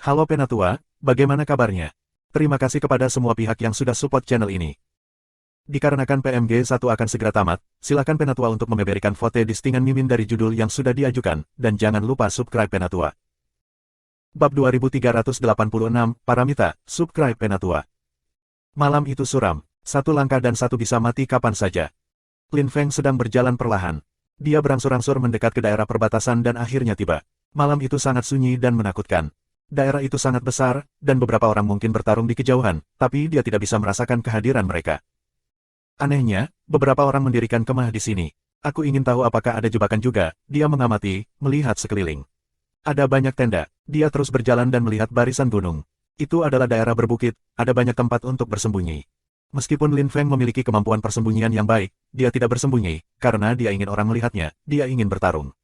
Halo Penatua, bagaimana kabarnya? Terima kasih kepada semua pihak yang sudah support channel ini. Dikarenakan PMG1 akan segera tamat, silakan Penatua untuk memberikan vote distingan mimin dari judul yang sudah diajukan, dan jangan lupa subscribe Penatua. Bab 2386, Paramita, subscribe Penatua. Malam itu suram, satu langkah dan satu bisa mati kapan saja. Lin Feng sedang berjalan perlahan. Dia berangsur-angsur mendekat ke daerah perbatasan dan akhirnya tiba. Malam itu sangat sunyi dan menakutkan. Daerah itu sangat besar, dan beberapa orang mungkin bertarung di kejauhan, tapi dia tidak bisa merasakan kehadiran mereka. Anehnya, beberapa orang mendirikan kemah di sini. Aku ingin tahu apakah ada jebakan juga. Dia mengamati, melihat sekeliling. Ada banyak tenda. Dia terus berjalan dan melihat barisan gunung. Itu adalah daerah berbukit, ada banyak tempat untuk bersembunyi. Meskipun Lin Feng memiliki kemampuan persembunyian yang baik, dia tidak bersembunyi, karena dia ingin orang melihatnya, dia ingin bertarung.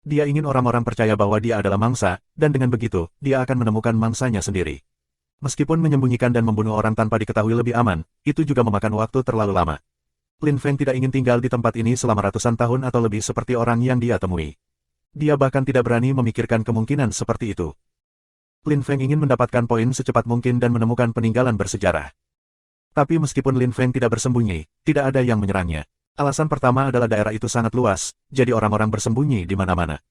Dia ingin orang-orang percaya bahwa dia adalah mangsa, dan dengan begitu, dia akan menemukan mangsanya sendiri. Meskipun menyembunyikan dan membunuh orang tanpa diketahui lebih aman, itu juga memakan waktu terlalu lama. Lin Feng tidak ingin tinggal di tempat ini selama ratusan tahun atau lebih seperti orang yang dia temui. Dia bahkan tidak berani memikirkan kemungkinan seperti itu. Lin Feng ingin mendapatkan poin secepat mungkin dan menemukan peninggalan bersejarah. Tapi meskipun Lin Feng tidak bersembunyi, tidak ada yang menyerangnya. Alasan pertama adalah daerah itu sangat luas, jadi orang-orang bersembunyi di mana-mana.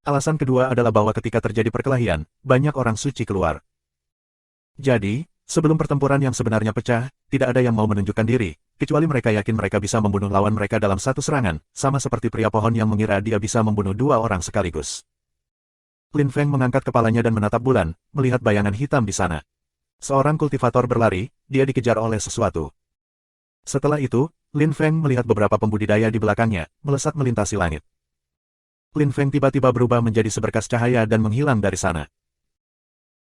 Alasan kedua adalah bahwa ketika terjadi perkelahian, banyak orang suci keluar. Jadi, sebelum pertempuran yang sebenarnya pecah, tidak ada yang mau menunjukkan diri, kecuali mereka yakin mereka bisa membunuh lawan mereka dalam satu serangan, sama seperti pria pohon yang mengira dia bisa membunuh dua orang sekaligus. Lin Feng mengangkat kepalanya dan menatap bulan, melihat bayangan hitam di sana. Seorang kultivator berlari, dia dikejar oleh sesuatu. Setelah itu, Lin Feng melihat beberapa pembudidaya di belakangnya, melesat melintasi langit. Lin Feng tiba-tiba berubah menjadi seberkas cahaya dan menghilang dari sana.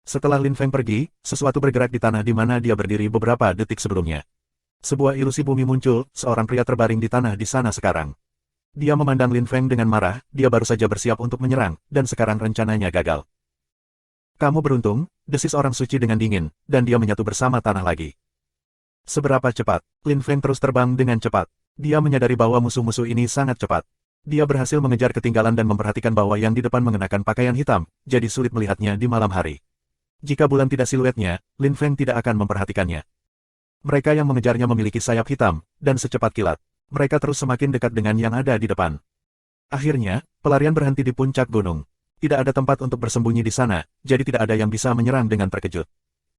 Setelah Lin Feng pergi, sesuatu bergerak di tanah di mana dia berdiri beberapa detik sebelumnya. Sebuah ilusi bumi muncul, seorang pria terbaring di tanah di sana sekarang. Dia memandang Lin Feng dengan marah, dia baru saja bersiap untuk menyerang, dan sekarang rencananya gagal. Kamu beruntung, desis orang suci dengan dingin, dan dia menyatu bersama tanah lagi. Seberapa cepat, Lin Feng terus terbang dengan cepat. Dia menyadari bahwa musuh-musuh ini sangat cepat. Dia berhasil mengejar ketinggalan dan memperhatikan bahwa yang di depan mengenakan pakaian hitam, jadi sulit melihatnya di malam hari. Jika bulan tidak siluetnya, Lin Feng tidak akan memperhatikannya. Mereka yang mengejarnya memiliki sayap hitam, dan secepat kilat. Mereka terus semakin dekat dengan yang ada di depan. Akhirnya, pelarian berhenti di puncak gunung. Tidak ada tempat untuk bersembunyi di sana, jadi tidak ada yang bisa menyerang dengan terkejut.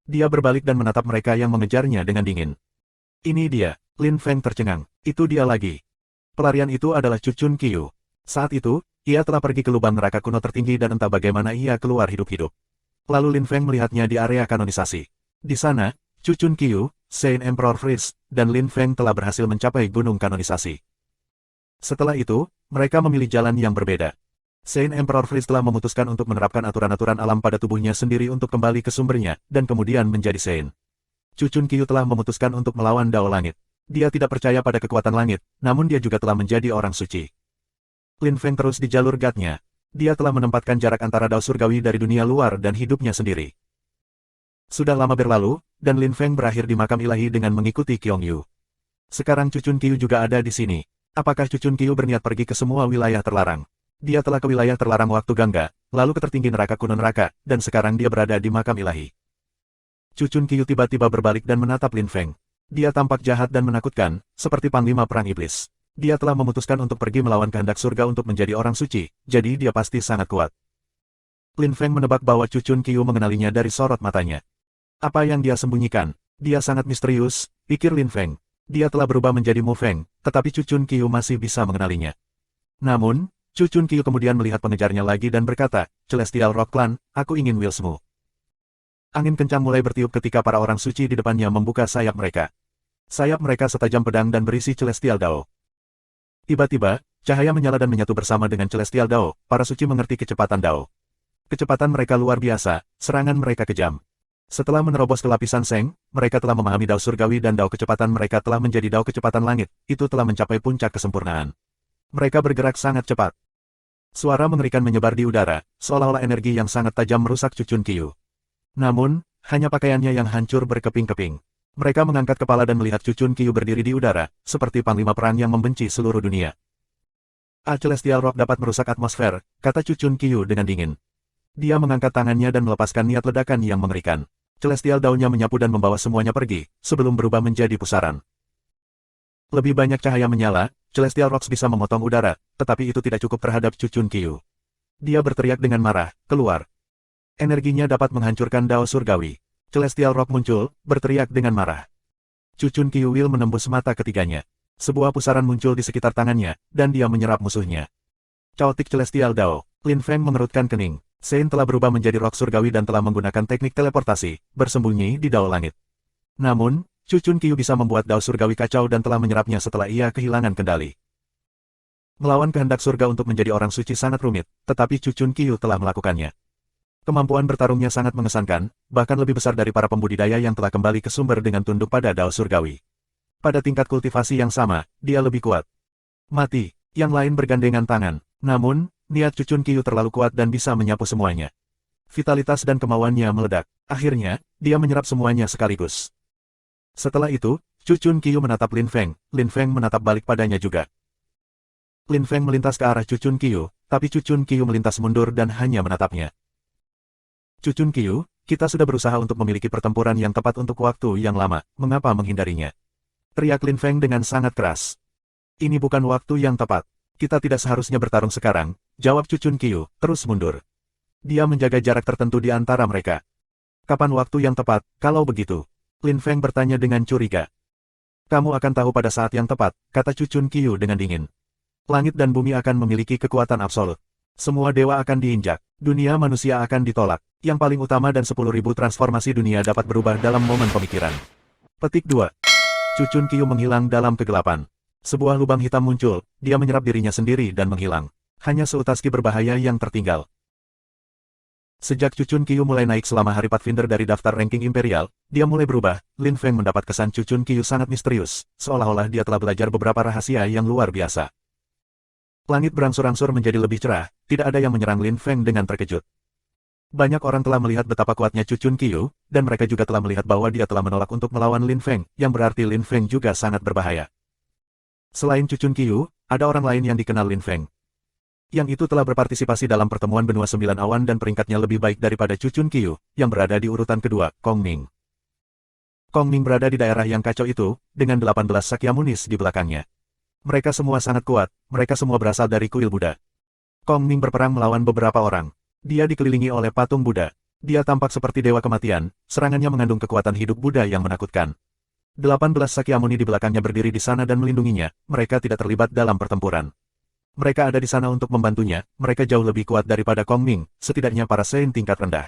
Dia berbalik dan menatap mereka yang mengejarnya dengan dingin. Ini dia, Lin Feng tercengang. Itu dia lagi. Pelarian itu adalah Chu Chun Qiu. Saat itu, ia telah pergi ke lubang neraka kuno tertinggi dan entah bagaimana ia keluar hidup-hidup. Lalu Lin Feng melihatnya di area kanonisasi. Di sana, Chu Chun Qiu, Saint Emperor Freeze, dan Lin Feng telah berhasil mencapai gunung kanonisasi. Setelah itu, mereka memilih jalan yang berbeda. Saint Emperor Freeze telah memutuskan untuk menerapkan aturan-aturan alam pada tubuhnya sendiri untuk kembali ke sumbernya, dan kemudian menjadi Saint. Chu Chun Qiu telah memutuskan untuk melawan Dao Langit. Dia tidak percaya pada kekuatan langit, namun dia juga telah menjadi orang suci. Lin Feng terus di jalur Gatnya. Dia telah menempatkan jarak antara Dao Surgawi dari dunia luar dan hidupnya sendiri. Sudah lama berlalu, dan Lin Feng berakhir di makam ilahi dengan mengikuti Qiong Yu. Sekarang Chu Chun Qiu juga ada di sini. Apakah Chu Chun Qiu berniat pergi ke semua wilayah terlarang? Dia telah ke wilayah terlarang waktu Gangga, lalu ke tertinggi neraka kuno neraka, dan sekarang dia berada di makam ilahi. Chu Chun Qiu tiba-tiba berbalik dan menatap Lin Feng. Dia tampak jahat dan menakutkan, seperti panglima perang iblis. Dia telah memutuskan untuk pergi melawan kehendak surga untuk menjadi orang suci, jadi dia pasti sangat kuat. Lin Feng menebak bahwa Chu Chun Qiu mengenalinya dari sorot matanya. Apa yang dia sembunyikan? Dia sangat misterius, pikir Lin Feng. Dia telah berubah menjadi Mu Feng, tetapi Chu Chun Qiu masih bisa mengenalinya. Namun, Chu Chun Qiu kemudian melihat pengejarnya lagi dan berkata, Celestial Rock Clan, aku ingin Willsmu. Angin kencang mulai bertiup ketika para orang suci di depannya membuka sayap mereka. Sayap mereka setajam pedang dan berisi Celestial Dao. Tiba-tiba, cahaya menyala dan menyatu bersama dengan Celestial Dao, para suci mengerti kecepatan Dao. Kecepatan mereka luar biasa, serangan mereka kejam. Setelah menerobos ke lapisan Seng, mereka telah memahami Dao Surgawi dan Dao kecepatan mereka telah menjadi Dao kecepatan langit, itu telah mencapai puncak kesempurnaan. Mereka bergerak sangat cepat. Suara mengerikan menyebar di udara, seolah-olah energi yang sangat tajam merusak Chu Chun Qiu. Namun, hanya pakaiannya yang hancur berkeping-keping. Mereka mengangkat kepala dan melihat Chu Chun Qiu berdiri di udara, seperti panglima perang yang membenci seluruh dunia. Celestial Rock dapat merusak atmosfer, kata Chu Chun Qiu dengan dingin. Dia mengangkat tangannya dan melepaskan niat ledakan yang mengerikan. Celestial daunnya menyapu dan membawa semuanya pergi, sebelum berubah menjadi pusaran. Lebih banyak cahaya menyala, Celestial Rocks bisa memotong udara, tetapi itu tidak cukup terhadap Cucun Qiu. Dia berteriak dengan marah, keluar. Energinya dapat menghancurkan dao surgawi. Celestial Rock muncul, berteriak dengan marah. Cucun Qiu Will menembus mata ketiganya. Sebuah pusaran muncul di sekitar tangannya, dan dia menyerap musuhnya. Chaotic Celestial Dao. Lin Feng mengerutkan kening. Sein telah berubah menjadi rock surgawi dan telah menggunakan teknik teleportasi, bersembunyi di dao langit. Namun, Cucun Qiu bisa membuat dao surgawi kacau dan telah menyerapnya setelah ia kehilangan kendali. Melawan kehendak surga untuk menjadi orang suci sangat rumit, tetapi Cucun Qiu telah melakukannya. Kemampuan bertarungnya sangat mengesankan, bahkan lebih besar dari para pembudidaya yang telah kembali ke sumber dengan tunduk pada dao surgawi. Pada tingkat kultivasi yang sama, dia lebih kuat. Mati, yang lain bergandengan tangan. Namun, niat Cucun Qiu terlalu kuat dan bisa menyapu semuanya. Vitalitas dan kemauannya meledak. Akhirnya, dia menyerap semuanya sekaligus. Setelah itu, Cucun Qiu menatap Lin Feng menatap balik padanya juga. Lin Feng melintas ke arah Cucun Qiu, tapi Cucun Qiu melintas mundur dan hanya menatapnya. Cucun Qiu, kita sudah berusaha untuk memiliki pertempuran yang tepat untuk waktu yang lama, mengapa menghindarinya? Teriak Lin Feng dengan sangat keras. Ini bukan waktu yang tepat. Kita tidak seharusnya bertarung sekarang, jawab Cucun Qiu, terus mundur. Dia menjaga jarak tertentu di antara mereka. Kapan waktu yang tepat, kalau begitu? Lin Feng bertanya dengan curiga. Kamu akan tahu pada saat yang tepat, kata Cucun Qiu dengan dingin. Langit dan bumi akan memiliki kekuatan absolut. Semua dewa akan diinjak, dunia manusia akan ditolak. Yang paling utama dan 10.000 transformasi dunia dapat berubah dalam momen pemikiran. Petik 2. Cucun Qiu menghilang dalam kegelapan. Sebuah lubang hitam muncul, dia menyerap dirinya sendiri dan menghilang. Hanya seutas ki berbahaya yang tertinggal. Sejak Cucun Qiu mulai naik selama hari Pathfinder dari daftar ranking imperial, dia mulai berubah. Lin Feng mendapat kesan Cucun Qiu sangat misterius, seolah-olah dia telah belajar beberapa rahasia yang luar biasa. Langit berangsur-angsur menjadi lebih cerah, tidak ada yang menyerang Lin Feng dengan terkejut. Banyak orang telah melihat betapa kuatnya Cucun Qiu, dan mereka juga telah melihat bahwa dia telah menolak untuk melawan Lin Feng, yang berarti Lin Feng juga sangat berbahaya. Selain Cucun Qiu, ada orang lain yang dikenal Lin Feng. Yang itu telah berpartisipasi dalam pertemuan benua 9 awan dan peringkatnya lebih baik daripada Cucun Qiu, yang berada di urutan kedua, Kong Ming. Kong Ming berada di daerah yang kacau itu, dengan 18 Sakyamunis di belakangnya. Mereka semua sangat kuat, mereka semua berasal dari kuil Buddha. Kong Ming berperang melawan beberapa orang. Dia dikelilingi oleh patung Buddha. Dia tampak seperti dewa kematian, serangannya mengandung kekuatan hidup Buddha yang menakutkan. 18 Sakyamuni di belakangnya berdiri di sana dan melindunginya, mereka tidak terlibat dalam pertempuran. Mereka ada di sana untuk membantunya, mereka jauh lebih kuat daripada Kong Ming, setidaknya para Sein tingkat rendah.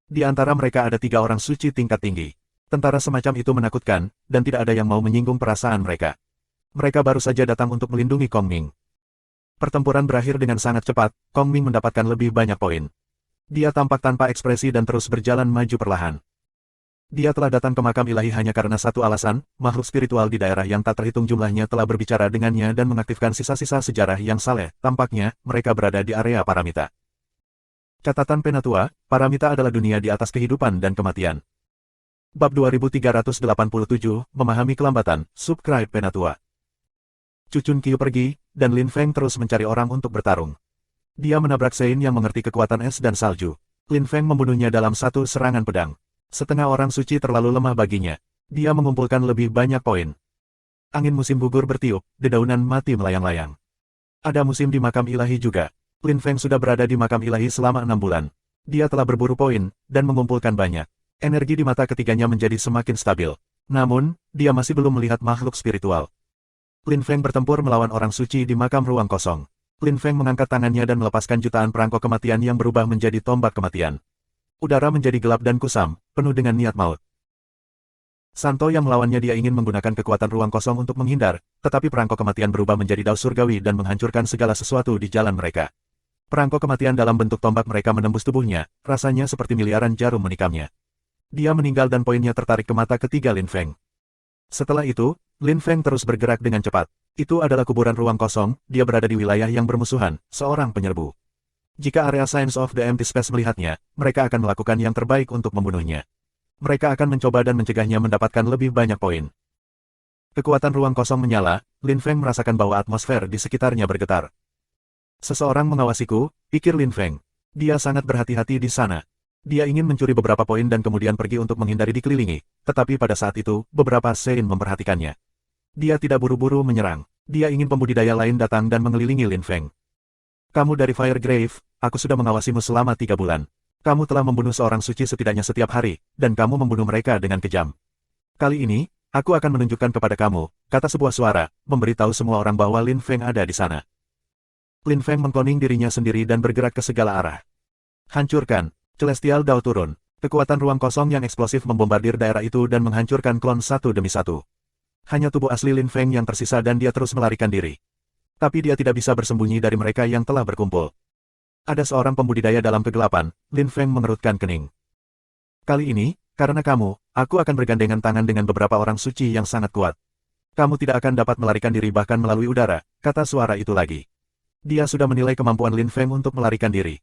Di antara mereka ada 3 orang suci tingkat tinggi. Tentara semacam itu menakutkan, dan tidak ada yang mau menyinggung perasaan mereka. Mereka baru saja datang untuk melindungi Kong Ming. Pertempuran berakhir dengan sangat cepat, Kong Ming mendapatkan lebih banyak poin. Dia tampak tanpa ekspresi dan terus berjalan maju perlahan. Dia telah datang ke makam ilahi hanya karena satu alasan, makhluk spiritual di daerah yang tak terhitung jumlahnya telah berbicara dengannya dan mengaktifkan sisa-sisa sejarah yang saleh, tampaknya, mereka berada di area Paramita. Catatan Penatua, Paramita adalah dunia di atas kehidupan dan kematian. Bab 2387, Memahami Kelambatan, Subscribe Penatua. Cucun Qiu pergi, dan Lin Feng terus mencari orang untuk bertarung. Dia menabrak Sein yang mengerti kekuatan es dan salju. Lin Feng membunuhnya dalam satu serangan pedang. Setengah orang suci terlalu lemah baginya. Dia mengumpulkan lebih banyak poin. Angin musim gugur bertiup, dedaunan mati melayang-layang. Ada musim di makam ilahi juga. Lin Feng sudah berada di makam ilahi selama 6 bulan. Dia telah berburu poin, dan mengumpulkan banyak. Energi di mata ketiganya menjadi semakin stabil. Namun, dia masih belum melihat makhluk spiritual. Lin Feng bertempur melawan orang suci di makam ruang kosong. Lin Feng mengangkat tangannya dan melepaskan jutaan perangko kematian yang berubah menjadi tombak kematian. Udara menjadi gelap dan kusam, penuh dengan niat maut. Santo yang melawannya dia ingin menggunakan kekuatan ruang kosong untuk menghindar, tetapi perangko kematian berubah menjadi dao surgawi dan menghancurkan segala sesuatu di jalan mereka. Perangko kematian dalam bentuk tombak mereka menembus tubuhnya, rasanya seperti miliaran jarum menikamnya. Dia meninggal dan poinnya tertarik ke mata ketiga Lin Feng. Setelah itu, Lin Feng terus bergerak dengan cepat. Itu adalah kuburan ruang kosong, dia berada di wilayah yang bermusuhan, seorang penyerbu. Jika area Science of the Empty Space melihatnya, mereka akan melakukan yang terbaik untuk membunuhnya. Mereka akan mencoba dan mencegahnya mendapatkan lebih banyak poin. Kekuatan ruang kosong menyala, Lin Feng merasakan bahwa atmosfer di sekitarnya bergetar. Seseorang mengawasiku, pikir Lin Feng. Dia sangat berhati-hati di sana. Dia ingin mencuri beberapa poin dan kemudian pergi untuk menghindari dikelilingi, tetapi pada saat itu, beberapa Sein memperhatikannya. Dia tidak buru-buru menyerang. Dia ingin pembudidaya lain datang dan mengelilingi Lin Feng. Kamu dari Firegrave, aku sudah mengawasimu selama 3 bulan. Kamu telah membunuh seorang suci setidaknya setiap hari, dan kamu membunuh mereka dengan kejam. Kali ini, aku akan menunjukkan kepada kamu, kata sebuah suara, memberitahu semua orang bahwa Lin Feng ada di sana. Lin Feng mengkloning dirinya sendiri dan bergerak ke segala arah. Hancurkan. Celestial Dao turun. Kekuatan ruang kosong yang eksplosif membombardir daerah itu dan menghancurkan klon satu demi satu. Hanya tubuh asli Lin Feng yang tersisa dan dia terus melarikan diri. Tapi dia tidak bisa bersembunyi dari mereka yang telah berkumpul. Ada seorang pembudidaya dalam kegelapan, Lin Feng mengerutkan kening. Kali ini, karena kamu, aku akan bergandengan tangan dengan beberapa orang suci yang sangat kuat. Kamu tidak akan dapat melarikan diri bahkan melalui udara, kata suara itu lagi. Dia sudah menilai kemampuan Lin Feng untuk melarikan diri.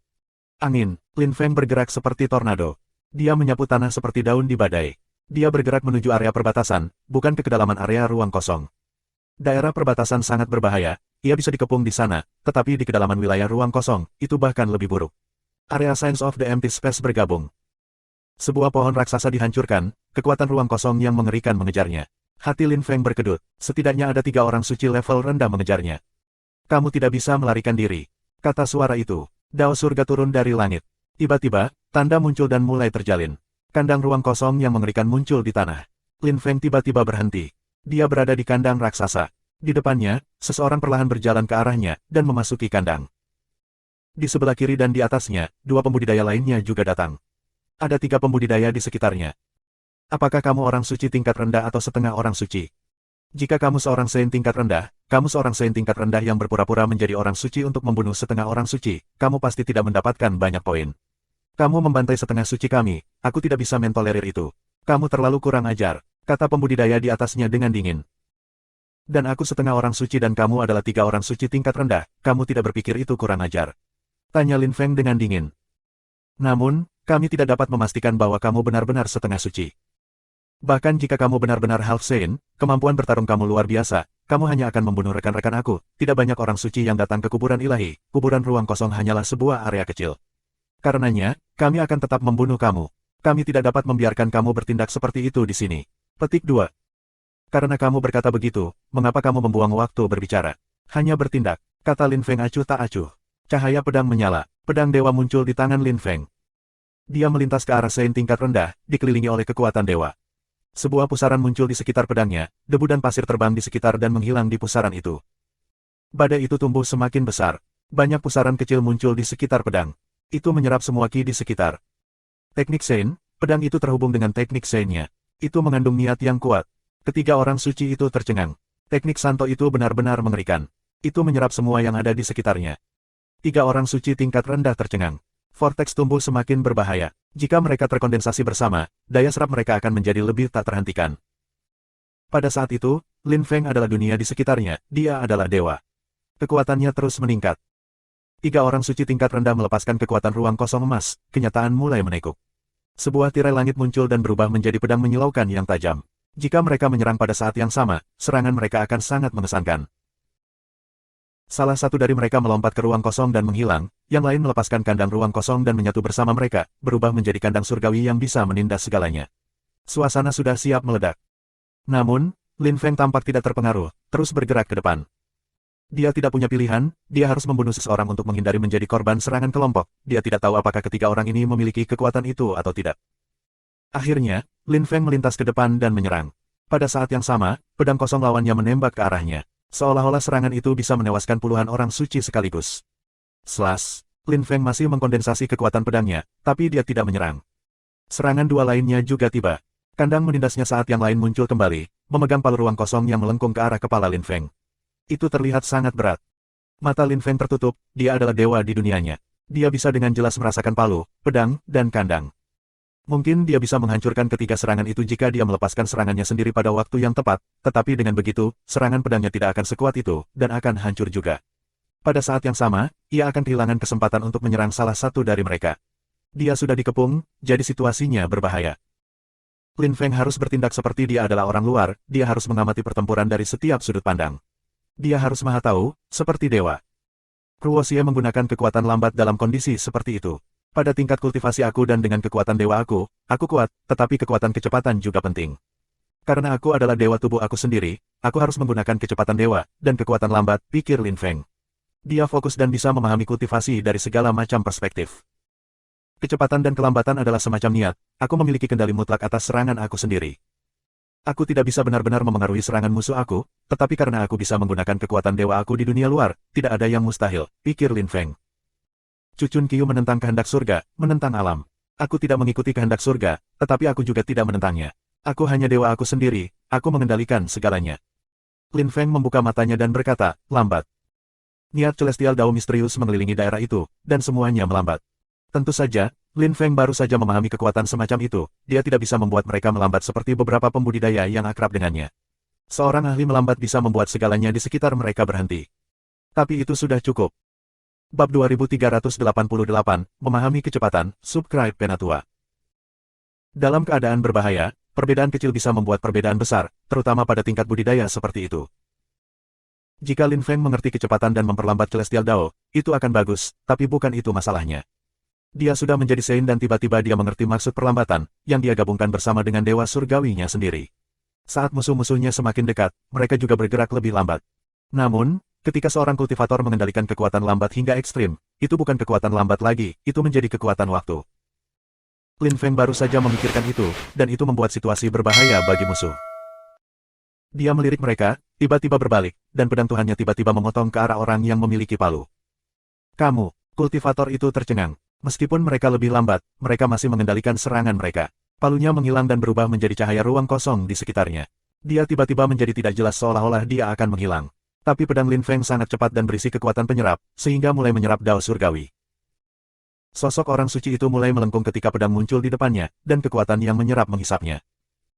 Angin, Lin Feng bergerak seperti tornado. Dia menyapu tanah seperti daun di badai. Dia bergerak menuju area perbatasan, bukan ke kedalaman area ruang kosong. Daerah perbatasan sangat berbahaya, ia bisa dikepung di sana, tetapi di kedalaman wilayah ruang kosong, itu bahkan lebih buruk. Area Signs of the Empty Space bergabung. Sebuah pohon raksasa dihancurkan, kekuatan ruang kosong yang mengerikan mengejarnya. Hati Lin Feng berkedut, setidaknya ada 3 orang suci level rendah mengejarnya. Kamu tidak bisa melarikan diri, kata suara itu. Dao surga turun dari langit. Tiba-tiba, tanda muncul dan mulai terjalin. Kandang ruang kosong yang mengerikan muncul di tanah. Lin Feng tiba-tiba berhenti. Dia berada di kandang raksasa. Di depannya, seseorang perlahan berjalan ke arahnya, dan memasuki kandang. Di sebelah kiri dan di atasnya, 2 pembudidaya lainnya juga datang. Ada 3 pembudidaya di sekitarnya. Apakah kamu orang suci tingkat rendah atau setengah orang suci? Jika kamu seorang Sein tingkat rendah, kamu seorang Sein tingkat rendah yang berpura-pura menjadi orang suci untuk membunuh setengah orang suci, kamu pasti tidak mendapatkan banyak poin. Kamu membantai setengah suci kami, aku tidak bisa mentolerir itu. Kamu terlalu kurang ajar, kata pembudidaya di atasnya dengan dingin. Dan aku setengah orang suci dan kamu adalah 3 orang suci tingkat rendah, kamu tidak berpikir itu kurang ajar? Tanya Lin Feng dengan dingin. Namun, kami tidak dapat memastikan bahwa kamu benar-benar setengah suci. Bahkan jika kamu benar-benar half Sein, kemampuan bertarung kamu luar biasa, kamu hanya akan membunuh rekan-rekan aku. Tidak banyak orang suci yang datang ke kuburan ilahi, kuburan ruang kosong hanyalah sebuah area kecil. Karenanya, kami akan tetap membunuh kamu. Kami tidak dapat membiarkan kamu bertindak seperti itu di sini. Petik 2. Karena kamu berkata begitu, mengapa kamu membuang waktu berbicara? Hanya bertindak, kata Lin Feng acuh tak acuh. Cahaya pedang menyala, pedang dewa muncul di tangan Lin Feng. Dia melintas ke arah Sein tingkat rendah, dikelilingi oleh kekuatan dewa. Sebuah pusaran muncul di sekitar pedangnya, debu dan pasir terbang di sekitar dan menghilang di pusaran itu. Badai itu tumbuh semakin besar. Banyak pusaran kecil muncul di sekitar pedang. Itu menyerap semua ki di sekitar. Teknik Sein, pedang itu terhubung dengan teknik Sein-nya. Itu mengandung niat yang kuat. Ketiga orang suci itu tercengang. Teknik Santo itu benar-benar mengerikan. Itu menyerap semua yang ada di sekitarnya. 3 orang suci tingkat rendah tercengang. Vortex tumbuh semakin berbahaya. Jika mereka terkondensasi bersama, daya serap mereka akan menjadi lebih tak terhentikan. Pada saat itu, Lin Feng adalah dunia di sekitarnya, dia adalah dewa. Kekuatannya terus meningkat. 3 orang suci tingkat rendah melepaskan kekuatan ruang kosong emas, kenyataan mulai menekuk. Sebuah tirai langit muncul dan berubah menjadi pedang menyilaukan yang tajam. Jika mereka menyerang pada saat yang sama, serangan mereka akan sangat mengesankan. Salah satu dari mereka melompat ke ruang kosong dan menghilang, yang lain melepaskan kandang ruang kosong dan menyatu bersama mereka, berubah menjadi kandang surgawi yang bisa menindas segalanya. Suasana sudah siap meledak. Namun, Lin Feng tampak tidak terpengaruh, terus bergerak ke depan. Dia tidak punya pilihan, dia harus membunuh seseorang untuk menghindari menjadi korban serangan kelompok. Dia tidak tahu apakah ketiga orang ini memiliki kekuatan itu atau tidak. Akhirnya, Lin Feng melintas ke depan dan menyerang. Pada saat yang sama, pedang kosong lawannya menembak ke arahnya. Seolah-olah serangan itu bisa menewaskan puluhan orang suci sekaligus. Slash, Lin Feng masih mengkondensasi kekuatan pedangnya, tapi dia tidak menyerang. Serangan 2 lainnya juga tiba. Kandang menindasnya saat yang lain muncul kembali, memegang palu ruang kosong yang melengkung ke arah kepala Lin Feng. Itu terlihat sangat berat. Mata Lin Feng tertutup, dia adalah dewa di dunianya. Dia bisa dengan jelas merasakan palu, pedang, dan kandang. Mungkin dia bisa menghancurkan ketiga serangan itu jika dia melepaskan serangannya sendiri pada waktu yang tepat, tetapi dengan begitu, serangan pedangnya tidak akan sekuat itu, dan akan hancur juga. Pada saat yang sama, ia akan kehilangan kesempatan untuk menyerang salah satu dari mereka. Dia sudah dikepung, jadi situasinya berbahaya. Lin Feng harus bertindak seperti dia adalah orang luar, dia harus mengamati pertempuran dari setiap sudut pandang. Dia harus maha tahu, seperti dewa. Ruoxie menggunakan kekuatan lambat dalam kondisi seperti itu. Pada tingkat kultivasi aku dan dengan kekuatan dewa aku kuat, tetapi kekuatan kecepatan juga penting. Karena aku adalah dewa tubuh aku sendiri, aku harus menggunakan kecepatan dewa dan kekuatan lambat, pikir Lin Feng. Dia fokus dan bisa memahami kultivasi dari segala macam perspektif. Kecepatan dan kelambatan adalah semacam niat, aku memiliki kendali mutlak atas serangan aku sendiri. Aku tidak bisa benar-benar memengaruhi serangan musuh aku, tetapi karena aku bisa menggunakan kekuatan dewa aku di dunia luar, tidak ada yang mustahil, pikir Lin Feng. Cucun Qiu menentang kehendak surga, menentang alam. Aku tidak mengikuti kehendak surga, tetapi aku juga tidak menentangnya. Aku hanya dewa aku sendiri, aku mengendalikan segalanya. Lin Feng membuka matanya dan berkata, lambat. Niat Celestial Dao misterius mengelilingi daerah itu, dan semuanya melambat. Tentu saja, Lin Feng baru saja memahami kekuatan semacam itu, dia tidak bisa membuat mereka melambat seperti beberapa pembudidaya yang akrab dengannya. Seorang ahli melambat bisa membuat segalanya di sekitar mereka berhenti. Tapi itu sudah cukup. Bab 2388, Memahami Kecepatan, Subscribe Penatua. Dalam keadaan berbahaya, perbedaan kecil bisa membuat perbedaan besar, terutama pada tingkat budidaya seperti itu. Jika Lin Feng mengerti kecepatan dan memperlambat Celestial Dao, itu akan bagus, tapi bukan itu masalahnya. Dia sudah menjadi Sein dan tiba-tiba dia mengerti maksud perlambatan, yang dia gabungkan bersama dengan dewa surgawinya sendiri. Saat musuh-musuhnya semakin dekat, mereka juga bergerak lebih lambat. Namun, ketika seorang kultivator mengendalikan kekuatan lambat hingga ekstrim, itu bukan kekuatan lambat lagi, itu menjadi kekuatan waktu. Lin Feng baru saja memikirkan itu, dan itu membuat situasi berbahaya bagi musuh. Dia melirik mereka, tiba-tiba berbalik, dan pedang Tuhannya tiba-tiba memotong ke arah orang yang memiliki palu. Kamu, kultivator itu tercengang. Meskipun mereka lebih lambat, mereka masih mengendalikan serangan mereka. Palunya menghilang dan berubah menjadi cahaya ruang kosong di sekitarnya. Dia tiba-tiba menjadi tidak jelas seolah-olah dia akan menghilang. Tapi pedang Lin Feng sangat cepat dan berisi kekuatan penyerap, sehingga mulai menyerap dao surgawi. Sosok orang suci itu mulai melengkung ketika pedang muncul di depannya, dan kekuatan yang menyerap menghisapnya.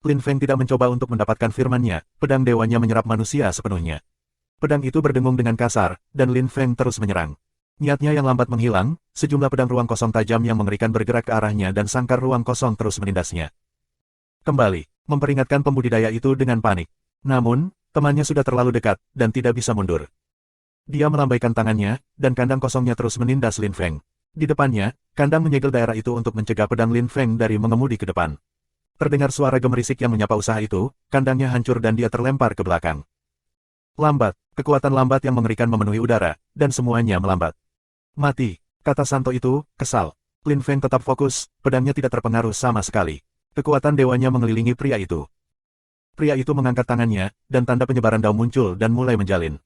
Lin Feng tidak mencoba untuk mendapatkan firman-nya, pedang dewanya menyerap manusia sepenuhnya. Pedang itu berdengung dengan kasar, dan Lin Feng terus menyerang. Niatnya yang lambat menghilang, sejumlah pedang ruang kosong tajam yang mengerikan bergerak ke arahnya dan sangkar ruang kosong terus menindasnya. Kembali, memperingatkan pembudidaya itu dengan panik. Namun, temannya sudah terlalu dekat, dan tidak bisa mundur. Dia melambaikan tangannya, dan kandang kosongnya terus menindas Lin Feng. Di depannya, kandang menyegel daerah itu untuk mencegah pedang Lin Feng dari mengemudi ke depan. Terdengar suara gemerisik yang menyapa usaha itu, kandangnya hancur dan dia terlempar ke belakang. Lambat, kekuatan lambat yang mengerikan memenuhi udara, dan semuanya melambat. Mati, kata Santo itu, kesal. Lin Feng tetap fokus, pedangnya tidak terpengaruh sama sekali. Kekuatan dewanya mengelilingi pria itu. Pria itu mengangkat tangannya, dan tanda penyebaran dao muncul dan mulai menjalin.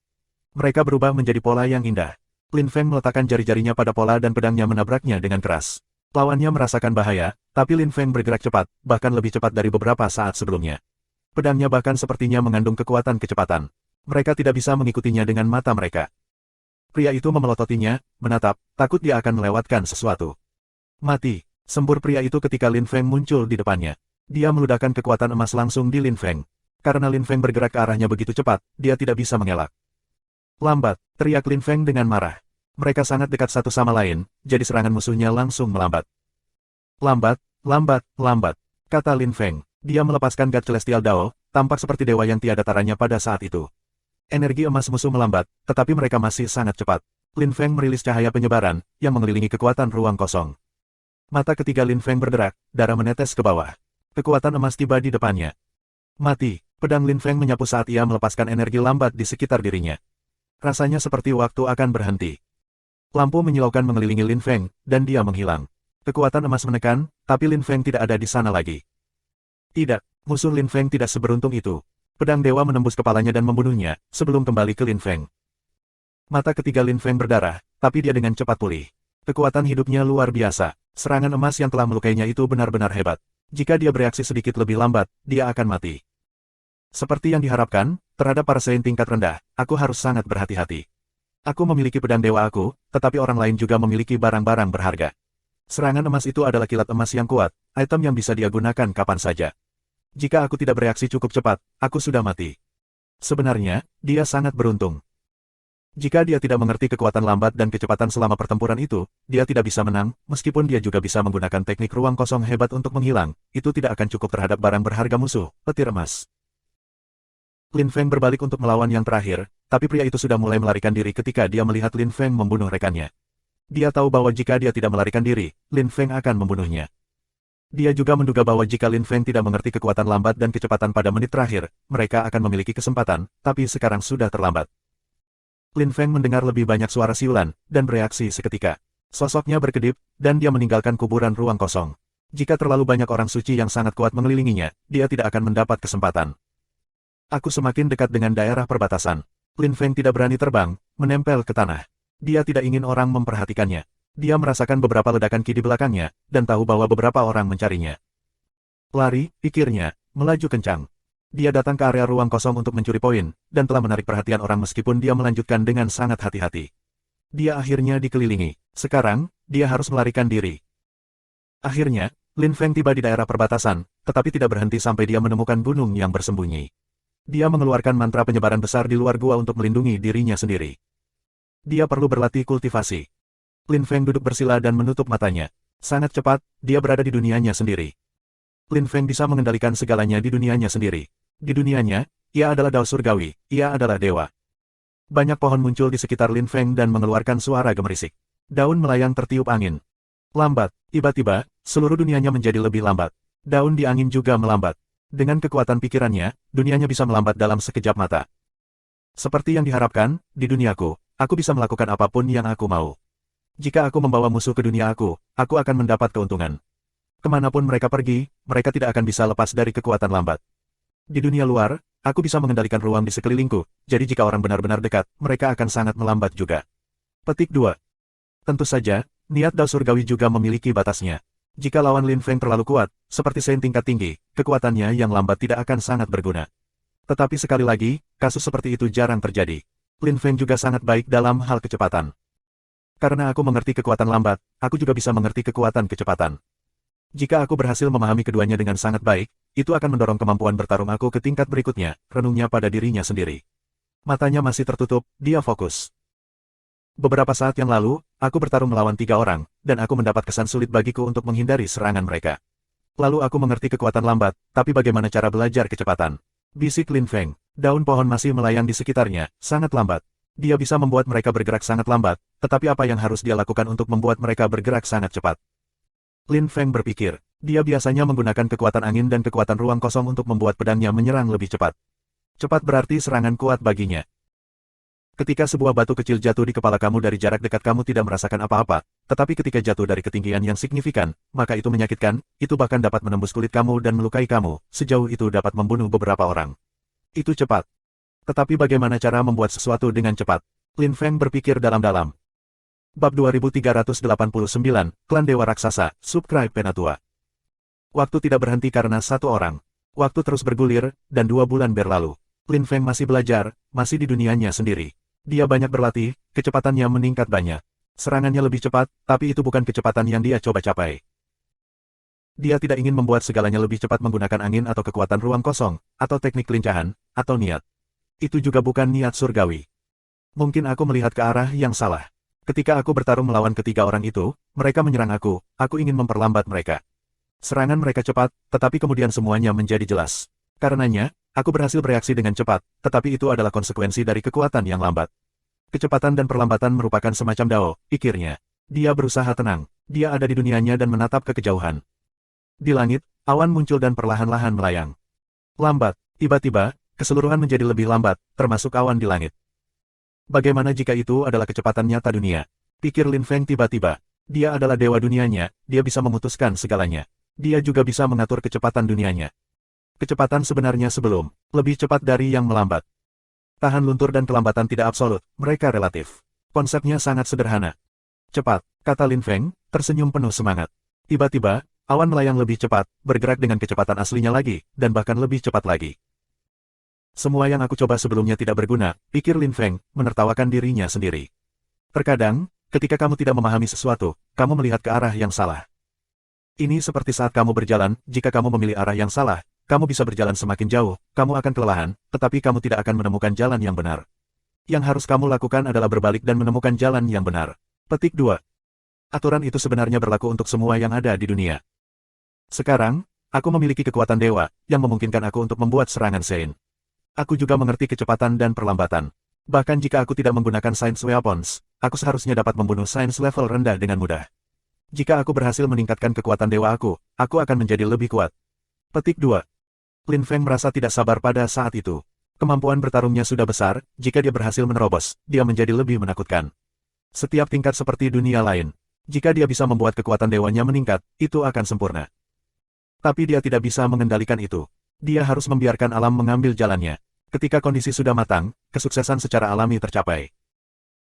Mereka berubah menjadi pola yang indah. Lin Feng meletakkan jari-jarinya pada pola dan pedangnya menabraknya dengan keras. Lawannya merasakan bahaya, tapi Lin Feng bergerak cepat, bahkan lebih cepat dari beberapa saat sebelumnya. Pedangnya bahkan sepertinya mengandung kekuatan kecepatan. Mereka tidak bisa mengikutinya dengan mata mereka. Pria itu memelototinya, menatap, takut dia akan melewatkan sesuatu. Mati, sembur pria itu ketika Lin Feng muncul di depannya. Dia meludahkan kekuatan emas langsung di Lin Feng. Karena Lin Feng bergerak ke arahnya begitu cepat, dia tidak bisa mengelak. Lambat, teriak Lin Feng dengan marah. Mereka sangat dekat satu sama lain, jadi serangan musuhnya langsung melambat. Lambat, lambat, lambat, kata Lin Feng. Dia melepaskan God Celestial Dao, tampak seperti dewa yang tiada taranya pada saat itu. Energi emas musuh melambat, tetapi mereka masih sangat cepat. Lin Feng merilis cahaya penyebaran, yang mengelilingi kekuatan ruang kosong. Mata ketiga Lin Feng berderak, darah menetes ke bawah. Kekuatan emas tiba di depannya. Mati, pedang Lin Feng menyapu saat ia melepaskan energi lambat di sekitar dirinya. Rasanya seperti waktu akan berhenti. Lampu menyilaukan mengelilingi Lin Feng, dan dia menghilang. Kekuatan emas menekan, tapi Lin Feng tidak ada di sana lagi. Tidak, musuh Lin Feng tidak seberuntung itu. Pedang dewa menembus kepalanya dan membunuhnya, sebelum kembali ke Lin Feng. Mata ketiga Lin Feng berdarah, tapi dia dengan cepat pulih. Kekuatan hidupnya luar biasa. Serangan emas yang telah melukainya itu benar-benar hebat. Jika dia bereaksi sedikit lebih lambat, dia akan mati. Seperti yang diharapkan, terhadap para Sein tingkat rendah, aku harus sangat berhati-hati. Aku memiliki pedang dewa aku, tetapi orang lain juga memiliki barang-barang berharga. Serangan emas itu adalah kilat emas yang kuat, item yang bisa dia gunakan kapan saja. Jika aku tidak bereaksi cukup cepat, aku sudah mati. Sebenarnya, dia sangat beruntung. Jika dia tidak mengerti kekuatan lambat dan kecepatan selama pertempuran itu, dia tidak bisa menang, meskipun dia juga bisa menggunakan teknik ruang kosong hebat untuk menghilang, itu tidak akan cukup terhadap barang berharga musuh, petir emas. Lin Feng berbalik untuk melawan yang terakhir, tapi pria itu sudah mulai melarikan diri ketika dia melihat Lin Feng membunuh rekannya. Dia tahu bahwa jika dia tidak melarikan diri, Lin Feng akan membunuhnya. Dia juga menduga bahwa jika Lin Feng tidak mengerti kekuatan lambat dan kecepatan pada menit terakhir, mereka akan memiliki kesempatan, tapi sekarang sudah terlambat. Lin Feng mendengar lebih banyak suara siulan, dan bereaksi seketika. Sosoknya berkedip, dan dia meninggalkan kuburan ruang kosong. Jika terlalu banyak orang suci yang sangat kuat mengelilinginya, dia tidak akan mendapat kesempatan. Aku semakin dekat dengan daerah perbatasan. Lin Feng tidak berani terbang, menempel ke tanah. Dia tidak ingin orang memperhatikannya. Dia merasakan beberapa ledakan ki di belakangnya, dan tahu bahwa beberapa orang mencarinya. Lari, pikirnya, melaju kencang. Dia datang ke area ruang kosong untuk mencuri poin, dan telah menarik perhatian orang meskipun dia melanjutkan dengan sangat hati-hati. Dia akhirnya dikelilingi. Sekarang, dia harus melarikan diri. Akhirnya, Lin Feng tiba di daerah perbatasan, tetapi tidak berhenti sampai dia menemukan gunung yang bersembunyi. Dia mengeluarkan mantra penyebaran besar di luar gua untuk melindungi dirinya sendiri. Dia perlu berlatih kultivasi. Lin Feng duduk bersila dan menutup matanya. Sangat cepat, dia berada di dunianya sendiri. Lin Feng bisa mengendalikan segalanya di dunianya sendiri. Di dunianya, ia adalah Dao Surgawi, ia adalah dewa. Banyak pohon muncul di sekitar Lin Feng dan mengeluarkan suara gemerisik. Daun melayang tertiup angin. Lambat, tiba-tiba, seluruh dunianya menjadi lebih lambat. Daun di angin juga melambat. Dengan kekuatan pikirannya, dunianya bisa melambat dalam sekejap mata. Seperti yang diharapkan, di duniaku, aku bisa melakukan apapun yang aku mau. Jika aku membawa musuh ke dunia aku akan mendapat keuntungan. Kemanapun mereka pergi, mereka tidak akan bisa lepas dari kekuatan lambat. Di dunia luar, aku bisa mengendalikan ruang di sekelilingku, jadi jika orang benar-benar dekat, mereka akan sangat melambat juga. Petik 2. Tentu saja, niat Dao Surgawi juga memiliki batasnya. Jika lawan Lin Feng terlalu kuat, seperti Sein tingkat tinggi, kekuatannya yang lambat tidak akan sangat berguna. Tetapi sekali lagi, kasus seperti itu jarang terjadi. Lin Feng juga sangat baik dalam hal kecepatan. Karena aku mengerti kekuatan lambat, aku juga bisa mengerti kekuatan kecepatan. Jika aku berhasil memahami keduanya dengan sangat baik, itu akan mendorong kemampuan bertarung aku ke tingkat berikutnya, renungnya pada dirinya sendiri. Matanya masih tertutup, dia fokus. Beberapa saat yang lalu, aku bertarung melawan 3 orang, dan aku mendapat kesan sulit bagiku untuk menghindari serangan mereka. Lalu aku mengerti kekuatan lambat, tapi bagaimana cara belajar kecepatan? Bisik Lin Feng. Daun pohon masih melayang di sekitarnya, sangat lambat. Dia bisa membuat mereka bergerak sangat lambat, tetapi apa yang harus dia lakukan untuk membuat mereka bergerak sangat cepat? Lin Feng berpikir, dia biasanya menggunakan kekuatan angin dan kekuatan ruang kosong untuk membuat pedangnya menyerang lebih cepat. Cepat berarti serangan kuat baginya. Ketika sebuah batu kecil jatuh di kepala kamu dari jarak dekat kamu tidak merasakan apa-apa, tetapi ketika jatuh dari ketinggian yang signifikan, maka itu menyakitkan, itu bahkan dapat menembus kulit kamu dan melukai kamu, sejauh itu dapat membunuh beberapa orang. Itu cepat. Tetapi bagaimana cara membuat sesuatu dengan cepat? Lin Feng berpikir dalam-dalam. Bab 2389, Klan Dewa Raksasa, Subscribe Penatua. Waktu tidak berhenti karena satu orang. Waktu terus bergulir, dan 2 bulan berlalu. Lin Feng masih belajar, masih di dunianya sendiri. Dia banyak berlatih, kecepatannya meningkat banyak. Serangannya lebih cepat, tapi itu bukan kecepatan yang dia coba capai. Dia tidak ingin membuat segalanya lebih cepat menggunakan angin atau kekuatan ruang kosong, atau teknik kelincahan, atau niat. Itu juga bukan niat surgawi. Mungkin aku melihat ke arah yang salah. Ketika aku bertarung melawan ketiga orang itu, mereka menyerang aku ingin memperlambat mereka. Serangan mereka cepat, tetapi kemudian semuanya menjadi jelas. Karenanya, aku berhasil bereaksi dengan cepat, tetapi itu adalah konsekuensi dari kekuatan yang lambat. Kecepatan dan perlambatan merupakan semacam dao, pikirnya. Dia berusaha tenang, dia ada di dunianya dan menatap ke kejauhan. Di langit, awan muncul dan perlahan-lahan melayang. Lambat, tiba-tiba, keseluruhan menjadi lebih lambat, termasuk awan di langit. Bagaimana jika itu adalah kecepatan nyata dunia? Pikir Lin Feng tiba-tiba. Dia adalah dewa dunianya, dia bisa memutuskan segalanya. Dia juga bisa mengatur kecepatan dunianya. Kecepatan sebenarnya lebih cepat dari yang melambat. Tahan luntur dan kelambatan tidak absolut, mereka relatif. Konsepnya sangat sederhana. Cepat, kata Lin Feng, tersenyum penuh semangat. Tiba-tiba, awan melayang lebih cepat, bergerak dengan kecepatan aslinya lagi, dan bahkan lebih cepat lagi. Semua yang aku coba sebelumnya tidak berguna, pikir Lin Feng, menertawakan dirinya sendiri. Terkadang, ketika kamu tidak memahami sesuatu, kamu melihat ke arah yang salah. Ini seperti saat kamu berjalan, jika kamu memilih arah yang salah, kamu bisa berjalan semakin jauh, kamu akan kelelahan, tetapi kamu tidak akan menemukan jalan yang benar. Yang harus kamu lakukan adalah berbalik dan menemukan jalan yang benar. Petik 2. Aturan itu sebenarnya berlaku untuk semua yang ada di dunia. Sekarang, aku memiliki kekuatan dewa, yang memungkinkan aku untuk membuat serangan Sein. Aku juga mengerti kecepatan dan perlambatan. Bahkan jika aku tidak menggunakan Science Weapons, aku seharusnya dapat membunuh Science level rendah dengan mudah. Jika aku berhasil meningkatkan kekuatan dewa aku akan menjadi lebih kuat. Petik 2. Lin Feng merasa tidak sabar pada saat itu. Kemampuan bertarungnya sudah besar, jika dia berhasil menerobos, dia menjadi lebih menakutkan. Setiap tingkat seperti dunia lain. Jika dia bisa membuat kekuatan dewanya meningkat, itu akan sempurna. Tapi dia tidak bisa mengendalikan itu. Dia harus membiarkan alam mengambil jalannya. Ketika kondisi sudah matang, kesuksesan secara alami tercapai.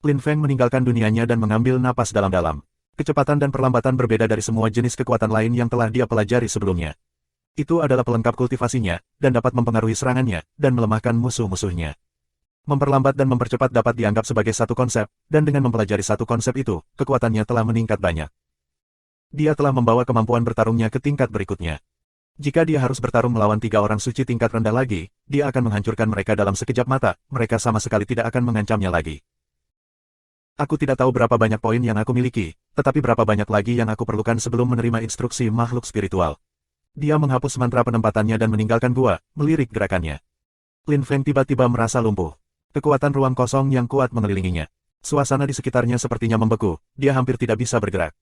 Lin Feng meninggalkan dunianya dan mengambil napas dalam-dalam. Kecepatan dan perlambatan berbeda dari semua jenis kekuatan lain yang telah dia pelajari sebelumnya. Itu adalah pelengkap kultivasinya, dan dapat mempengaruhi serangannya, dan melemahkan musuh-musuhnya. Memperlambat dan mempercepat dapat dianggap sebagai satu konsep, dan dengan mempelajari satu konsep itu, kekuatannya telah meningkat banyak. Dia telah membawa kemampuan bertarungnya ke tingkat berikutnya. Jika dia harus bertarung melawan 3 orang suci tingkat rendah lagi, dia akan menghancurkan mereka dalam sekejap mata, mereka sama sekali tidak akan mengancamnya lagi. Aku tidak tahu berapa banyak poin yang aku miliki, tetapi berapa banyak lagi yang aku perlukan sebelum menerima instruksi makhluk spiritual. Dia menghapus mantra penempatannya dan meninggalkan gua, melirik gerakannya. Lin Feng tiba-tiba merasa lumpuh. Kekuatan ruang kosong yang kuat mengelilinginya. Suasana di sekitarnya sepertinya membeku, dia hampir tidak bisa bergerak.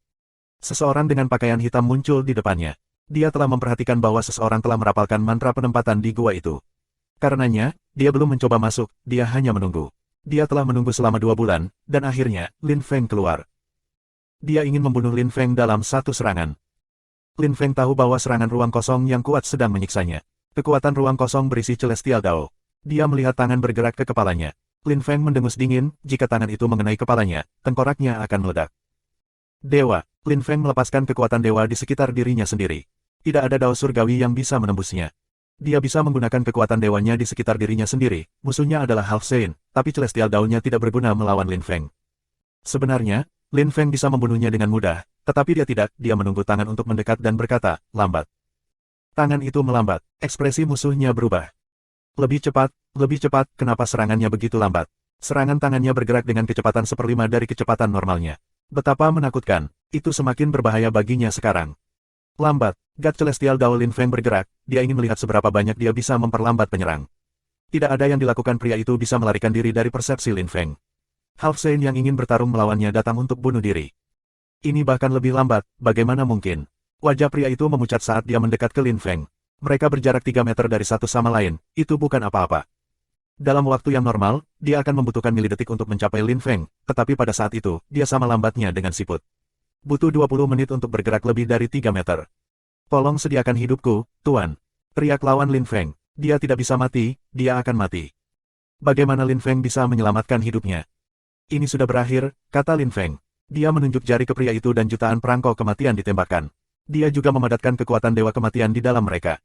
Seseorang dengan pakaian hitam muncul di depannya. Dia telah memperhatikan bahwa seseorang telah merapalkan mantra penempatan di gua itu. Karenanya, dia belum mencoba masuk, dia hanya menunggu. Dia telah menunggu selama 2 bulan, dan akhirnya, Lin Feng keluar. Dia ingin membunuh Lin Feng dalam satu serangan. Lin Feng tahu bahwa serangan ruang kosong yang kuat sedang menyiksanya. Kekuatan ruang kosong berisi Celestial Dao. Dia melihat tangan bergerak ke kepalanya. Lin Feng mendengus dingin, jika tangan itu mengenai kepalanya, tengkoraknya akan meledak. Dewa, Lin Feng melepaskan kekuatan dewa di sekitar dirinya sendiri. Tidak ada dao surgawi yang bisa menembusnya. Dia bisa menggunakan kekuatan dewanya di sekitar dirinya sendiri, musuhnya adalah Half Saint, tapi Celestial Dao-nya tidak berguna melawan Lin Feng. Sebenarnya, Lin Feng bisa membunuhnya dengan mudah, tetapi dia tidak, dia menunggu tangan untuk mendekat dan berkata, lambat. Tangan itu melambat, ekspresi musuhnya berubah. Lebih cepat, kenapa serangannya begitu lambat? Serangan tangannya bergerak dengan kecepatan 1/5 dari kecepatan normalnya. Betapa menakutkan, itu semakin berbahaya baginya sekarang. Lambat, God Celestial Dao Lin Feng bergerak, dia ingin melihat seberapa banyak dia bisa memperlambat penyerang. Tidak ada yang dilakukan pria itu bisa melarikan diri dari persepsi Lin Feng. Half Saint yang ingin bertarung melawannya datang untuk bunuh diri. Ini bahkan lebih lambat, bagaimana mungkin? Wajah pria itu memucat saat dia mendekat ke Lin Feng. Mereka berjarak 3 meter dari satu sama lain, itu bukan apa-apa. Dalam waktu yang normal, dia akan membutuhkan milidetik untuk mencapai Lin Feng, tetapi pada saat itu, dia sama lambatnya dengan siput. Butuh 20 menit untuk bergerak lebih dari 3 meter. Tolong sediakan hidupku, Tuan. Teriak lawan Lin Feng. Dia tidak bisa mati, dia akan mati. Bagaimana Lin Feng bisa menyelamatkan hidupnya? Ini sudah berakhir, kata Lin Feng. Dia menunjuk jari ke pria itu dan jutaan perangkau kematian ditembakkan. Dia juga memadatkan kekuatan dewa kematian di dalam mereka.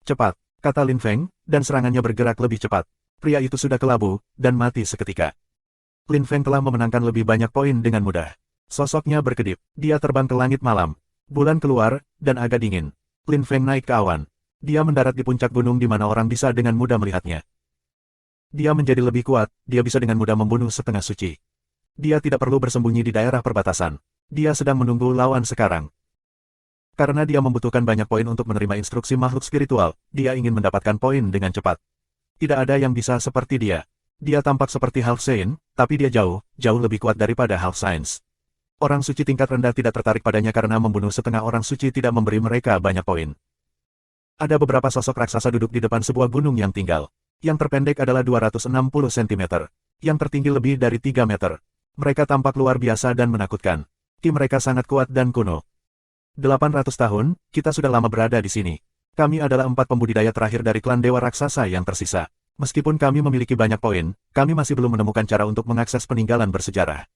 Cepat, kata Lin Feng, dan serangannya bergerak lebih cepat. Pria itu sudah kelabu, dan mati seketika. Lin Feng telah memenangkan lebih banyak poin dengan mudah. Sosoknya berkedip, dia terbang ke langit malam. Bulan keluar, dan agak dingin. Lin Feng naik ke awan. Dia mendarat di puncak gunung di mana orang bisa dengan mudah melihatnya. Dia menjadi lebih kuat, dia bisa dengan mudah membunuh setengah suci. Dia tidak perlu bersembunyi di daerah perbatasan. Dia sedang menunggu lawan sekarang. Karena dia membutuhkan banyak poin untuk menerima instruksi makhluk spiritual, dia ingin mendapatkan poin dengan cepat. Tidak ada yang bisa seperti dia. Dia tampak seperti Half Saint, tapi dia jauh lebih kuat daripada Half Saints. Orang suci tingkat rendah tidak tertarik padanya karena membunuh setengah orang suci tidak memberi mereka banyak poin. Ada beberapa sosok raksasa duduk di depan sebuah gunung yang tinggal. Yang terpendek adalah 260 cm. Yang tertinggi lebih dari 3 meter. Mereka tampak luar biasa dan menakutkan. Ki mereka sangat kuat dan kuno. 800 tahun, kita sudah lama berada di sini. Kami adalah 4 pembudidaya terakhir dari klan dewa raksasa yang tersisa. Meskipun kami memiliki banyak poin, kami masih belum menemukan cara untuk mengakses peninggalan bersejarah.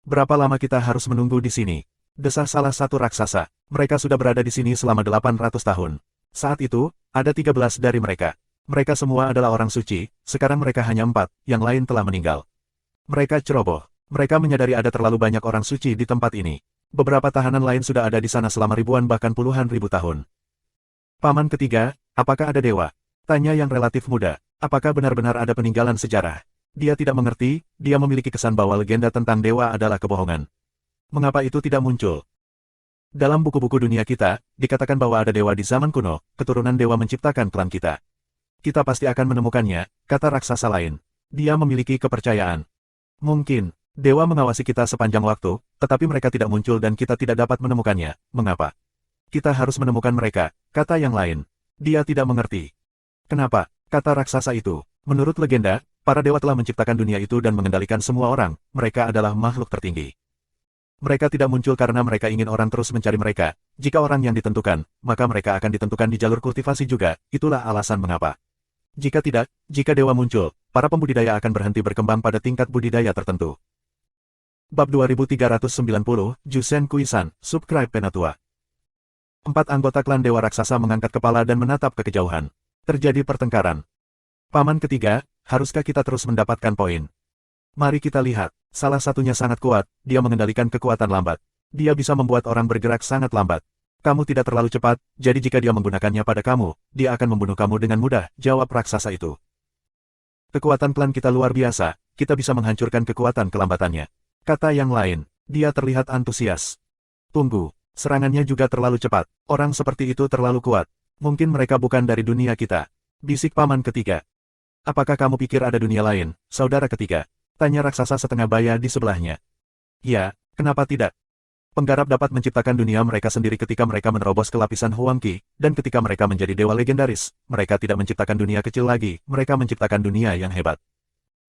Berapa lama kita harus menunggu di sini? Desah salah satu raksasa. Mereka sudah berada di sini selama 800 tahun. Saat itu, ada 13 dari mereka. Mereka semua adalah orang suci, sekarang mereka hanya 4, yang lain telah meninggal. Mereka ceroboh. Mereka menyadari ada terlalu banyak orang suci di tempat ini. Beberapa tahanan lain sudah ada di sana selama ribuan bahkan puluhan ribu tahun. Paman ketiga, apakah ada dewa? Tanya yang relatif muda. Apakah benar-benar ada peninggalan sejarah? Dia tidak mengerti, dia memiliki kesan bahwa legenda tentang dewa adalah kebohongan. Mengapa itu tidak muncul? Dalam buku-buku dunia kita, dikatakan bahwa ada dewa di zaman kuno, keturunan dewa menciptakan klan kita. Kita pasti akan menemukannya, kata raksasa lain. Dia memiliki kepercayaan. Mungkin, dewa mengawasi kita sepanjang waktu, tetapi mereka tidak muncul dan kita tidak dapat menemukannya. Mengapa? Kita harus menemukan mereka, kata yang lain. Dia tidak mengerti. Kenapa? Kata raksasa itu. Menurut legenda, para dewa telah menciptakan dunia itu dan mengendalikan semua orang. Mereka adalah makhluk tertinggi. Mereka tidak muncul karena mereka ingin orang terus mencari mereka. Jika orang yang ditentukan, maka mereka akan ditentukan di jalur kultivasi juga. Itulah alasan mengapa. Jika tidak, jika dewa muncul, para pembudidaya akan berhenti berkembang pada tingkat budidaya tertentu. Bab 2390, Jusen Kuisan, Subscribe Penatua. 4 anggota klan Dewa Raksasa mengangkat kepala dan menatap ke kejauhan. Terjadi pertengkaran. Paman ketiga, haruskah kita terus mendapatkan poin? Mari kita lihat. Salah satunya sangat kuat, dia mengendalikan kekuatan lambat. Dia bisa membuat orang bergerak sangat lambat. Kamu tidak terlalu cepat, jadi jika dia menggunakannya pada kamu, dia akan membunuh kamu dengan mudah, jawab raksasa itu. Kekuatan klan kita luar biasa, kita bisa menghancurkan kekuatan kelambatannya. Kata yang lain, dia terlihat antusias. Tunggu, serangannya juga terlalu cepat, orang seperti itu terlalu kuat. Mungkin mereka bukan dari dunia kita. Bisik paman ketiga. Apakah kamu pikir ada dunia lain, saudara ketiga? Tanya raksasa setengah baya di sebelahnya. Ya, kenapa tidak? Penggarap dapat menciptakan dunia mereka sendiri ketika mereka menerobos ke lapisan Huangqi, dan ketika mereka menjadi dewa legendaris, mereka tidak menciptakan dunia kecil lagi, mereka menciptakan dunia yang hebat.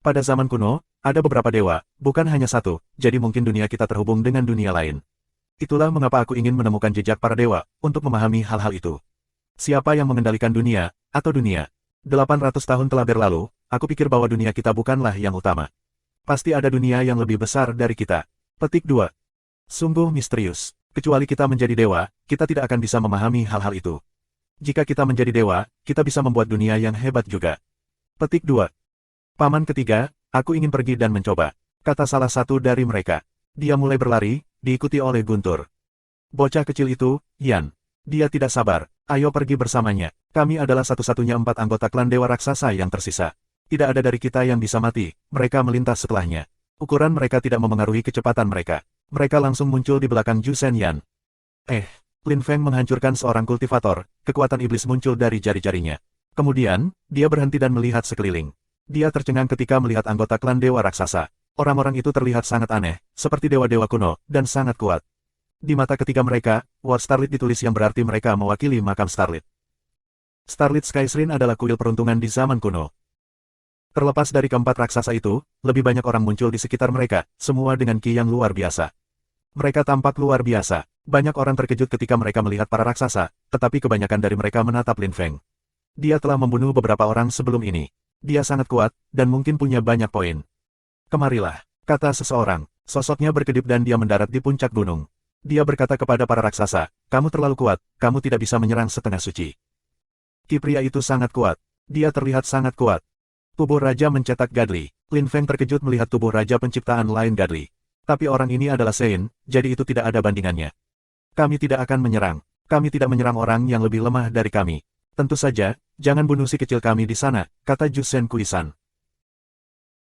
Pada zaman kuno, ada beberapa dewa, bukan hanya satu, jadi mungkin dunia kita terhubung dengan dunia lain. Itulah mengapa aku ingin menemukan jejak para dewa, untuk memahami hal-hal itu. Siapa yang mengendalikan dunia, atau dunia? 800 tahun telah berlalu, aku pikir bahwa dunia kita bukanlah yang utama. Pasti ada dunia yang lebih besar dari kita. Petik 2. Sungguh misterius. Kecuali kita menjadi dewa, kita tidak akan bisa memahami hal-hal itu. Jika kita menjadi dewa, kita bisa membuat dunia yang hebat juga. Petik 2. Paman ketiga, aku ingin pergi dan mencoba. Kata salah satu dari mereka. Dia mulai berlari, diikuti oleh Guntur. Bocah kecil itu, Yan. Dia tidak sabar. Ayo pergi bersamanya. Kami adalah satu-satunya 4 anggota klan Dewa Raksasa yang tersisa. Tidak ada dari kita yang bisa mati, mereka melintas setelahnya. Ukuran mereka tidak memengaruhi kecepatan mereka. Mereka langsung muncul di belakang Jusen Yan. Lin Feng menghancurkan seorang kultivator, kekuatan iblis muncul dari jari-jarinya. Kemudian, dia berhenti dan melihat sekeliling. Dia tercengang ketika melihat anggota klan Dewa Raksasa. Orang-orang itu terlihat sangat aneh, seperti dewa-dewa kuno, dan sangat kuat. Di mata ketiga mereka, Word Starlit ditulis yang berarti mereka mewakili makam Starlit. Starlit Sky Shrine adalah kuil peruntungan di zaman kuno. Terlepas dari keempat raksasa itu, lebih banyak orang muncul di sekitar mereka, semua dengan ki yang luar biasa. Mereka tampak luar biasa. Banyak orang terkejut ketika mereka melihat para raksasa, tetapi kebanyakan dari mereka menatap Lin Feng. Dia telah membunuh beberapa orang sebelum ini. Dia sangat kuat, dan mungkin punya banyak poin. Kemarilah, kata seseorang. Sosoknya berkedip dan dia mendarat di puncak gunung. Dia berkata kepada para raksasa, kamu terlalu kuat, kamu tidak bisa menyerang setengah suci. Ki pria itu sangat kuat. Dia terlihat sangat kuat. Tubuh Raja mencetak Gadli. Lin Feng terkejut melihat tubuh Raja penciptaan lain Gadli. Tapi orang ini adalah Sein, jadi itu tidak ada bandingannya. Kami tidak akan menyerang. Kami tidak menyerang orang yang lebih lemah dari kami. Tentu saja, jangan bunuh si kecil kami di sana, kata Jusen Kuisan.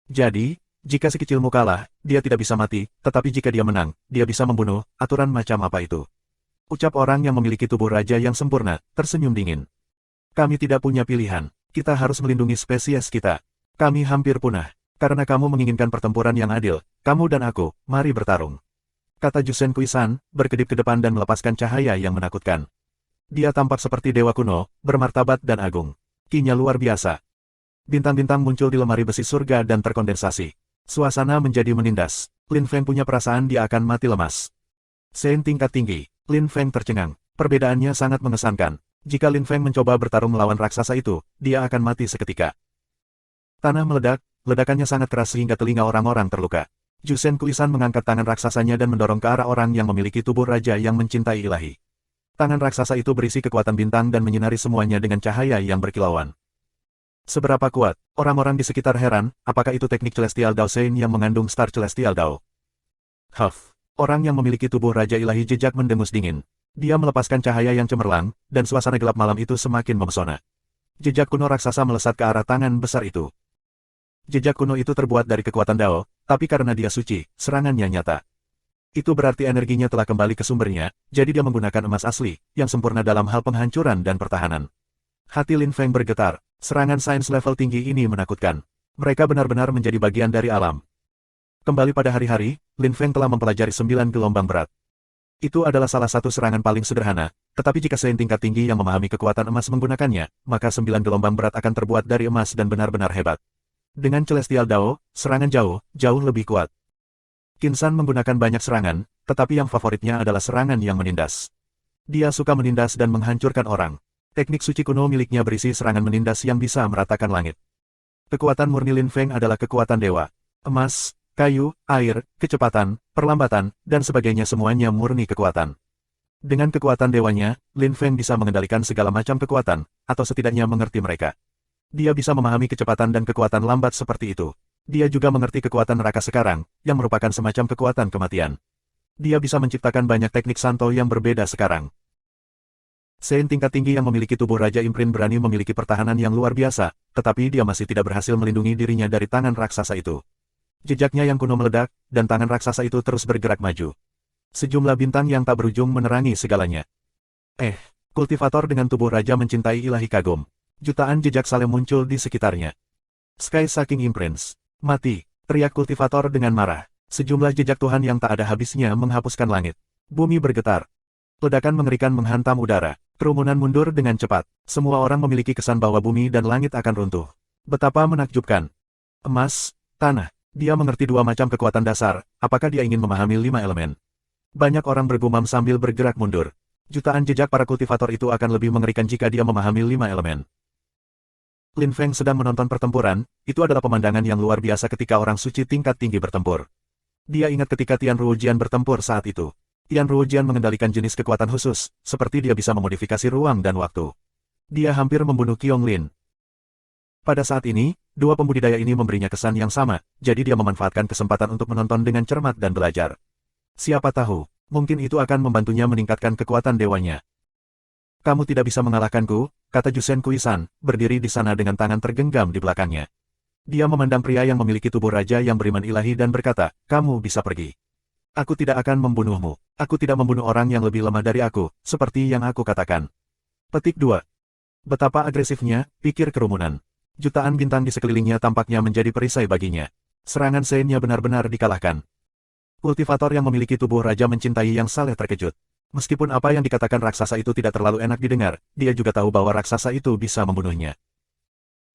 Jadi, jika si kecilmu kalah, dia tidak bisa mati, tetapi jika dia menang, dia bisa membunuh, aturan macam apa itu? Ucap orang yang memiliki tubuh raja yang sempurna, tersenyum dingin. Kami tidak punya pilihan. Kita harus melindungi spesies kita. Kami hampir punah. Karena kamu menginginkan pertempuran yang adil, kamu dan aku, mari bertarung. Kata Jusen Kuisan, berkedip ke depan dan melepaskan cahaya yang menakutkan. Dia tampak seperti dewa kuno, bermartabat dan agung. Ki-nya luar biasa. Bintang-bintang muncul di lemari besi surga dan terkondensasi. Suasana menjadi menindas. Lin Feng punya perasaan dia akan mati lemas. Sein tingkat tinggi. Lin Feng tercengang. Perbedaannya sangat mengesankan. Jika Lin Feng mencoba bertarung melawan raksasa itu, dia akan mati seketika. Tanah meledak, ledakannya sangat keras sehingga telinga orang-orang terluka. Jusen Kuisan mengangkat tangan raksasanya dan mendorong ke arah orang yang memiliki tubuh raja yang mencintai ilahi. Tangan raksasa itu berisi kekuatan bintang dan menyinari semuanya dengan cahaya yang berkilauan. Seberapa kuat? Orang-orang di sekitar heran, apakah itu teknik Celestial Dao Sein yang mengandung Star Celestial Dao? Orang yang memiliki tubuh raja ilahi jejak mendengus dingin. Dia melepaskan cahaya yang cemerlang, dan suasana gelap malam itu semakin memesona. Jejak kuno raksasa melesat ke arah tangan besar itu. Jejak kuno itu terbuat dari kekuatan Dao, tapi karena dia suci, serangannya nyata. Itu berarti energinya telah kembali ke sumbernya, jadi dia menggunakan emas asli, yang sempurna dalam hal penghancuran dan pertahanan. Hati Lin Feng bergetar. Serangan sains level tinggi ini menakutkan. Mereka benar-benar menjadi bagian dari alam. Kembali pada hari-hari, Lin Feng telah mempelajari 9 gelombang berat. Itu adalah salah satu serangan paling sederhana, tetapi jika Sein tingkat tinggi yang memahami kekuatan emas menggunakannya, maka 9 gelombang berat akan terbuat dari emas dan benar-benar hebat. Dengan Celestial Dao, serangan jauh lebih kuat. Qin San menggunakan banyak serangan, tetapi yang favoritnya adalah serangan yang menindas. Dia suka menindas dan menghancurkan orang. Teknik suci kuno miliknya berisi serangan menindas yang bisa meratakan langit. Kekuatan murni Lin Feng adalah kekuatan dewa. Emas, kayu, air, kecepatan, perlambatan, dan sebagainya semuanya murni kekuatan. Dengan kekuatan dewanya, Lin Feng bisa mengendalikan segala macam kekuatan, atau setidaknya mengerti mereka. Dia bisa memahami kecepatan dan kekuatan lambat seperti itu. Dia juga mengerti kekuatan neraka sekarang, yang merupakan semacam kekuatan kematian. Dia bisa menciptakan banyak teknik santo yang berbeda sekarang. Sein tingkat tinggi yang memiliki tubuh Raja Imprint berani memiliki pertahanan yang luar biasa, tetapi dia masih tidak berhasil melindungi dirinya dari tangan raksasa itu. Jejaknya yang kuno meledak, dan tangan raksasa itu terus bergerak maju. Sejumlah bintang yang tak berujung menerangi segalanya. Kultivator dengan tubuh raja mencintai ilahi kagum. Jutaan jejak salem muncul di sekitarnya. Sky Sucking Imprints. Mati, teriak kultivator dengan marah. Sejumlah jejak Tuhan yang tak ada habisnya menghapuskan langit. Bumi bergetar. Ledakan mengerikan menghantam udara. Kerumunan mundur dengan cepat. Semua orang memiliki kesan bahwa bumi dan langit akan runtuh. Betapa menakjubkan. Emas, tanah. Dia mengerti dua macam kekuatan dasar, apakah dia ingin memahami 5 elemen? Banyak orang bergumam sambil bergerak mundur. Jutaan jejak para kultivator itu akan lebih mengerikan jika dia memahami 5 elemen. Lin Feng sedang menonton pertempuran, itu adalah pemandangan yang luar biasa ketika orang suci tingkat tinggi bertempur. Dia ingat ketika Tian Ruojian bertempur saat itu. Tian Ruojian mengendalikan jenis kekuatan khusus, seperti dia bisa memodifikasi ruang dan waktu. Dia hampir membunuh Qiong Lin. Pada saat ini, dua pembudidaya ini memberinya kesan yang sama, jadi dia memanfaatkan kesempatan untuk menonton dengan cermat dan belajar. Siapa tahu, mungkin itu akan membantunya meningkatkan kekuatan dewanya. Kamu tidak bisa mengalahkanku, kata Jusen Kuisan, berdiri di sana dengan tangan tergenggam di belakangnya. Dia memandang pria yang memiliki tubuh raja yang beriman ilahi dan berkata, kamu bisa pergi. Aku tidak akan membunuhmu. Aku tidak membunuh orang yang lebih lemah dari aku, seperti yang aku katakan. Petik 2. Betapa agresifnya, pikir kerumunan. Jutaan bintang di sekelilingnya tampaknya menjadi perisai baginya. Serangan Sein-nya benar-benar dikalahkan. Kultivator yang memiliki tubuh raja mencintai yang saleh terkejut. Meskipun apa yang dikatakan raksasa itu tidak terlalu enak didengar, dia juga tahu bahwa raksasa itu bisa membunuhnya.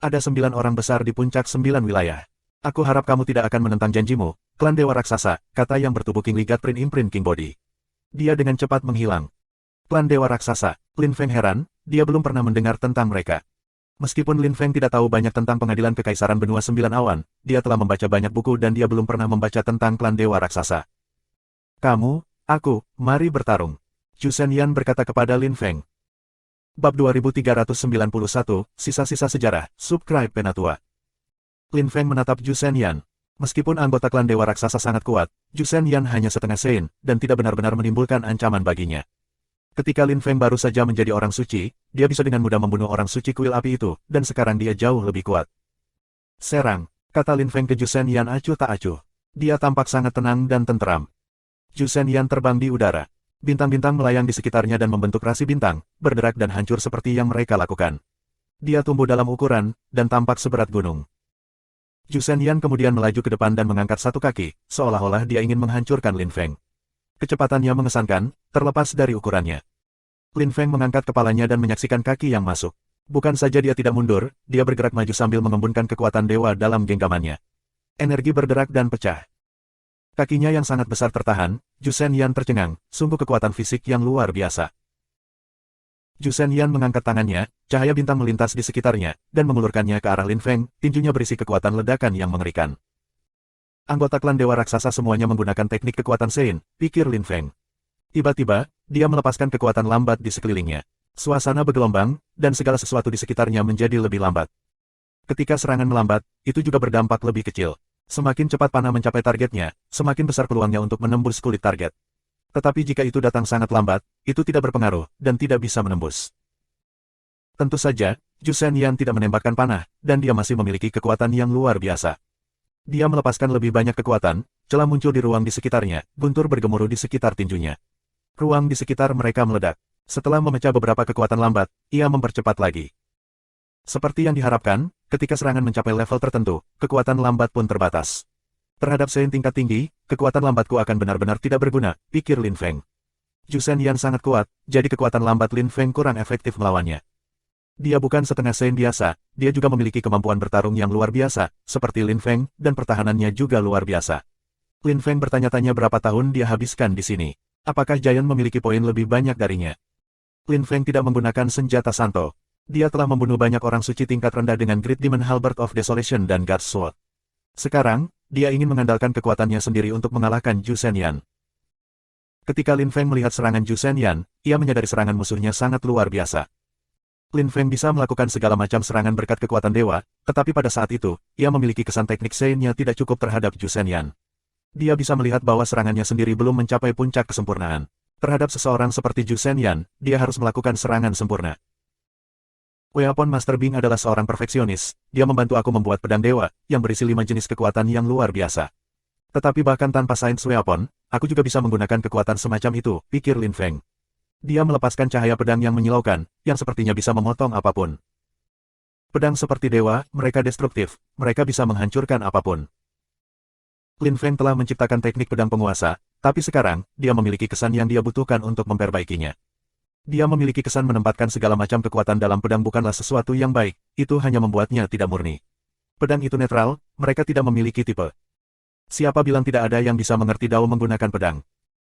Ada 9 orang besar di puncak 9 wilayah. Aku harap kamu tidak akan menentang janjimu, klan dewa raksasa, kata yang bertubuh King Ligat Print Imprint King Body. Dia dengan cepat menghilang. Klan dewa raksasa, Lin Feng heran, dia belum pernah mendengar tentang mereka. Meskipun Lin Feng tidak tahu banyak tentang pengadilan kekaisaran benua 9 awan, dia telah membaca banyak buku dan dia belum pernah membaca tentang klan dewa raksasa. Kamu, aku, mari bertarung. Zhu Shenyan berkata kepada Lin Feng. Bab 2391, Sisa-sisa Sejarah, Subscribe Penatua. Lin Feng menatap Zhu Shenyan. Meskipun anggota klan dewa raksasa sangat kuat, Zhu Shenyan hanya setengah Sein, dan tidak benar-benar menimbulkan ancaman baginya. Ketika Lin Feng baru saja menjadi orang suci, dia bisa dengan mudah membunuh orang suci kuil api itu, dan sekarang dia jauh lebih kuat. Serang, kata Lin Feng ke Zhu Shenyan acuh tak acuh. Dia tampak sangat tenang dan tenteram. Zhu Shenyan terbang di udara. Bintang-bintang melayang di sekitarnya dan membentuk rasi bintang, berderak dan hancur seperti yang mereka lakukan. Dia tumbuh dalam ukuran, dan tampak seberat gunung. Zhu Shenyan kemudian melaju ke depan dan mengangkat satu kaki, seolah-olah dia ingin menghancurkan Lin Feng. Kecepatannya mengesankan, terlepas dari ukurannya. Lin Feng mengangkat kepalanya dan menyaksikan kaki yang masuk. Bukan saja dia tidak mundur, dia bergerak maju sambil mengembunkan kekuatan dewa dalam genggamannya. Energi berderak dan pecah. Kakinya yang sangat besar tertahan, Zhu Shenyan tercengang, sungguh kekuatan fisik yang luar biasa. Zhu Shenyan mengangkat tangannya, cahaya bintang melintas di sekitarnya, dan mengulurkannya ke arah Lin Feng, tinjunya berisi kekuatan ledakan yang mengerikan. Anggota klan dewa raksasa semuanya menggunakan teknik kekuatan Sein, pikir Lin Feng. Tiba-tiba, dia melepaskan kekuatan lambat di sekelilingnya. Suasana bergelombang, dan segala sesuatu di sekitarnya menjadi lebih lambat. Ketika serangan melambat, itu juga berdampak lebih kecil. Semakin cepat panah mencapai targetnya, semakin besar peluangnya untuk menembus kulit target. Tetapi jika itu datang sangat lambat, itu tidak berpengaruh, dan tidak bisa menembus. Tentu saja, Zhu Shenyan tidak menembakkan panah, dan dia masih memiliki kekuatan yang luar biasa. Dia melepaskan lebih banyak kekuatan, celah muncul di ruang di sekitarnya, guntur bergemuruh di sekitar tinjunya. Ruang di sekitar mereka meledak. Setelah memecah beberapa kekuatan lambat, ia mempercepat lagi. Seperti yang diharapkan, ketika serangan mencapai level tertentu, kekuatan lambat pun terbatas. Terhadap Sein tingkat tinggi, kekuatan lambatku akan benar-benar tidak berguna, pikir Lin Feng. Zhu Shenyan sangat kuat, jadi kekuatan lambat Lin Feng kurang efektif melawannya. Dia bukan setengah Sein biasa, dia juga memiliki kemampuan bertarung yang luar biasa, seperti Lin Feng, dan pertahanannya juga luar biasa. Lin Feng bertanya-tanya berapa tahun dia habiskan di sini. Apakah Giant memiliki poin lebih banyak darinya? Lin Feng tidak menggunakan senjata Santo. Dia telah membunuh banyak orang suci tingkat rendah dengan Great Demon Halberd of Desolation dan God's Sword. Sekarang, dia ingin mengandalkan kekuatannya sendiri untuk mengalahkan Zhu Shenyan. Ketika Lin Feng melihat serangan Zhu Shenyan, ia menyadari serangan musuhnya sangat luar biasa. Lin Feng bisa melakukan segala macam serangan berkat kekuatan dewa, tetapi pada saat itu, ia memiliki kesan teknik Sein-nya tidak cukup terhadap Zhu Shenyan. Dia bisa melihat bahwa serangannya sendiri belum mencapai puncak kesempurnaan. Terhadap seseorang seperti Zhu Shenyan, dia harus melakukan serangan sempurna. Weapon Master Bing adalah seorang perfeksionis, dia membantu aku membuat pedang dewa, yang berisi 5 jenis kekuatan yang luar biasa. Tetapi bahkan tanpa sains weapon, aku juga bisa menggunakan kekuatan semacam itu, pikir Lin Feng. Dia melepaskan cahaya pedang yang menyilaukan, yang sepertinya bisa memotong apapun. Pedang seperti dewa, mereka destruktif, mereka bisa menghancurkan apapun. Lin Feng telah menciptakan teknik pedang penguasa, tapi sekarang, dia memiliki kesan yang dia butuhkan untuk memperbaikinya. Dia memiliki kesan menempatkan segala macam kekuatan dalam pedang bukanlah sesuatu yang baik, itu hanya membuatnya tidak murni. Pedang itu netral, mereka tidak memiliki tipe. Siapa bilang tidak ada yang bisa mengerti Dao menggunakan pedang?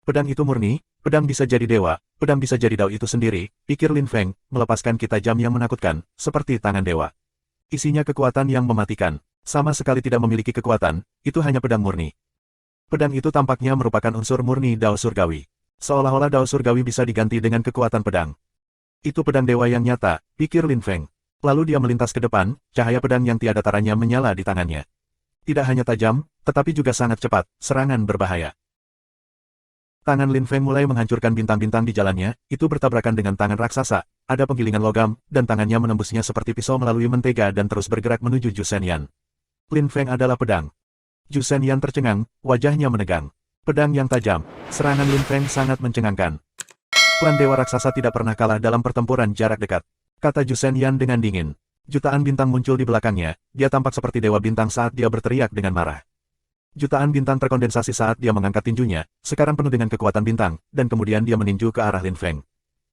Pedang itu murni, pedang bisa jadi dewa, pedang bisa jadi Dao itu sendiri, pikir Lin Feng, melepaskan kita jam yang menakutkan, seperti tangan dewa. Isinya kekuatan yang mematikan, sama sekali tidak memiliki kekuatan, itu hanya pedang murni. Pedang itu tampaknya merupakan unsur murni Dao surgawi. Seolah-olah Dao surgawi bisa diganti dengan kekuatan pedang. Itu pedang dewa yang nyata, pikir Lin Feng. Lalu dia melintas ke depan, cahaya pedang yang tiada taranya menyala di tangannya. Tidak hanya tajam, tetapi juga sangat cepat, serangan berbahaya. Tangan Lin Feng mulai menghancurkan bintang-bintang di jalannya, itu bertabrakan dengan tangan raksasa, ada penggilingan logam, dan tangannya menembusnya seperti pisau melalui mentega dan terus bergerak menuju Zhu Shenyan. Lin Feng adalah pedang. Zhu Shenyan tercengang, wajahnya menegang. Pedang yang tajam, serangan Lin Feng sangat mencengangkan. Klan Dewa Raksasa tidak pernah kalah dalam pertempuran jarak dekat, kata Zhu Shenyan dengan dingin. Jutaan bintang muncul di belakangnya, dia tampak seperti Dewa Bintang saat dia berteriak dengan marah. Jutaan bintang terkondensasi saat dia mengangkat tinjunya, sekarang penuh dengan kekuatan bintang, dan kemudian dia meninju ke arah Lin Feng.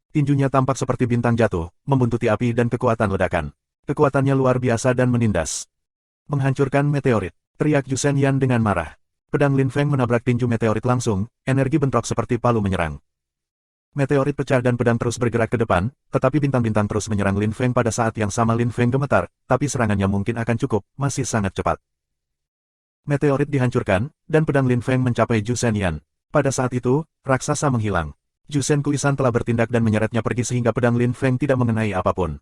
Tinjunya tampak seperti bintang jatuh, membuntuti api dan kekuatan ledakan. Kekuatannya luar biasa dan menindas. Menghancurkan meteorit, teriak Zhu Shenyan dengan marah. Pedang Lin Feng menabrak tinju meteorit langsung, energi bentrok seperti palu menyerang. Meteorit pecah dan pedang terus bergerak ke depan, tetapi bintang-bintang terus menyerang Lin Feng pada saat yang sama Lin Feng gemetar, tapi serangannya mungkin akan cukup, masih sangat cepat. Meteorit dihancurkan, dan pedang Lin Feng mencapai Zhu Shenyan. Pada saat itu, raksasa menghilang. Zhu Shen Kuisan telah bertindak dan menyeretnya pergi sehingga pedang Lin Feng tidak mengenai apapun.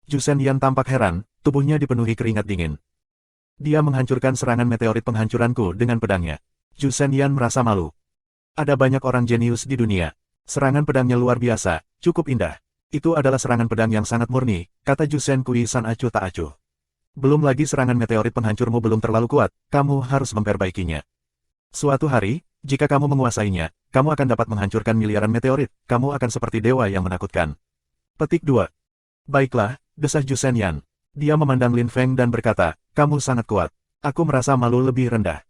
Zhu Shenyan tampak heran, tubuhnya dipenuhi keringat dingin. Dia menghancurkan serangan meteorit penghancuranku dengan pedangnya. Zhu Shenyan merasa malu. Ada banyak orang jenius di dunia. Serangan pedangnya luar biasa, cukup indah. Itu adalah serangan pedang yang sangat murni, kata Zhu Shen Kuisan acuh tak acuh. Belum lagi serangan meteorit penghancurmu belum terlalu kuat, kamu harus memperbaikinya. Suatu hari, jika kamu menguasainya, kamu akan dapat menghancurkan miliaran meteorit, kamu akan seperti dewa yang menakutkan. Petik 2. Baiklah, desah Zhu Shenyan. Dia memandang Lin Feng dan berkata, kamu sangat kuat. Aku merasa malu lebih rendah.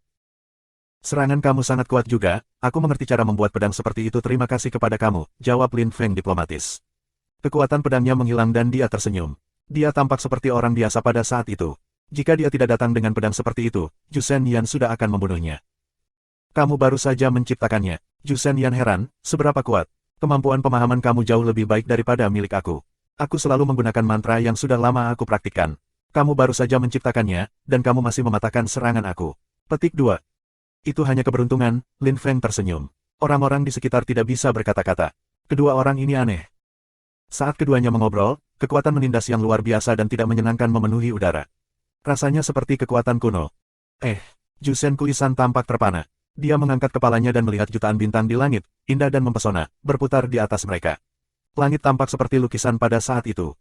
Serangan kamu sangat kuat juga, aku mengerti cara membuat pedang seperti itu terima kasih kepada kamu, jawab Lin Feng diplomatis. Kekuatan pedangnya menghilang dan dia tersenyum. Dia tampak seperti orang biasa pada saat itu. Jika dia tidak datang dengan pedang seperti itu, Zhu Shenyan sudah akan membunuhnya. Kamu baru saja menciptakannya. Zhu Shenyan heran, seberapa kuat. Kemampuan pemahaman kamu jauh lebih baik daripada milik aku. Aku selalu menggunakan mantra yang sudah lama aku praktikkan. Kamu baru saja menciptakannya, dan kamu masih mematahkan serangan aku. Petik 2. Itu hanya keberuntungan, Lin Feng tersenyum. Orang-orang di sekitar tidak bisa berkata-kata. Kedua orang ini aneh. Saat keduanya mengobrol, kekuatan menindas yang luar biasa dan tidak menyenangkan memenuhi udara. Rasanya seperti kekuatan kuno. Zhu Shen Kuisan tampak terpana. Dia mengangkat kepalanya dan melihat jutaan bintang di langit, indah dan mempesona, berputar di atas mereka. Langit tampak seperti lukisan pada saat itu.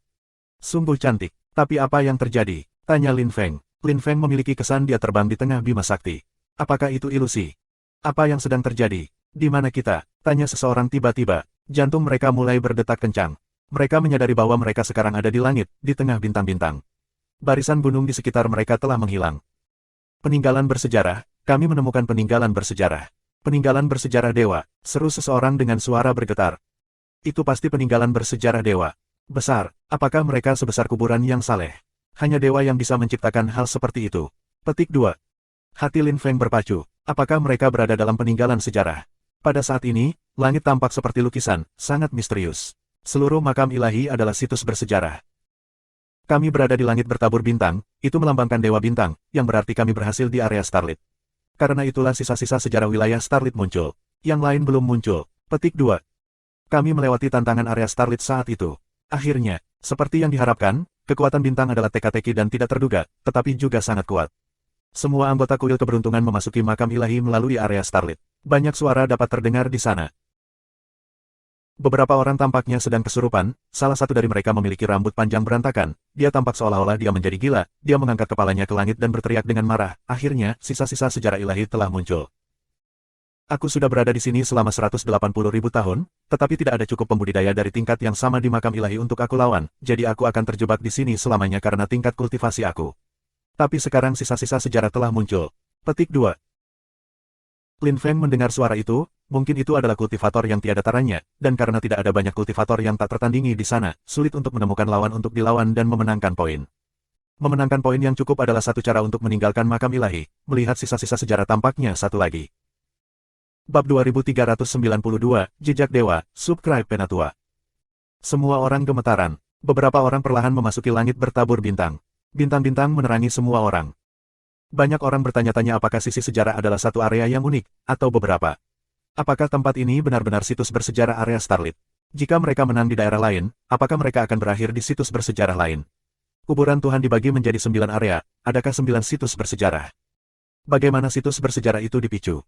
Sungguh cantik. Tapi apa yang terjadi? Tanya Lin Feng. Lin Feng memiliki kesan dia terbang di tengah Bima Sakti. Apakah itu ilusi? Apa yang sedang terjadi? Di mana kita? Tanya seseorang tiba-tiba. Jantung mereka mulai berdetak kencang. Mereka menyadari bahwa mereka sekarang ada di langit, di tengah bintang-bintang. Barisan gunung di sekitar mereka telah menghilang. Peninggalan bersejarah, kami menemukan peninggalan bersejarah. Peninggalan bersejarah dewa, seru seseorang dengan suara bergetar. Itu pasti peninggalan bersejarah dewa. Besar, apakah mereka sebesar kuburan yang saleh? Hanya dewa yang bisa menciptakan hal seperti itu. Petik 2. Hati Lin Feng berpacu, apakah mereka berada dalam peninggalan sejarah? Pada saat ini, langit tampak seperti lukisan, sangat misterius. Seluruh makam ilahi adalah situs bersejarah. Kami berada di langit bertabur bintang, itu melambangkan dewa bintang, yang berarti kami berhasil di area Starlit. Karena itulah sisa-sisa sejarah wilayah Starlit muncul. Yang lain belum muncul. Petik 2. Kami melewati tantangan area Starlit saat itu. Akhirnya, seperti yang diharapkan, kekuatan bintang adalah teka-teki dan tidak terduga, tetapi juga sangat kuat. Semua anggota kuil keberuntungan memasuki makam ilahi melalui area Starlit. Banyak suara dapat terdengar di sana. Beberapa orang tampaknya sedang kesurupan, salah satu dari mereka memiliki rambut panjang berantakan, dia tampak seolah-olah dia menjadi gila, dia mengangkat kepalanya ke langit dan berteriak dengan marah, akhirnya, sisa-sisa sejarah ilahi telah muncul. Aku sudah berada di sini selama 180.000 tahun, tetapi tidak ada cukup pembudidaya dari tingkat yang sama di makam ilahi untuk aku lawan, jadi aku akan terjebak di sini selamanya karena tingkat kultivasi aku. Tapi sekarang sisa-sisa sejarah telah muncul. Petik 2. Lin Feng mendengar suara itu, mungkin itu adalah kultivator yang tiada taranya, dan karena tidak ada banyak kultivator yang tak tertandingi di sana, sulit untuk menemukan lawan untuk dilawan dan memenangkan poin. Memenangkan poin yang cukup adalah satu cara untuk meninggalkan makam ilahi, melihat sisa-sisa sejarah tampaknya satu lagi. Bab 2392, Jejak Dewa, Subscribe Penatua. Semua orang gemetaran, beberapa orang perlahan memasuki langit bertabur bintang. Bintang-bintang menerangi semua orang. Banyak orang bertanya-tanya apakah sisi sejarah adalah satu area yang unik, atau beberapa. Apakah tempat ini benar-benar situs bersejarah area Starlit? Jika mereka menang di daerah lain, apakah mereka akan berakhir di situs bersejarah lain? Kuburan Tuhan dibagi menjadi 9 area, adakah 9 situs bersejarah? Bagaimana situs bersejarah itu dipicu?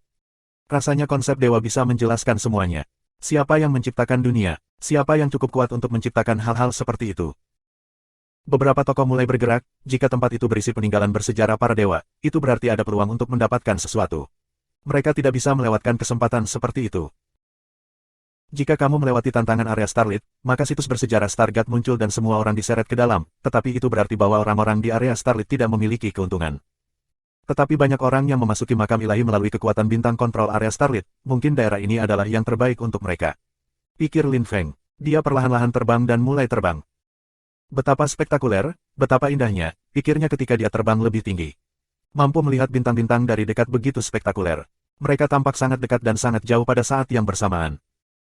Rasanya konsep dewa bisa menjelaskan semuanya. Siapa yang menciptakan dunia? Siapa yang cukup kuat untuk menciptakan hal-hal seperti itu? Beberapa tokoh mulai bergerak, jika tempat itu berisi peninggalan bersejarah para dewa, itu berarti ada peluang untuk mendapatkan sesuatu. Mereka tidak bisa melewatkan kesempatan seperti itu. Jika kamu melewati tantangan area Starlit, maka situs bersejarah Stargate muncul dan semua orang diseret ke dalam, tetapi itu berarti bahwa orang-orang di area Starlit tidak memiliki keuntungan. Tetapi banyak orang yang memasuki makam ilahi melalui kekuatan bintang kontrol area Starlit, mungkin daerah ini adalah yang terbaik untuk mereka. Pikir Lin Feng. Dia perlahan-lahan terbang dan mulai terbang. Betapa spektakuler, betapa indahnya, pikirnya ketika dia terbang lebih tinggi. Mampu melihat bintang-bintang dari dekat begitu spektakuler. Mereka tampak sangat dekat dan sangat jauh pada saat yang bersamaan.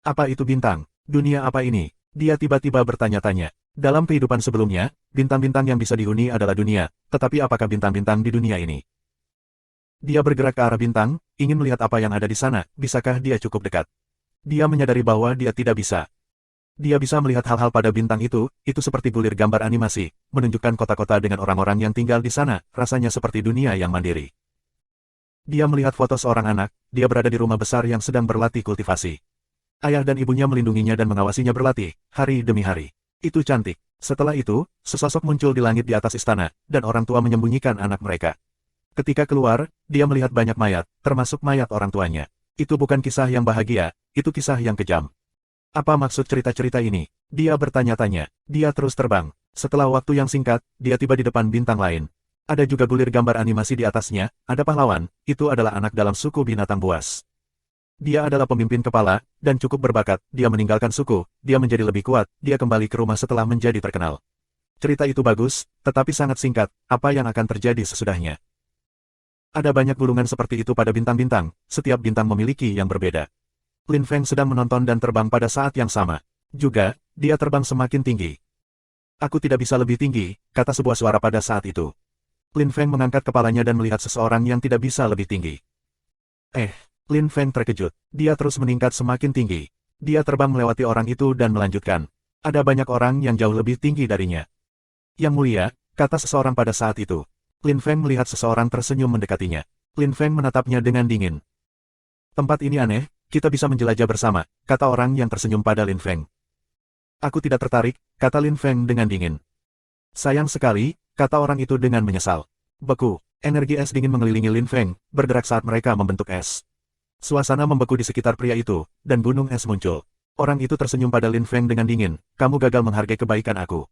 Apa itu bintang? Dunia apa ini? Dia tiba-tiba bertanya-tanya. Dalam kehidupan sebelumnya, bintang-bintang yang bisa dihuni adalah dunia, tetapi apakah bintang-bintang di dunia ini? Dia bergerak ke arah bintang, ingin melihat apa yang ada di sana, bisakah dia cukup dekat? Dia menyadari bahwa dia tidak bisa. Dia bisa melihat hal-hal pada bintang itu seperti bulir gambar animasi, menunjukkan kota-kota dengan orang-orang yang tinggal di sana, rasanya seperti dunia yang mandiri. Dia melihat foto seorang anak, dia berada di rumah besar yang sedang berlatih kultivasi. Ayah dan ibunya melindunginya dan mengawasinya berlatih, hari demi hari. Itu cantik. Setelah itu, sesosok muncul di langit di atas istana, dan orang tua menyembunyikan anak mereka. Ketika keluar, dia melihat banyak mayat, termasuk mayat orang tuanya. Itu bukan kisah yang bahagia, itu kisah yang kejam. Apa maksud cerita-cerita ini? Dia bertanya-tanya. Dia terus terbang. Setelah waktu yang singkat, dia tiba di depan bintang lain. Ada juga bulir gambar animasi di atasnya, ada pahlawan, itu adalah anak dalam suku binatang buas. Dia adalah pemimpin kepala, dan cukup berbakat, dia meninggalkan suku, dia menjadi lebih kuat, dia kembali ke rumah setelah menjadi terkenal. Cerita itu bagus, tetapi sangat singkat, apa yang akan terjadi sesudahnya? Ada banyak gulungan seperti itu pada bintang-bintang, setiap bintang memiliki yang berbeda. Lin Feng sedang menonton dan terbang pada saat yang sama. Juga, dia terbang semakin tinggi. Aku tidak bisa lebih tinggi, kata sebuah suara pada saat itu. Lin Feng mengangkat kepalanya dan melihat seseorang yang tidak bisa lebih tinggi. Lin Feng terkejut. Dia terus meningkat semakin tinggi. Dia terbang melewati orang itu dan melanjutkan. Ada banyak orang yang jauh lebih tinggi darinya. Yang mulia, kata seseorang pada saat itu. Lin Feng melihat seseorang tersenyum mendekatinya. Lin Feng menatapnya dengan dingin. Tempat ini aneh. Kita bisa menjelajah bersama, kata orang yang tersenyum pada Lin Feng. Aku tidak tertarik, kata Lin Feng dengan dingin. Sayang sekali, kata orang itu dengan menyesal. Beku, energi es dingin mengelilingi Lin Feng, bergerak saat mereka membentuk es. Suasana membeku di sekitar pria itu, dan gunung es muncul. Orang itu tersenyum pada Lin Feng dengan dingin, kamu gagal menghargai kebaikan aku.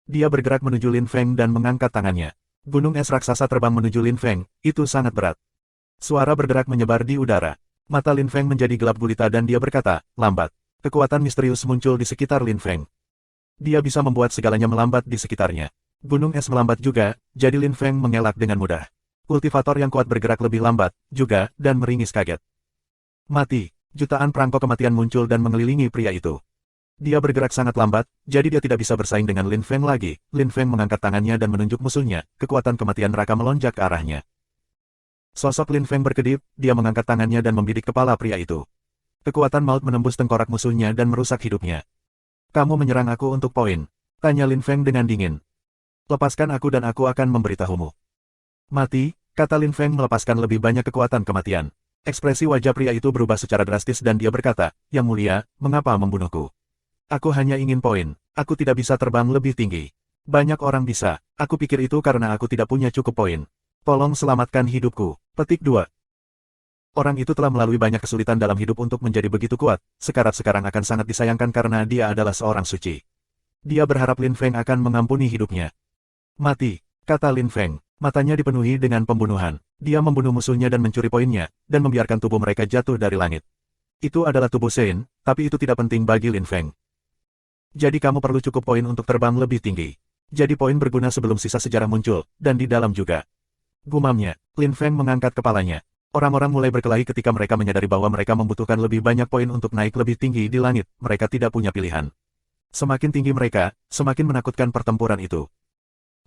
Dia bergerak menuju Lin Feng dan mengangkat tangannya. Gunung es raksasa terbang menuju Lin Feng, itu sangat berat. Suara berderak menyebar di udara. Mata Lin Feng menjadi gelap gulita dan dia berkata, lambat. Kekuatan misterius muncul di sekitar Lin Feng. Dia bisa membuat segalanya melambat di sekitarnya. Gunung es melambat juga, jadi Lin Feng mengelak dengan mudah. Kultivator yang kuat bergerak lebih lambat, juga, dan meringis kaget. Mati. Jutaan perangko kematian muncul dan mengelilingi pria itu. Dia bergerak sangat lambat, jadi dia tidak bisa bersaing dengan Lin Feng lagi. Lin Feng mengangkat tangannya dan menunjuk musuhnya, kekuatan kematian neraka melonjak ke arahnya. Sosok Lin Feng berkedip, dia mengangkat tangannya dan membidik kepala pria itu. Kekuatan maut menembus tengkorak musuhnya dan merusak hidupnya. Kamu menyerang aku untuk poin? Tanya Lin Feng dengan dingin. Lepaskan aku dan aku akan memberitahumu. Mati, kata Lin Feng melepaskan lebih banyak kekuatan kematian. Ekspresi wajah pria itu berubah secara drastis dan dia berkata, Yang mulia, mengapa membunuhku? Aku hanya ingin poin, aku tidak bisa terbang lebih tinggi. Banyak orang bisa, aku pikir itu karena aku tidak punya cukup poin. Tolong selamatkan hidupku. Petik 2. Orang itu telah melalui banyak kesulitan dalam hidup untuk menjadi begitu kuat, sekarang akan sangat disayangkan karena dia adalah seorang suci. Dia berharap Lin Feng akan mengampuni hidupnya. Mati, kata Lin Feng. Matanya dipenuhi dengan pembunuhan. Dia membunuh musuhnya dan mencuri poinnya, dan membiarkan tubuh mereka jatuh dari langit. Itu adalah tubuh Sein, tapi itu tidak penting bagi Lin Feng. Jadi kamu perlu cukup poin untuk terbang lebih tinggi. Jadi poin berguna sebelum sisa sejarah muncul, dan di dalam juga. Gumamnya, Lin Feng mengangkat kepalanya. Orang-orang mulai berkelahi ketika mereka menyadari bahwa mereka membutuhkan lebih banyak poin untuk naik lebih tinggi di langit, mereka tidak punya pilihan. Semakin tinggi mereka, semakin menakutkan pertempuran itu.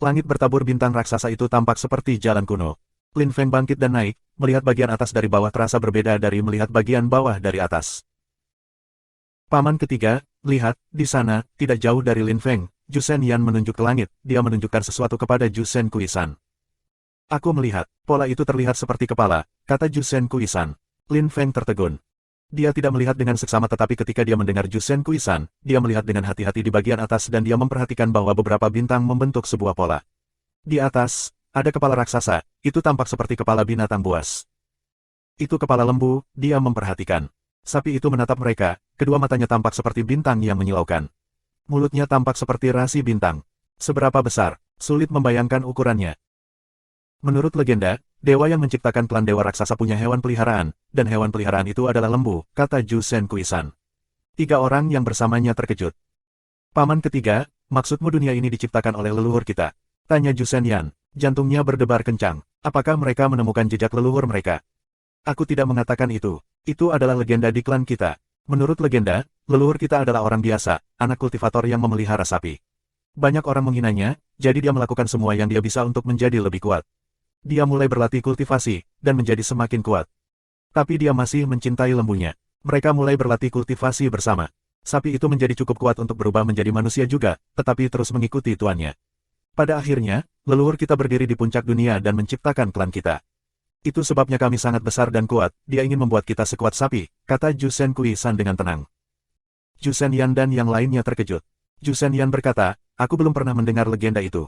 Langit bertabur bintang raksasa itu tampak seperti jalan kuno. Lin Feng bangkit dan naik, melihat bagian atas dari bawah terasa berbeda dari melihat bagian bawah dari atas. Paman ketiga, lihat, di sana, tidak jauh dari Lin Feng, Ju Shen Yan menunjuk ke langit, dia menunjukkan sesuatu kepada Ju Shen Kuisan. Aku melihat, pola itu terlihat seperti kepala, kata Ju Shen Kuisan. Lin Feng tertegun. Dia tidak melihat dengan seksama tetapi ketika dia mendengar Ju Shen Kuisan, dia melihat dengan hati-hati di bagian atas dan dia memperhatikan bahwa beberapa bintang membentuk sebuah pola. Di atas, ada kepala raksasa, itu tampak seperti kepala binatang buas. Itu kepala lembu, dia memperhatikan. Sapi itu menatap mereka, kedua matanya tampak seperti bintang yang menyilaukan. Mulutnya tampak seperti rasi bintang. Seberapa besar, sulit membayangkan ukurannya. Menurut legenda, dewa yang menciptakan klan dewa raksasa punya hewan peliharaan, dan hewan peliharaan itu adalah lembu, kata Ju Shen Kuisan. 3 orang yang bersamanya terkejut. Paman ketiga, maksudmu dunia ini diciptakan oleh leluhur kita? Tanya Ju Shen Yan. Jantungnya berdebar kencang. Apakah mereka menemukan jejak leluhur mereka? Aku tidak mengatakan itu. Itu adalah legenda di klan kita. Menurut legenda, leluhur kita adalah orang biasa, anak kultivator yang memelihara sapi. Banyak orang menghinanya, jadi dia melakukan semua yang dia bisa untuk menjadi lebih kuat. Dia mulai berlatih kultivasi, dan menjadi semakin kuat. Tapi dia masih mencintai lembunya. Mereka mulai berlatih kultivasi bersama. Sapi itu menjadi cukup kuat untuk berubah menjadi manusia juga, tetapi terus mengikuti tuannya. Pada akhirnya, leluhur kita berdiri di puncak dunia dan menciptakan klan kita. Itu sebabnya kami sangat besar dan kuat, dia ingin membuat kita sekuat sapi, kata Ju Shen Kuisan dengan tenang. Ju Shen Yan dan yang lainnya terkejut. Ju Shen Yan berkata, aku belum pernah mendengar legenda itu.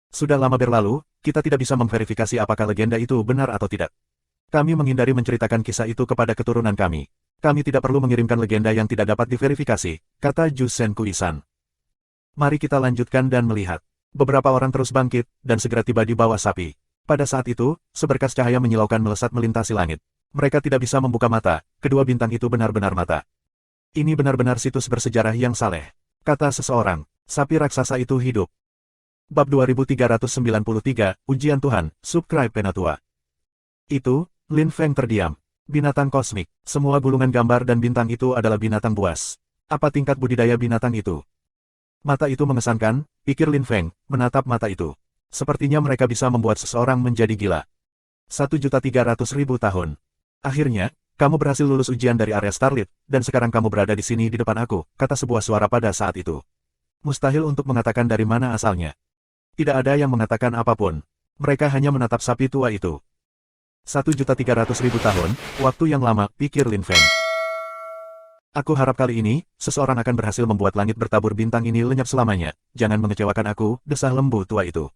Sudah lama berlalu, kita tidak bisa memverifikasi apakah legenda itu benar atau tidak. Kami menghindari menceritakan kisah itu kepada keturunan kami. Kami tidak perlu mengirimkan legenda yang tidak dapat diverifikasi, kata Ju Shen Kuisan. Mari kita lanjutkan dan melihat. Beberapa orang terus bangkit, dan segera tiba di bawah sapi. Pada saat itu, seberkas cahaya menyilaukan melesat melintasi langit. Mereka tidak bisa membuka mata, kedua bintang itu benar-benar mata. Ini benar-benar situs bersejarah yang saleh, kata seseorang. Sapi raksasa itu hidup. Bab 2393, Ujian Tuhan, Subscribe Penatua. Itu, Lin Feng terdiam. Binatang kosmik, semua gulungan gambar dan bintang itu adalah binatang buas. Apa tingkat budidaya binatang itu? Mata itu mengesankan, pikir Lin Feng, menatap mata itu. Sepertinya mereka bisa membuat seseorang menjadi gila. 1.300.000 tahun. Akhirnya, kamu berhasil lulus ujian dari area Starlit, dan sekarang kamu berada di sini di depan aku, kata sebuah suara pada saat itu. Mustahil untuk mengatakan dari mana asalnya. Tidak ada yang mengatakan apapun. Mereka hanya menatap sapi tua itu. 1.300.000 tahun, waktu yang lama, pikir Lin Feng. Aku harap kali ini, seseorang akan berhasil membuat langit bertabur bintang ini lenyap selamanya. Jangan mengecewakan aku, desah lembu tua itu.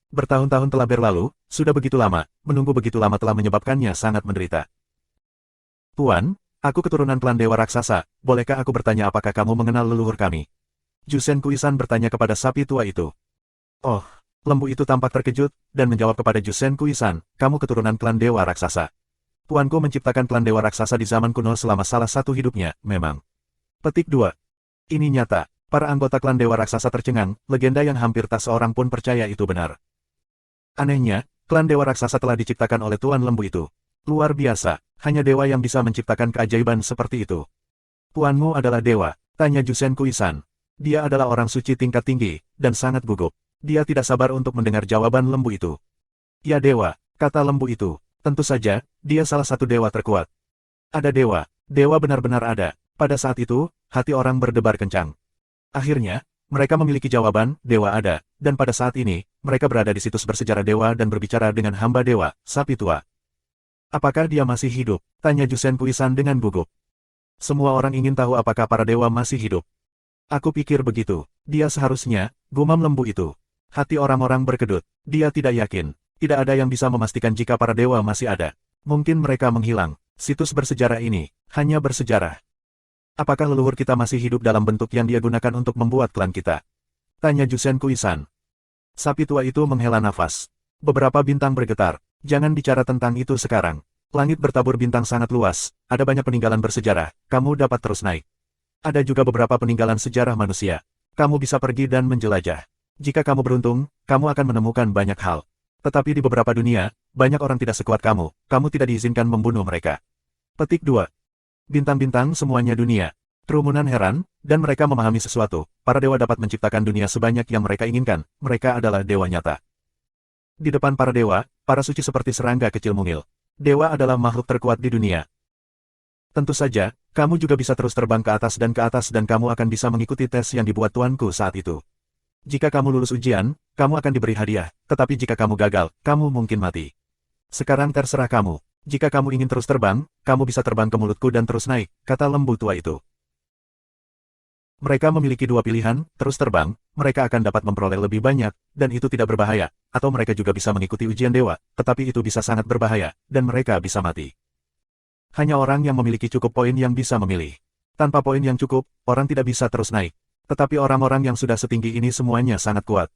Bertahun-tahun telah berlalu, sudah begitu lama, menunggu begitu lama telah menyebabkannya sangat menderita. Tuan, Aku keturunan klan Dewa Raksasa, bolehkah aku bertanya apakah kamu mengenal leluhur kami? Jusen Kuisan bertanya kepada sapi tua itu. Oh, lembu itu tampak terkejut, dan menjawab kepada Jusen Kuisan, kamu keturunan klan Dewa Raksasa. Tuanku menciptakan klan Dewa Raksasa di zaman kuno selama salah satu hidupnya, memang. Petik 2. Ini nyata, para anggota klan Dewa Raksasa tercengang, legenda yang hampir tak seorang pun percaya itu benar. Anehnya, klan Dewa Raksasa telah diciptakan oleh Tuan Lembu itu. Luar biasa, hanya dewa yang bisa menciptakan keajaiban seperti itu. Tuanmu adalah dewa, tanya Jusen Kuisan. Dia adalah orang suci tingkat tinggi, dan sangat gugup. Dia tidak sabar untuk mendengar jawaban lembu itu. Ya dewa, kata lembu itu. Tentu saja, dia salah satu dewa terkuat. Ada dewa, dewa benar-benar ada. Pada saat itu, hati orang berdebar kencang. Akhirnya, mereka memiliki jawaban, dewa ada, dan pada saat ini, mereka berada di situs bersejarah dewa dan berbicara dengan hamba dewa, sapi tua. Apakah dia masih hidup? Tanya Jusen Kuisan dengan gugup. Semua orang ingin tahu apakah para dewa masih hidup. Aku pikir begitu. Dia seharusnya, gumam lembu itu. Hati orang-orang berkedut. Dia tidak yakin. Tidak ada yang bisa memastikan jika para dewa masih ada. Mungkin mereka menghilang. Situs bersejarah ini, hanya bersejarah. Apakah leluhur kita masih hidup dalam bentuk yang dia gunakan untuk membuat klan kita? Tanya Jusen Kuisan. Sapi tua itu menghela nafas. Beberapa bintang bergetar. Jangan bicara tentang itu sekarang. Langit bertabur bintang sangat luas, ada banyak peninggalan bersejarah, kamu dapat terus naik. Ada juga beberapa peninggalan sejarah manusia. Kamu bisa pergi dan menjelajah. Jika kamu beruntung, kamu akan menemukan banyak hal. Tetapi di beberapa dunia, banyak orang tidak sekuat kamu tidak diizinkan membunuh mereka. Petik 2. Bintang-bintang semuanya dunia. Kerumunan heran, dan mereka memahami sesuatu, para dewa dapat menciptakan dunia sebanyak yang mereka inginkan, mereka adalah dewa nyata. Di depan para dewa, para suci seperti serangga kecil mungil. Dewa adalah makhluk terkuat di dunia. Tentu saja, kamu juga bisa terus terbang ke atas dan kamu akan bisa mengikuti tes yang dibuat tuanku saat itu. Jika kamu lulus ujian, kamu akan diberi hadiah, tetapi jika kamu gagal, kamu mungkin mati. Sekarang terserah kamu. Jika kamu ingin terus terbang, kamu bisa terbang ke mulutku dan terus naik, kata lembu tua itu. Mereka memiliki dua pilihan, terus terbang, mereka akan dapat memperoleh lebih banyak, dan itu tidak berbahaya, atau mereka juga bisa mengikuti ujian dewa, tetapi itu bisa sangat berbahaya, dan mereka bisa mati. Hanya orang yang memiliki cukup poin yang bisa memilih. Tanpa poin yang cukup, orang tidak bisa terus naik. Tetapi orang-orang yang sudah setinggi ini semuanya sangat kuat.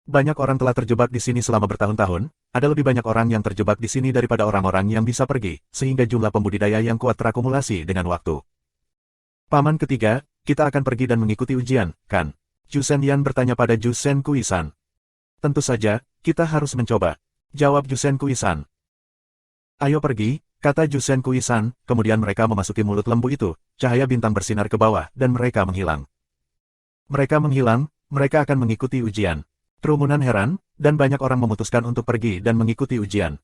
Banyak orang telah terjebak di sini selama bertahun-tahun, ada lebih banyak orang yang terjebak di sini daripada orang-orang yang bisa pergi, sehingga jumlah pembudidaya yang kuat terakumulasi dengan waktu. Paman ketiga, kita akan pergi dan mengikuti ujian, kan? Jusen Yan bertanya pada Jusen Kuisan. Tentu saja, kita harus mencoba. Jawab Jusen Kuisan. Ayo pergi, kata Jusen Kuisan, kemudian mereka memasuki mulut lembu itu, cahaya bintang bersinar ke bawah, dan mereka menghilang. Mereka menghilang, mereka akan mengikuti ujian. Kerumunan heran, dan banyak orang memutuskan untuk pergi dan mengikuti ujian.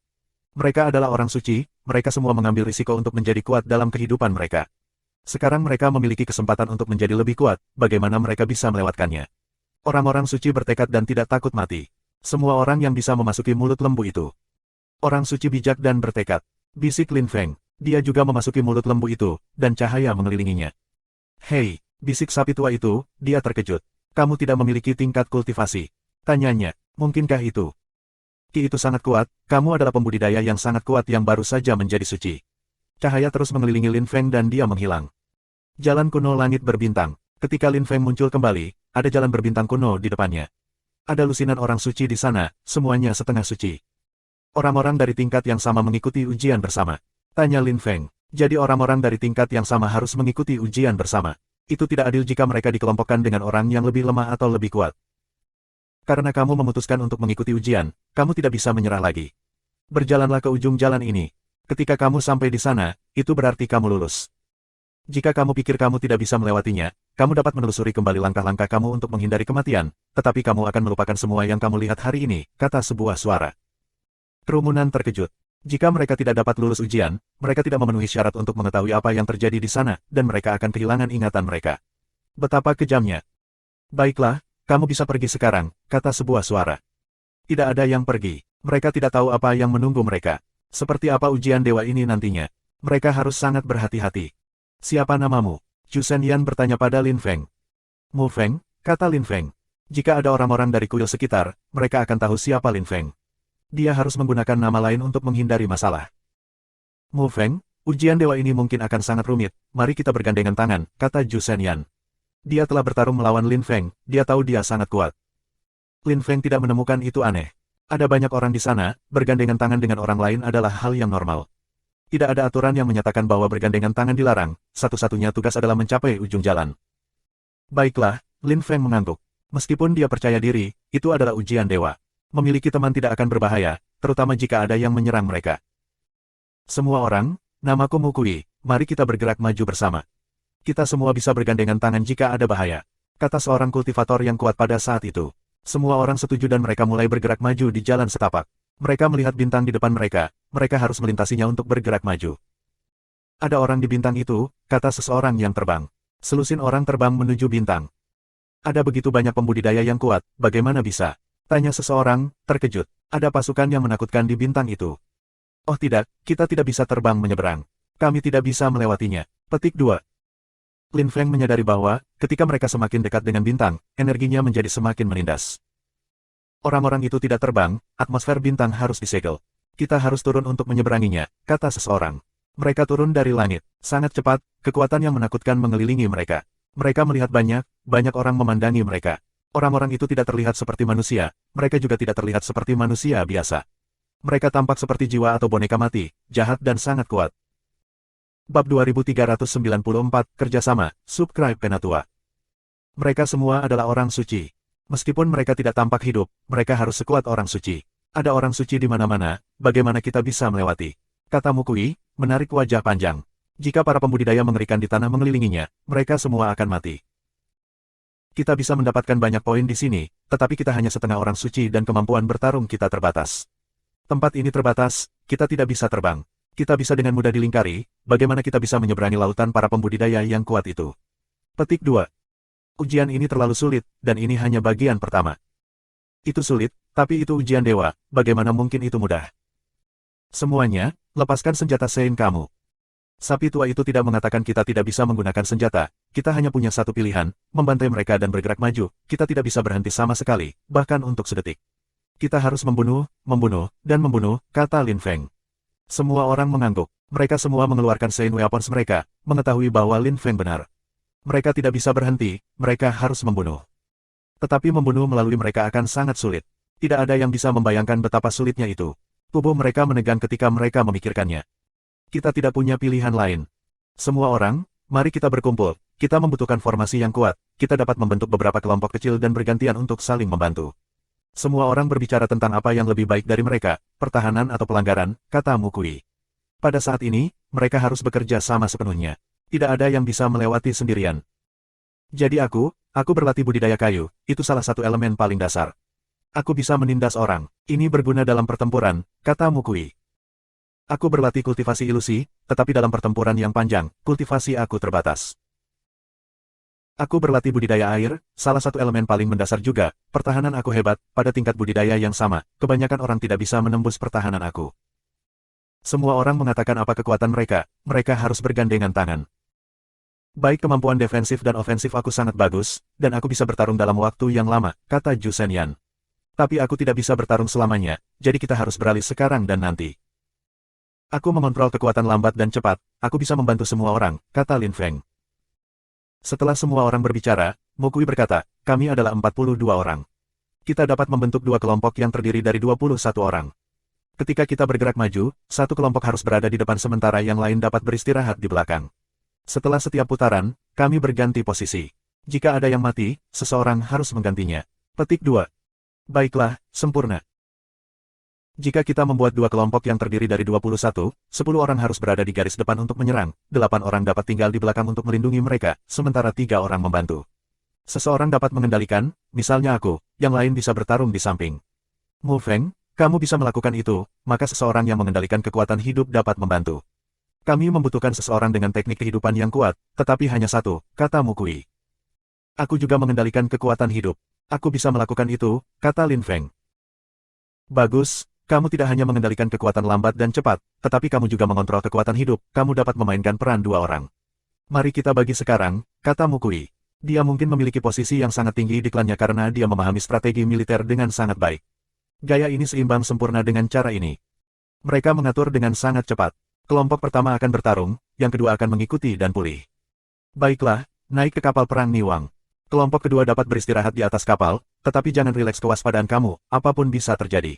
Mereka adalah orang suci, mereka semua mengambil risiko untuk menjadi kuat dalam kehidupan mereka. Sekarang mereka memiliki kesempatan untuk menjadi lebih kuat, bagaimana mereka bisa melewatkannya. Orang-orang suci bertekad dan tidak takut mati. Semua orang yang bisa memasuki mulut lembu itu. Orang suci bijak dan bertekad. Bisik Lin Feng. Dia juga memasuki mulut lembu itu, dan cahaya mengelilinginya. Hei, bisik sapi tua itu, dia terkejut. Kamu tidak memiliki tingkat kultivasi. Tanyanya, mungkinkah itu? Ki itu sangat kuat, kamu adalah pembudidaya yang sangat kuat yang baru saja menjadi suci. Cahaya terus mengelilingi Lin Feng dan dia menghilang. Jalan kuno langit berbintang. Ketika Lin Feng muncul kembali, ada jalan berbintang kuno di depannya. Ada lusinan orang suci di sana, semuanya setengah suci. Orang-orang dari tingkat yang sama mengikuti ujian bersama. Tanya Lin Feng. Jadi orang-orang dari tingkat yang sama harus mengikuti ujian bersama. Itu tidak adil jika mereka dikelompokkan dengan orang yang lebih lemah atau lebih kuat. Karena kamu memutuskan untuk mengikuti ujian, kamu tidak bisa menyerah lagi. Berjalanlah ke ujung jalan ini. Ketika kamu sampai di sana, itu berarti kamu lulus. Jika kamu pikir kamu tidak bisa melewatinya, kamu dapat menelusuri kembali langkah-langkah kamu untuk menghindari kematian, tetapi kamu akan melupakan semua yang kamu lihat hari ini, kata sebuah suara. Kerumunan terkejut. Jika mereka tidak dapat lulus ujian, mereka tidak memenuhi syarat untuk mengetahui apa yang terjadi di sana, dan mereka akan kehilangan ingatan mereka. Betapa kejamnya. Baiklah, kamu bisa pergi sekarang, kata sebuah suara. Tidak ada yang pergi. Mereka tidak tahu apa yang menunggu mereka. Seperti apa ujian dewa ini nantinya. Mereka harus sangat berhati-hati. Siapa namamu? Jusen Yan bertanya pada Lin Feng. Mu Feng, kata Lin Feng. Jika ada orang-orang dari kuil sekitar, mereka akan tahu siapa Lin Feng. Dia harus menggunakan nama lain untuk menghindari masalah. Mu Feng, Ujian dewa ini mungkin akan sangat rumit, mari kita bergandengan tangan, kata Zhu Shenyan. Dia telah bertarung melawan Lin Feng, dia tahu dia sangat kuat. Lin Feng tidak menemukan itu aneh. Ada banyak orang di sana, bergandengan tangan dengan orang lain adalah hal yang normal. Tidak ada aturan yang menyatakan bahwa bergandengan tangan dilarang, satu-satunya tugas adalah mencapai ujung jalan. Baiklah, Lin Feng mengangguk. Meskipun dia percaya diri, itu adalah ujian dewa. Memiliki teman tidak akan berbahaya, terutama jika ada yang menyerang mereka. Semua orang, namaku Mukui, mari kita bergerak maju bersama. Kita semua bisa bergandengan tangan jika ada bahaya, kata seorang kultivator yang kuat pada saat itu. Semua orang setuju dan mereka mulai bergerak maju di jalan setapak. Mereka melihat bintang di depan mereka, mereka harus melintasinya untuk bergerak maju. Ada orang di bintang itu, kata seseorang yang terbang. Selusin orang terbang menuju bintang. Ada begitu banyak pembudidaya yang kuat, bagaimana bisa? Tanya seseorang, terkejut. Ada pasukan yang menakutkan di bintang itu. Oh tidak, kita tidak bisa terbang menyeberang. Kami tidak bisa melewatinya. Petik 2. Lin Feng menyadari bahwa, ketika mereka semakin dekat dengan bintang, energinya menjadi semakin menindas. Orang-orang itu tidak terbang, atmosfer bintang harus disegel. Kita harus turun untuk menyeberanginya, kata seseorang. Mereka turun dari langit, sangat cepat, kekuatan yang menakutkan mengelilingi mereka. Mereka melihat banyak orang memandangi mereka. Orang-orang itu tidak terlihat seperti manusia, mereka juga tidak terlihat seperti manusia biasa. Mereka tampak seperti jiwa atau boneka mati, jahat dan sangat kuat. Bab 2394, Kerjasama, Subscribe Penatua. Mereka semua adalah orang suci. Meskipun mereka tidak tampak hidup, mereka harus sekuat orang suci. Ada orang suci di mana-mana, bagaimana kita bisa melewati? Kata Mukui, menarik wajah panjang. Jika para pembudidaya mengerikan di tanah mengelilinginya, mereka semua akan mati. Kita bisa mendapatkan banyak poin di sini, tetapi kita hanya setengah orang suci dan kemampuan bertarung kita terbatas. Tempat ini terbatas, kita tidak bisa terbang. Kita bisa dengan mudah dilingkari, bagaimana kita bisa menyeberangi lautan para pembudidaya yang kuat itu. Petik 2. Ujian ini terlalu sulit, dan ini hanya bagian pertama. Itu sulit, tapi itu ujian dewa, bagaimana mungkin itu mudah? Semuanya, lepaskan senjata Sein kamu. Sapi tua itu tidak mengatakan kita tidak bisa menggunakan senjata, kita hanya punya satu pilihan, membantai mereka dan bergerak maju, kita tidak bisa berhenti sama sekali, bahkan untuk sedetik. Kita harus membunuh, dan membunuh, kata Lin Feng. Semua orang mengangguk. Mereka semua mengeluarkan Sein Weapons mereka, mengetahui bahwa Lin Feng benar. Mereka tidak bisa berhenti, mereka harus membunuh. Tetapi membunuh melalui mereka akan sangat sulit. Tidak ada yang bisa membayangkan betapa sulitnya itu. Tubuh mereka menegang ketika mereka memikirkannya. Kita tidak punya pilihan lain. Semua orang, mari kita berkumpul. Kita membutuhkan formasi yang kuat. Kita dapat membentuk beberapa kelompok kecil dan bergantian untuk saling membantu. Semua orang berbicara tentang apa yang lebih baik dari mereka, pertahanan atau pelanggaran, kata Mukui. Pada saat ini, mereka harus bekerja sama sepenuhnya. Tidak ada yang bisa melewati sendirian. Jadi aku berlatih budidaya kayu, itu salah satu elemen paling dasar. Aku bisa menindas orang, ini berguna dalam pertempuran, kata Mukui. Aku berlatih kultivasi ilusi, tetapi dalam pertempuran yang panjang, kultivasi aku terbatas. Aku berlatih budidaya air, salah satu elemen paling mendasar juga, pertahanan aku hebat, pada tingkat budidaya yang sama, kebanyakan orang tidak bisa menembus pertahanan aku. Semua orang mengatakan apa kekuatan mereka, mereka harus bergandengan tangan. Baik kemampuan defensif dan ofensif aku sangat bagus, dan aku bisa bertarung dalam waktu yang lama, kata Zhu Shenyan. Tapi aku tidak bisa bertarung selamanya, jadi kita harus beralih sekarang dan nanti. Aku mengontrol kekuatan lambat dan cepat, aku bisa membantu semua orang, kata Lin Feng. Setelah semua orang berbicara, Mukui berkata, kami adalah 42 orang. Kita dapat membentuk dua kelompok yang terdiri dari 21 orang. Ketika kita bergerak maju, satu kelompok harus berada di depan sementara yang lain dapat beristirahat di belakang. Setelah setiap putaran, kami berganti posisi. Jika ada yang mati, seseorang harus menggantinya. Petik 2. Baiklah, sempurna. Jika kita membuat dua kelompok yang terdiri dari 21, 10 orang harus berada di garis depan untuk menyerang, 8 orang dapat tinggal di belakang untuk melindungi mereka, sementara 3 orang membantu. Seseorang dapat mengendalikan, misalnya aku, yang lain bisa bertarung di samping. Mu Feng, kamu bisa melakukan itu, maka seseorang yang mengendalikan kekuatan hidup dapat membantu. Kami membutuhkan seseorang dengan teknik kehidupan yang kuat, tetapi hanya satu, kata Mukui. Aku juga mengendalikan kekuatan hidup. Aku bisa melakukan itu, kata Lin Feng. Bagus. Kamu tidak hanya mengendalikan kekuatan lambat dan cepat, tetapi kamu juga mengontrol kekuatan hidup, kamu dapat memainkan peran dua orang. Mari kita bagi sekarang, kata Mukui. Dia mungkin memiliki posisi yang sangat tinggi di klannya karena dia memahami strategi militer dengan sangat baik. Gaya ini seimbang sempurna dengan cara ini. Mereka mengatur dengan sangat cepat. Kelompok pertama akan bertarung, yang kedua akan mengikuti dan pulih. Baiklah, naik ke kapal perang Niwang. Kelompok kedua dapat beristirahat di atas kapal, tetapi jangan rileks kewaspadaan kamu, apapun bisa terjadi.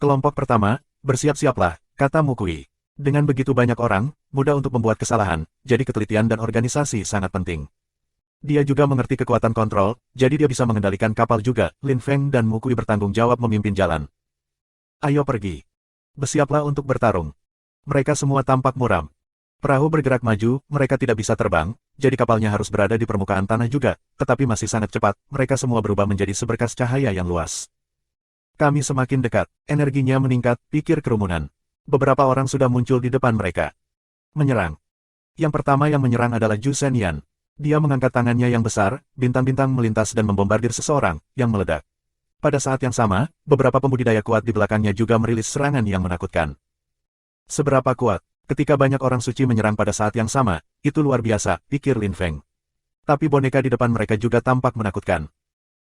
Kelompok pertama, bersiap-siaplah, kata Mukui. Dengan begitu banyak orang, mudah untuk membuat kesalahan, jadi ketelitian dan organisasi sangat penting. Dia juga mengerti kekuatan kontrol, jadi dia bisa mengendalikan kapal juga. Lin Feng dan Mukui bertanggung jawab memimpin jalan. Ayo pergi. Bersiaplah untuk bertarung. Mereka semua tampak muram. Perahu bergerak maju, mereka tidak bisa terbang, jadi kapalnya harus berada di permukaan tanah juga, tetapi masih sangat cepat, mereka semua berubah menjadi seberkas cahaya yang luas. Kami semakin dekat, energinya meningkat, pikir kerumunan. Beberapa orang sudah muncul di depan mereka. Menyerang. Yang pertama yang menyerang adalah Zhu Shenyan. Dia mengangkat tangannya yang besar, bintang-bintang melintas dan membombardir seseorang, yang meledak. Pada saat yang sama, beberapa pembudidaya kuat di belakangnya juga merilis serangan yang menakutkan. Seberapa kuat? Ketika banyak orang suci menyerang pada saat yang sama, itu luar biasa, pikir Lin Feng. Tapi boneka di depan mereka juga tampak menakutkan.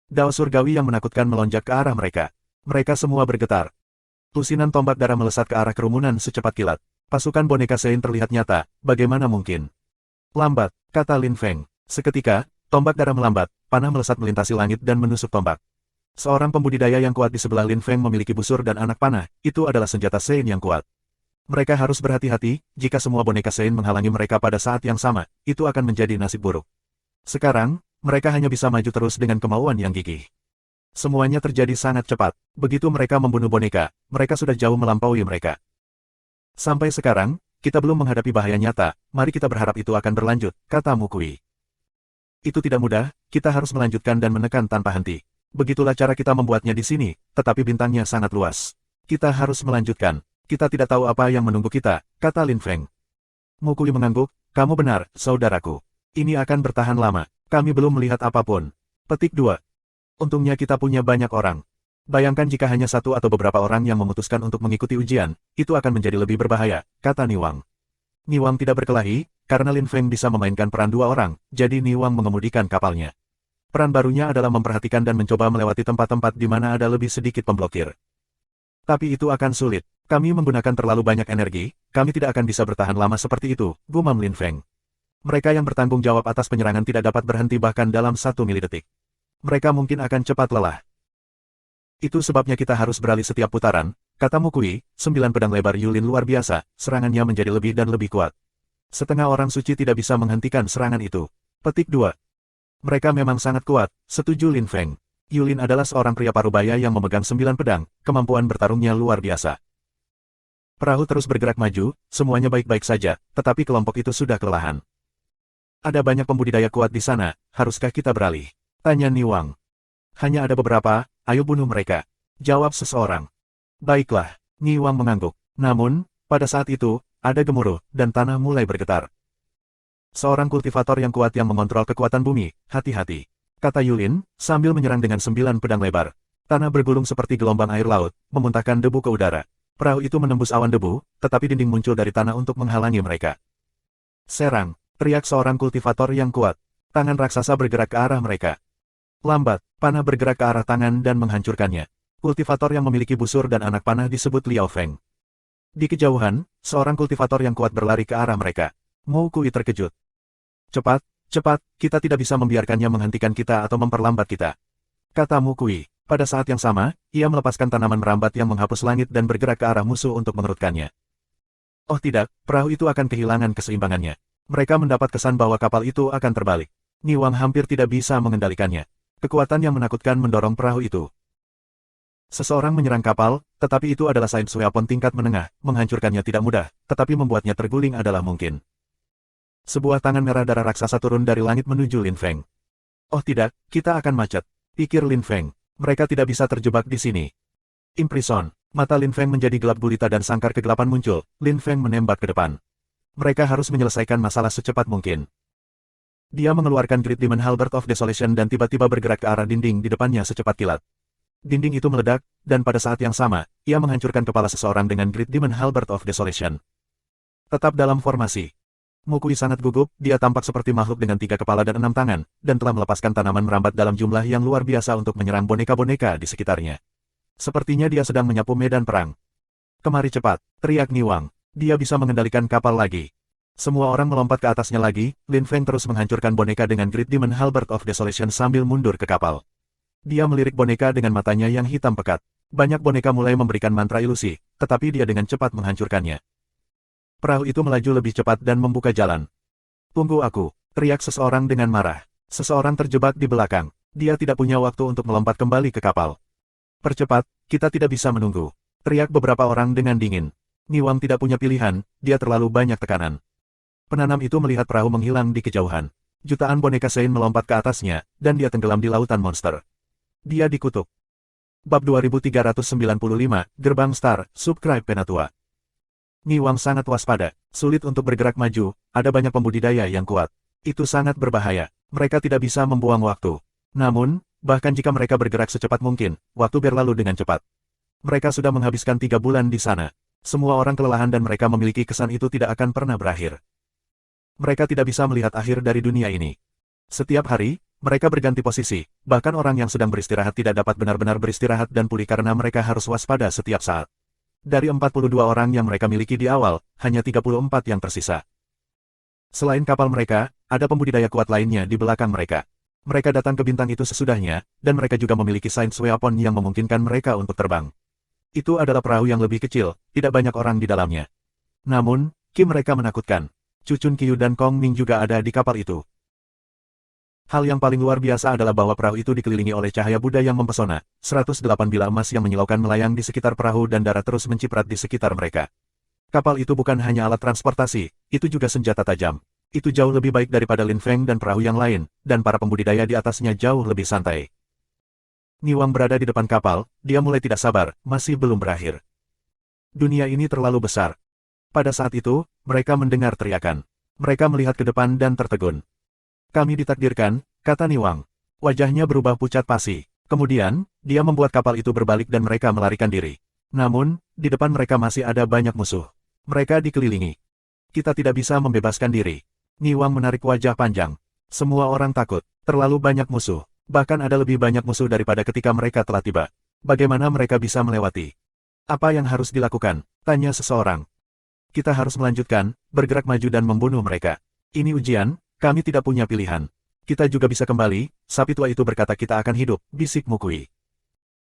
Dao surgawi yang menakutkan melonjak ke arah mereka. Mereka semua bergetar. Lusinan tombak darah melesat ke arah kerumunan secepat kilat. Pasukan boneka Sein terlihat nyata, bagaimana mungkin? Lambat, kata Lin Feng. Seketika, tombak darah melambat, panah melesat melintasi langit dan menusuk tombak. Seorang pembudidaya yang kuat di sebelah Lin Feng memiliki busur dan anak panah, itu adalah senjata Sein yang kuat. Mereka harus berhati-hati, jika semua boneka Sein menghalangi mereka pada saat yang sama, itu akan menjadi nasib buruk. Sekarang, mereka hanya bisa maju terus dengan kemauan yang gigih. Semuanya terjadi sangat cepat. Begitu mereka membunuh boneka, mereka sudah jauh melampaui mereka. Sampai sekarang, kita belum menghadapi bahaya nyata, mari kita berharap itu akan berlanjut, kata Mukui. Itu tidak mudah, kita harus melanjutkan dan menekan tanpa henti. Begitulah cara kita membuatnya di sini, tetapi bintangnya sangat luas. Kita harus melanjutkan. Kita tidak tahu apa yang menunggu kita, kata Lin Feng. Mukui mengangguk, kamu benar, saudaraku. Ini akan bertahan lama, kami belum melihat apapun. Petik 2. Untungnya kita punya banyak orang. Bayangkan jika hanya satu atau beberapa orang yang memutuskan untuk mengikuti ujian, itu akan menjadi lebih berbahaya, kata Niwang. Niwang tidak berkelahi, karena Lin Feng bisa memainkan peran dua orang, jadi Niwang mengemudikan kapalnya. Peran barunya adalah memperhatikan dan mencoba melewati tempat-tempat di mana ada lebih sedikit pemblokir. Tapi itu akan sulit. Kami menggunakan terlalu banyak energi, kami tidak akan bisa bertahan lama seperti itu, gumam Lin Feng. Mereka yang bertanggung jawab atas penyerangan tidak dapat berhenti bahkan dalam 1 milidetik. Mereka mungkin akan cepat lelah. Itu sebabnya kita harus beralih setiap putaran, kata Mukui, 9 pedang lebar Yulin luar biasa, serangannya menjadi lebih dan lebih kuat. Setengah orang suci tidak bisa menghentikan serangan itu. Petik 2. Mereka memang sangat kuat, setuju Lin Feng. Yulin adalah seorang pria parubaya yang memegang 9 pedang, kemampuan bertarungnya luar biasa. Perahu terus bergerak maju, semuanya baik-baik saja, tetapi kelompok itu sudah kelelahan. Ada banyak pembudidaya kuat di sana, haruskah kita beralih? Tanya Niwang. Hanya ada beberapa, ayo bunuh mereka. Jawab seseorang. Baiklah, Niwang mengangguk. Namun, pada saat itu, ada gemuruh, dan tanah mulai bergetar. Seorang kultivator yang kuat yang mengontrol kekuatan bumi, hati-hati. Kata Yulin, sambil menyerang dengan 9 pedang lebar. Tanah bergulung seperti gelombang air laut, memuntahkan debu ke udara. Perahu itu menembus awan debu, tetapi dinding muncul dari tanah untuk menghalangi mereka. Serang, teriak seorang kultivator yang kuat. Tangan raksasa bergerak ke arah mereka. Lambat, panah bergerak ke arah tangan dan menghancurkannya. Kultivator yang memiliki busur dan anak panah disebut Liao Feng. Di kejauhan, seorang kultivator yang kuat berlari ke arah mereka. Mukui terkejut. Cepat, cepat, kita tidak bisa membiarkannya menghentikan kita atau memperlambat kita. Kata Mukui. Pada saat yang sama, ia melepaskan tanaman merambat yang menghapus langit dan bergerak ke arah musuh untuk mengerutkannya. Oh tidak, perahu itu akan kehilangan keseimbangannya. Mereka mendapat kesan bahwa kapal itu akan terbalik. Niwang hampir tidak bisa mengendalikannya. Kekuatan yang menakutkan mendorong perahu itu. Seseorang menyerang kapal, tetapi itu adalah Saint Sueapon tingkat menengah, menghancurkannya tidak mudah, tetapi membuatnya terguling adalah mungkin. Sebuah tangan merah darah raksasa turun dari langit menuju Lin Feng. Oh tidak, kita akan macet, pikir Lin Feng. Mereka tidak bisa terjebak di sini. Imprison. Mata Lin Feng menjadi gelap gulita dan sangkar kegelapan muncul. Lin Feng menembak ke depan. Mereka harus menyelesaikan masalah secepat mungkin. Dia mengeluarkan Great Demon Halberd of Desolation dan tiba-tiba bergerak ke arah dinding di depannya secepat kilat. Dinding itu meledak, dan pada saat yang sama, ia menghancurkan kepala seseorang dengan Great Demon Halberd of Desolation. Tetap dalam formasi. Mukui sangat gugup, dia tampak seperti makhluk dengan 3 kepala dan 6 tangan, dan telah melepaskan tanaman merambat dalam jumlah yang luar biasa untuk menyerang boneka-boneka di sekitarnya. Sepertinya dia sedang menyapu medan perang. Kemari cepat, teriak Niwang. Dia bisa mengendalikan kapal lagi. Semua orang melompat ke atasnya lagi, Lin Feng terus menghancurkan boneka dengan Great Demon Halberd of Desolation sambil mundur ke kapal. Dia melirik boneka dengan matanya yang hitam pekat. Banyak boneka mulai memberikan mantra ilusi, tetapi dia dengan cepat menghancurkannya. Perahu itu melaju lebih cepat dan membuka jalan. "Tunggu aku!" teriak seseorang dengan marah. Seseorang terjebak di belakang. Dia tidak punya waktu untuk melompat kembali ke kapal. "Percepat, kita tidak bisa menunggu!" teriak beberapa orang dengan dingin. Niwang tidak punya pilihan, dia terlalu banyak tekanan. Penanam itu melihat perahu menghilang di kejauhan. Jutaan boneka Sein melompat ke atasnya, dan dia tenggelam di lautan monster. Dia dikutuk. Bab 2395, Gerbang Star, Subscribe Penatua. Niwang sangat waspada, sulit untuk bergerak maju, ada banyak pembudidaya yang kuat. Itu sangat berbahaya, mereka tidak bisa membuang waktu. Namun, bahkan jika mereka bergerak secepat mungkin, waktu berlalu dengan cepat. Mereka sudah menghabiskan 3 bulan di sana. Semua orang kelelahan dan mereka memiliki kesan itu tidak akan pernah berakhir. Mereka tidak bisa melihat akhir dari dunia ini. Setiap hari, mereka berganti posisi, bahkan orang yang sedang beristirahat tidak dapat benar-benar beristirahat dan pulih karena mereka harus waspada setiap saat. Dari 42 orang yang mereka miliki di awal, hanya 34 yang tersisa. Selain kapal mereka, ada pembudidaya kuat lainnya di belakang mereka. Mereka datang ke bintang itu sesudahnya, dan mereka juga memiliki science weapon yang memungkinkan mereka untuk terbang. Itu adalah perahu yang lebih kecil, tidak banyak orang di dalamnya. Namun, mereka menakutkan. Cucun Qiu dan Kong Ming juga ada di kapal itu. Hal yang paling luar biasa adalah bahwa perahu itu dikelilingi oleh cahaya Buddha yang mempesona, 108 bilah emas yang menyilaukan melayang di sekitar perahu dan darah terus menciprat di sekitar mereka. Kapal itu bukan hanya alat transportasi, itu juga senjata tajam. Itu jauh lebih baik daripada Lin Feng dan perahu yang lain, dan para pembudidaya di atasnya jauh lebih santai. Niwang berada di depan kapal, dia mulai tidak sabar, masih belum berakhir. Dunia ini terlalu besar. Pada saat itu, mereka mendengar teriakan. Mereka melihat ke depan dan tertegun. "Kami ditakdirkan," kata Niwang. Wajahnya berubah pucat pasi. Kemudian, dia membuat kapal itu berbalik dan mereka melarikan diri. Namun, di depan mereka masih ada banyak musuh. Mereka dikelilingi. "Kita tidak bisa membebaskan diri." Niwang menarik wajah panjang. Semua orang takut. Terlalu banyak musuh. Bahkan ada lebih banyak musuh daripada ketika mereka telah tiba. Bagaimana mereka bisa melewati? "Apa yang harus dilakukan?" tanya seseorang. "Kita harus melanjutkan, bergerak maju dan membunuh mereka. Ini ujian. Kami tidak punya pilihan. Kita juga bisa kembali," sapi tua itu berkata. "Kita akan hidup," bisik Mukui.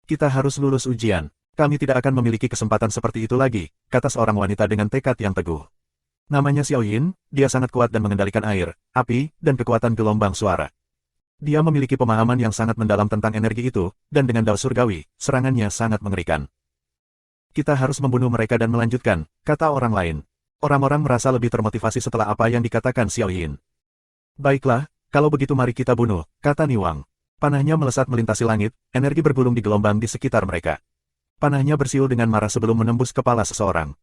"Kita harus lulus ujian. Kami tidak akan memiliki kesempatan seperti itu lagi," kata seorang wanita dengan tekad yang teguh. Namanya Xiao Yin, dia sangat kuat dan mengendalikan air, api, dan kekuatan gelombang suara. Dia memiliki pemahaman yang sangat mendalam tentang energi itu, dan dengan dao surgawi, serangannya sangat mengerikan. "Kita harus membunuh mereka dan melanjutkan," kata orang lain. Orang-orang merasa lebih termotivasi setelah apa yang dikatakan Xiao Yin. "Baiklah, kalau begitu mari kita bunuh," kata Niwang. Panahnya melesat melintasi langit, energi bergulung di gelombang di sekitar mereka. Panahnya bersiul dengan marah sebelum menembus kepala seseorang.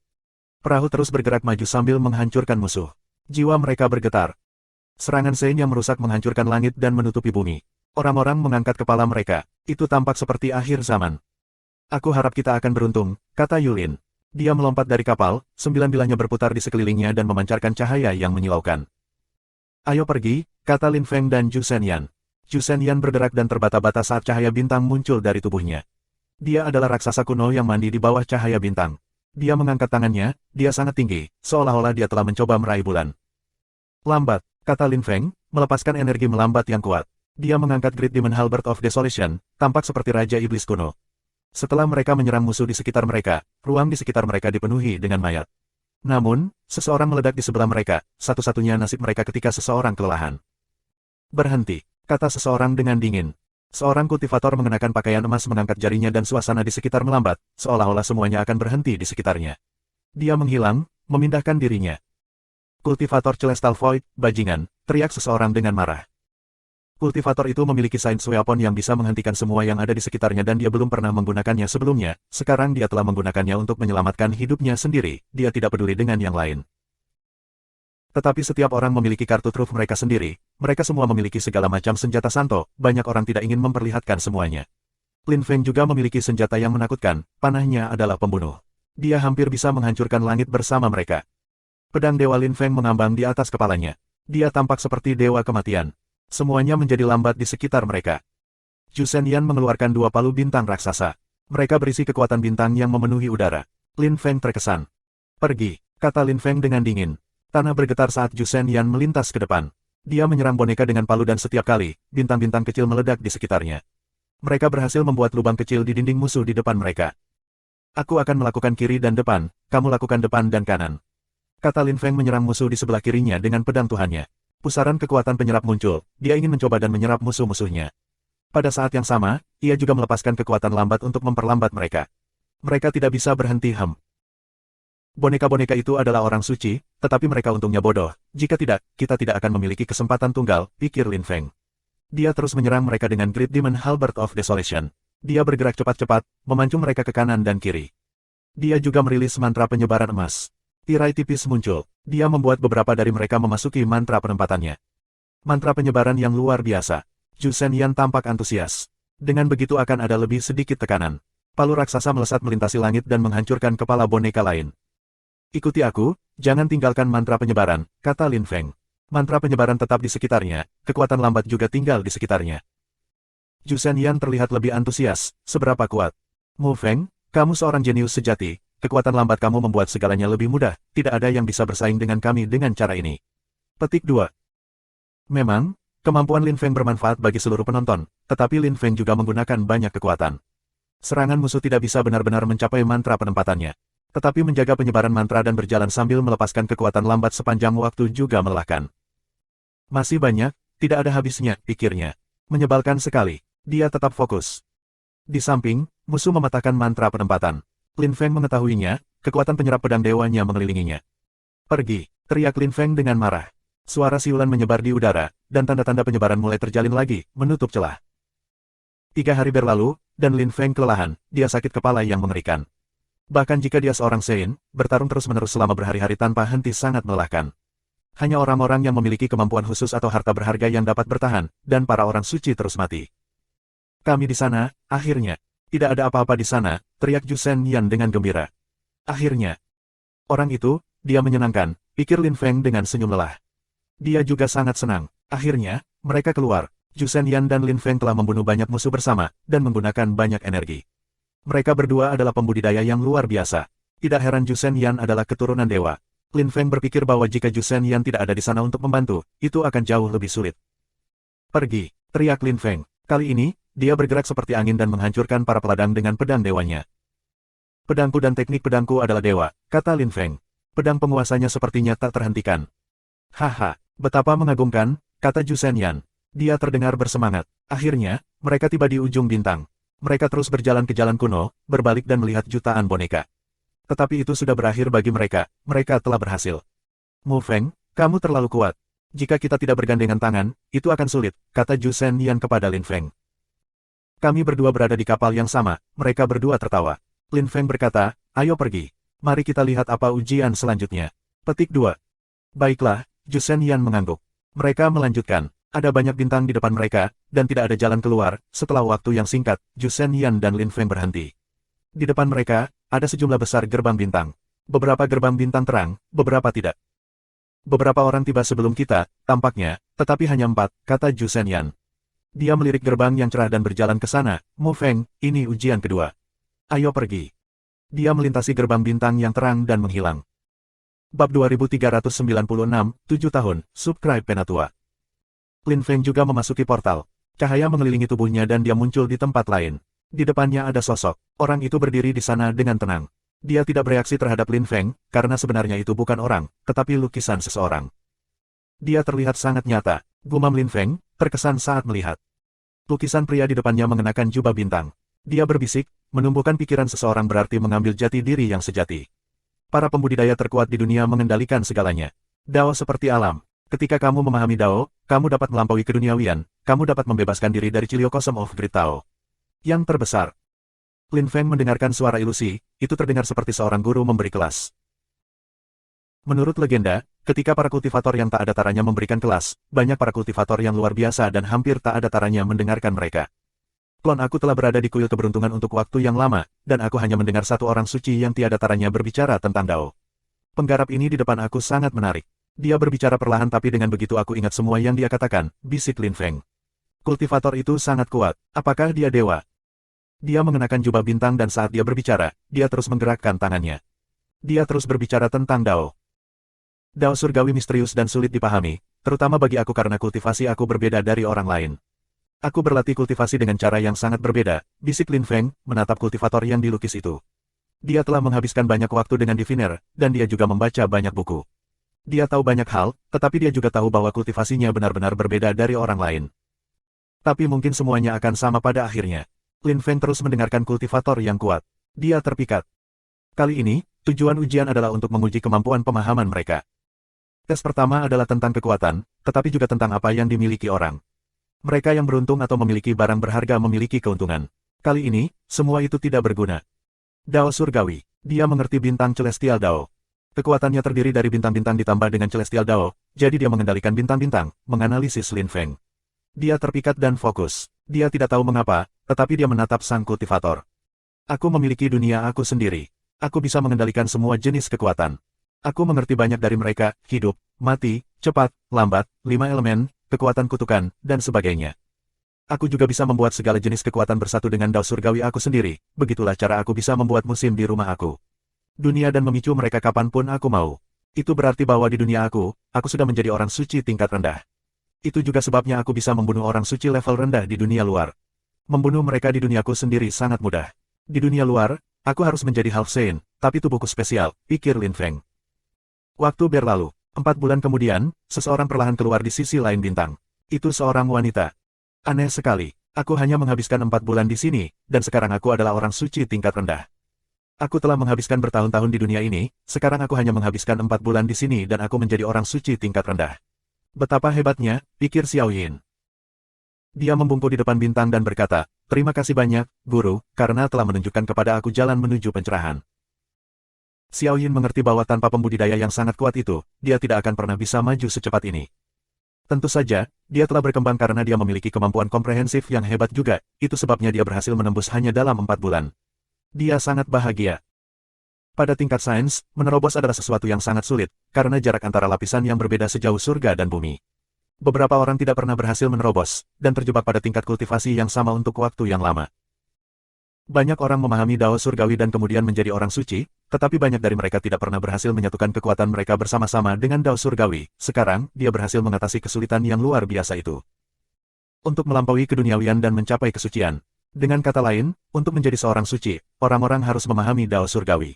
Perahu terus bergerak maju sambil menghancurkan musuh. Jiwa mereka bergetar. Serangan Sein yang merusak menghancurkan langit dan menutupi bumi. Orang-orang mengangkat kepala mereka. Itu tampak seperti akhir zaman. "Aku harap kita akan beruntung," kata Yulin. Dia melompat dari kapal, 9 bilahnya berputar di sekelilingnya dan memancarkan cahaya yang menyilaukan. "Ayo pergi," kata Lin Feng dan Zhu Shenyan. Zhu Shenyan bergerak dan terbata-bata saat cahaya bintang muncul dari tubuhnya. Dia adalah raksasa kuno yang mandi di bawah cahaya bintang. Dia mengangkat tangannya, dia sangat tinggi, seolah-olah dia telah mencoba meraih bulan. "Lambat," kata Lin Feng, melepaskan energi melambat yang kuat. Dia mengangkat Great Demon Halberd of Desolation, tampak seperti Raja Iblis kuno. Setelah mereka menyerang musuh di sekitar mereka, ruang di sekitar mereka dipenuhi dengan mayat. Namun, seseorang meledak di sebelah mereka, satu-satunya nasib mereka ketika seseorang kelelahan. "Berhenti," kata seseorang dengan dingin. Seorang kultivator mengenakan pakaian emas mengangkat jarinya dan suasana di sekitar melambat, seolah-olah semuanya akan berhenti di sekitarnya. Dia menghilang, memindahkan dirinya. "Kultivator Celestial Void, bajingan," teriak seseorang dengan marah. Kultivator itu memiliki science weapon yang bisa menghentikan semua yang ada di sekitarnya dan dia belum pernah menggunakannya sebelumnya, sekarang dia telah menggunakannya untuk menyelamatkan hidupnya sendiri, dia tidak peduli dengan yang lain. Tetapi setiap orang memiliki kartu truf mereka sendiri, mereka semua memiliki segala macam senjata santo, banyak orang tidak ingin memperlihatkan semuanya. Lin Feng juga memiliki senjata yang menakutkan, panahnya adalah pembunuh. Dia hampir bisa menghancurkan langit bersama mereka. Pedang Dewa Lin Feng mengambang di atas kepalanya. Dia tampak seperti dewa kematian. Semuanya menjadi lambat di sekitar mereka. Zhu Shenyan mengeluarkan 2 palu bintang raksasa. Mereka berisi kekuatan bintang yang memenuhi udara. Lin Feng terkesan. "Pergi," kata Lin Feng dengan dingin. Tanah bergetar saat Zhu Shenyan melintas ke depan. Dia menyerang boneka dengan palu dan setiap kali, bintang-bintang kecil meledak di sekitarnya. Mereka berhasil membuat lubang kecil di dinding musuh di depan mereka. Aku akan melakukan kiri dan depan, kamu lakukan depan dan kanan. Kata Lin Feng menyerang musuh di sebelah kirinya dengan pedang Tuhannya. Pusaran kekuatan penyerap muncul, dia ingin mencoba dan menyerap musuh-musuhnya. Pada saat yang sama, ia juga melepaskan kekuatan lambat untuk memperlambat mereka. Mereka tidak bisa berhenti Boneka-boneka itu adalah orang suci, tetapi mereka untungnya bodoh. Jika tidak, kita tidak akan memiliki kesempatan tunggal, pikir Lin Feng. Dia terus menyerang mereka dengan Great Demon Halberd of Desolation. Dia bergerak cepat-cepat, memancung mereka ke kanan dan kiri. Dia juga merilis mantra penyebaran emas. Tirai tipis muncul. Dia membuat beberapa dari mereka memasuki mantra penempatannya. Mantra penyebaran yang luar biasa. Zhu Shenyan tampak antusias. Dengan begitu akan ada lebih sedikit tekanan. Palu raksasa melesat melintasi langit dan menghancurkan kepala boneka lain. Ikuti aku, jangan tinggalkan mantra penyebaran, kata Lin Feng. Mantra penyebaran tetap di sekitarnya, kekuatan lambat juga tinggal di sekitarnya. Zhu Shenyan terlihat lebih antusias, seberapa kuat. Mu Feng, kamu seorang jenius sejati, kekuatan lambat kamu membuat segalanya lebih mudah, tidak ada yang bisa bersaing dengan kami dengan cara ini. Petik 2. Memang, kemampuan Lin Feng bermanfaat bagi seluruh penonton, tetapi Lin Feng juga menggunakan banyak kekuatan. Serangan musuh tidak bisa benar-benar mencapai mantra penempatannya. Tetapi menjaga penyebaran mantra dan berjalan sambil melepaskan kekuatan lambat sepanjang waktu juga melelahkan. Masih banyak, tidak ada habisnya, pikirnya. Menyebalkan sekali, dia tetap fokus. Di samping, musuh mematahkan mantra penempatan. Lin Feng mengetahuinya, kekuatan penyerap pedang dewanya mengelilinginya. Pergi, teriak Lin Feng dengan marah. Suara siulan menyebar di udara, dan tanda-tanda penyebaran mulai terjalin lagi, menutup celah. 3 hari berlalu, dan Lin Feng kelelahan, dia sakit kepala yang mengerikan. Bahkan jika dia seorang Sein, bertarung terus-menerus selama berhari-hari tanpa henti sangat melelahkan. Hanya orang-orang yang memiliki kemampuan khusus atau harta berharga yang dapat bertahan, dan para orang suci terus mati. Kami di sana, akhirnya. Tidak ada apa-apa di sana, teriak Zhu Shenyan dengan gembira. Akhirnya. Orang itu, dia menyenangkan, pikir Lin Feng dengan senyum lelah. Dia juga sangat senang. Akhirnya, mereka keluar. Zhu Shenyan dan Lin Feng telah membunuh banyak musuh bersama, dan menggunakan banyak energi. Mereka berdua adalah pembudidaya yang luar biasa. Tidak heran Zhu Shenyan adalah keturunan dewa. Lin Feng berpikir bahwa jika Zhu Shenyan tidak ada di sana untuk membantu, itu akan jauh lebih sulit. Pergi, teriak Lin Feng. Kali ini, dia bergerak seperti angin dan menghancurkan para peladang dengan pedang dewanya. Pedangku dan teknik pedangku adalah dewa, kata Lin Feng. Pedang penguasanya sepertinya tak terhentikan. Haha, betapa mengagumkan, kata Zhu Shenyan. Dia terdengar bersemangat. Akhirnya, mereka tiba di ujung bintang. Mereka terus berjalan ke jalan kuno, berbalik dan melihat jutaan boneka. Tetapi itu sudah berakhir bagi mereka, mereka telah berhasil. Mu Feng, kamu terlalu kuat. Jika kita tidak bergandengan tangan, itu akan sulit, kata Zhu Shenyan kepada Lin Feng. Kami berdua berada di kapal yang sama, mereka berdua tertawa. Lin Feng berkata, ayo pergi. Mari kita lihat apa ujian selanjutnya. Petik 2. Baiklah, Zhu Shenyan mengangguk. Mereka melanjutkan. Ada banyak bintang di depan mereka, dan tidak ada jalan keluar. Setelah waktu yang singkat, Zhu Shenyan dan Lin Feng berhenti. Di depan mereka, ada sejumlah besar gerbang bintang. Beberapa gerbang bintang terang, beberapa tidak. Beberapa orang tiba sebelum kita, tampaknya, tetapi hanya 4, kata Zhu Shenyan. Dia melirik gerbang yang cerah dan berjalan ke sana. Mu Feng, ini ujian kedua. Ayo pergi. Dia melintasi gerbang bintang yang terang dan menghilang. Bab 2396, 7 tahun, Subscribe Penatua. Lin Feng juga memasuki portal. Cahaya mengelilingi tubuhnya dan dia muncul di tempat lain. Di depannya ada sosok. Orang itu berdiri di sana dengan tenang. Dia tidak bereaksi terhadap Lin Feng, karena sebenarnya itu bukan orang, tetapi lukisan seseorang. Dia terlihat sangat nyata. Gumam Lin Feng, terkesan saat melihat. Lukisan pria di depannya mengenakan jubah bintang. Dia berbisik, menumbuhkan pikiran seseorang berarti mengambil jati diri yang sejati. Para pembudidaya terkuat di dunia mengendalikan segalanya. Dao seperti alam. Ketika kamu memahami Dao, kamu dapat melampaui keduniawian, kamu dapat membebaskan diri dari Chiliocosm of Great Tao. Yang terbesar. Lin Feng mendengarkan suara ilusi, itu terdengar seperti seorang guru memberi kelas. Menurut legenda, ketika para kultivator yang tak ada taranya memberikan kelas, banyak para kultivator yang luar biasa dan hampir tak ada taranya mendengarkan mereka. Klon aku telah berada di kuil keberuntungan untuk waktu yang lama, dan aku hanya mendengar satu orang suci yang tiada taranya berbicara tentang Dao. Penggarap ini di depan aku sangat menarik. Dia berbicara perlahan tapi dengan begitu aku ingat semua yang dia katakan, bisik Lin Feng. Kultivator itu sangat kuat, apakah dia dewa? Dia mengenakan jubah bintang dan saat dia berbicara, dia terus menggerakkan tangannya. Dia terus berbicara tentang Dao. Dao surgawi misterius dan sulit dipahami, terutama bagi aku karena kultivasi aku berbeda dari orang lain. Aku berlatih kultivasi dengan cara yang sangat berbeda, bisik Lin Feng, menatap kultivator yang dilukis itu. Dia telah menghabiskan banyak waktu dengan diviner, dan dia juga membaca banyak buku. Dia tahu banyak hal, tetapi dia juga tahu bahwa kultivasinya benar-benar berbeda dari orang lain. Tapi mungkin semuanya akan sama pada akhirnya. Lin Feng terus mendengarkan kultivator yang kuat. Dia terpikat. Kali ini, tujuan ujian adalah untuk menguji kemampuan pemahaman mereka. Tes pertama adalah tentang kekuatan, tetapi juga tentang apa yang dimiliki orang. Mereka yang beruntung atau memiliki barang berharga memiliki keuntungan. Kali ini, semua itu tidak berguna. Dao surgawi. Dia mengerti bintang Celestial Dao. Kekuatannya terdiri dari bintang-bintang ditambah dengan Celestial Dao, jadi dia mengendalikan bintang-bintang, menganalisis Lin Feng. Dia terpikat dan fokus. Dia tidak tahu mengapa, tetapi dia menatap sang kultivator. Aku memiliki dunia aku sendiri. Aku bisa mengendalikan semua jenis kekuatan. Aku mengerti banyak dari mereka, hidup, mati, cepat, lambat, 5 elemen, kekuatan kutukan, dan sebagainya. Aku juga bisa membuat segala jenis kekuatan bersatu dengan Dao surgawi aku sendiri, begitulah cara aku bisa membuat musim di rumah aku. Dunia dan memicu mereka kapanpun aku mau. Itu berarti bahwa di dunia aku sudah menjadi orang suci tingkat rendah. Itu juga sebabnya aku bisa membunuh orang suci level rendah di dunia luar. Membunuh mereka di duniaku sendiri sangat mudah. Di dunia luar, aku harus menjadi half saint, tapi tubuhku spesial, pikir Lin Feng. Waktu berlalu. 4 bulan kemudian, seseorang perlahan keluar di sisi lain bintang. Itu seorang wanita. Aneh sekali. Aku hanya menghabiskan 4 bulan di sini, dan sekarang aku adalah orang suci tingkat rendah. Aku telah menghabiskan bertahun-tahun di dunia ini, sekarang aku hanya menghabiskan 4 bulan di sini dan aku menjadi orang suci tingkat rendah. Betapa hebatnya, pikir Xiao Yin. Dia membungkuk di depan bintang dan berkata, "Terima kasih banyak, Guru, karena telah menunjukkan kepada aku jalan menuju pencerahan." Xiao Yin mengerti bahwa tanpa pembudidaya yang sangat kuat itu, dia tidak akan pernah bisa maju secepat ini. Tentu saja, dia telah berkembang karena dia memiliki kemampuan komprehensif yang hebat juga, itu sebabnya dia berhasil menembus hanya dalam 4 bulan. Dia sangat bahagia. Pada tingkat sains, menerobos adalah sesuatu yang sangat sulit, karena jarak antara lapisan yang berbeda sejauh surga dan bumi. Beberapa orang tidak pernah berhasil menerobos, dan terjebak pada tingkat kultivasi yang sama untuk waktu yang lama. Banyak orang memahami Dao surgawi dan kemudian menjadi orang suci, tetapi banyak dari mereka tidak pernah berhasil menyatukan kekuatan mereka bersama-sama dengan Dao surgawi. Sekarang, dia berhasil mengatasi kesulitan yang luar biasa itu. Untuk melampaui keduniawian dan mencapai kesucian. Dengan kata lain, untuk menjadi seorang suci, orang-orang harus memahami Dao surgawi.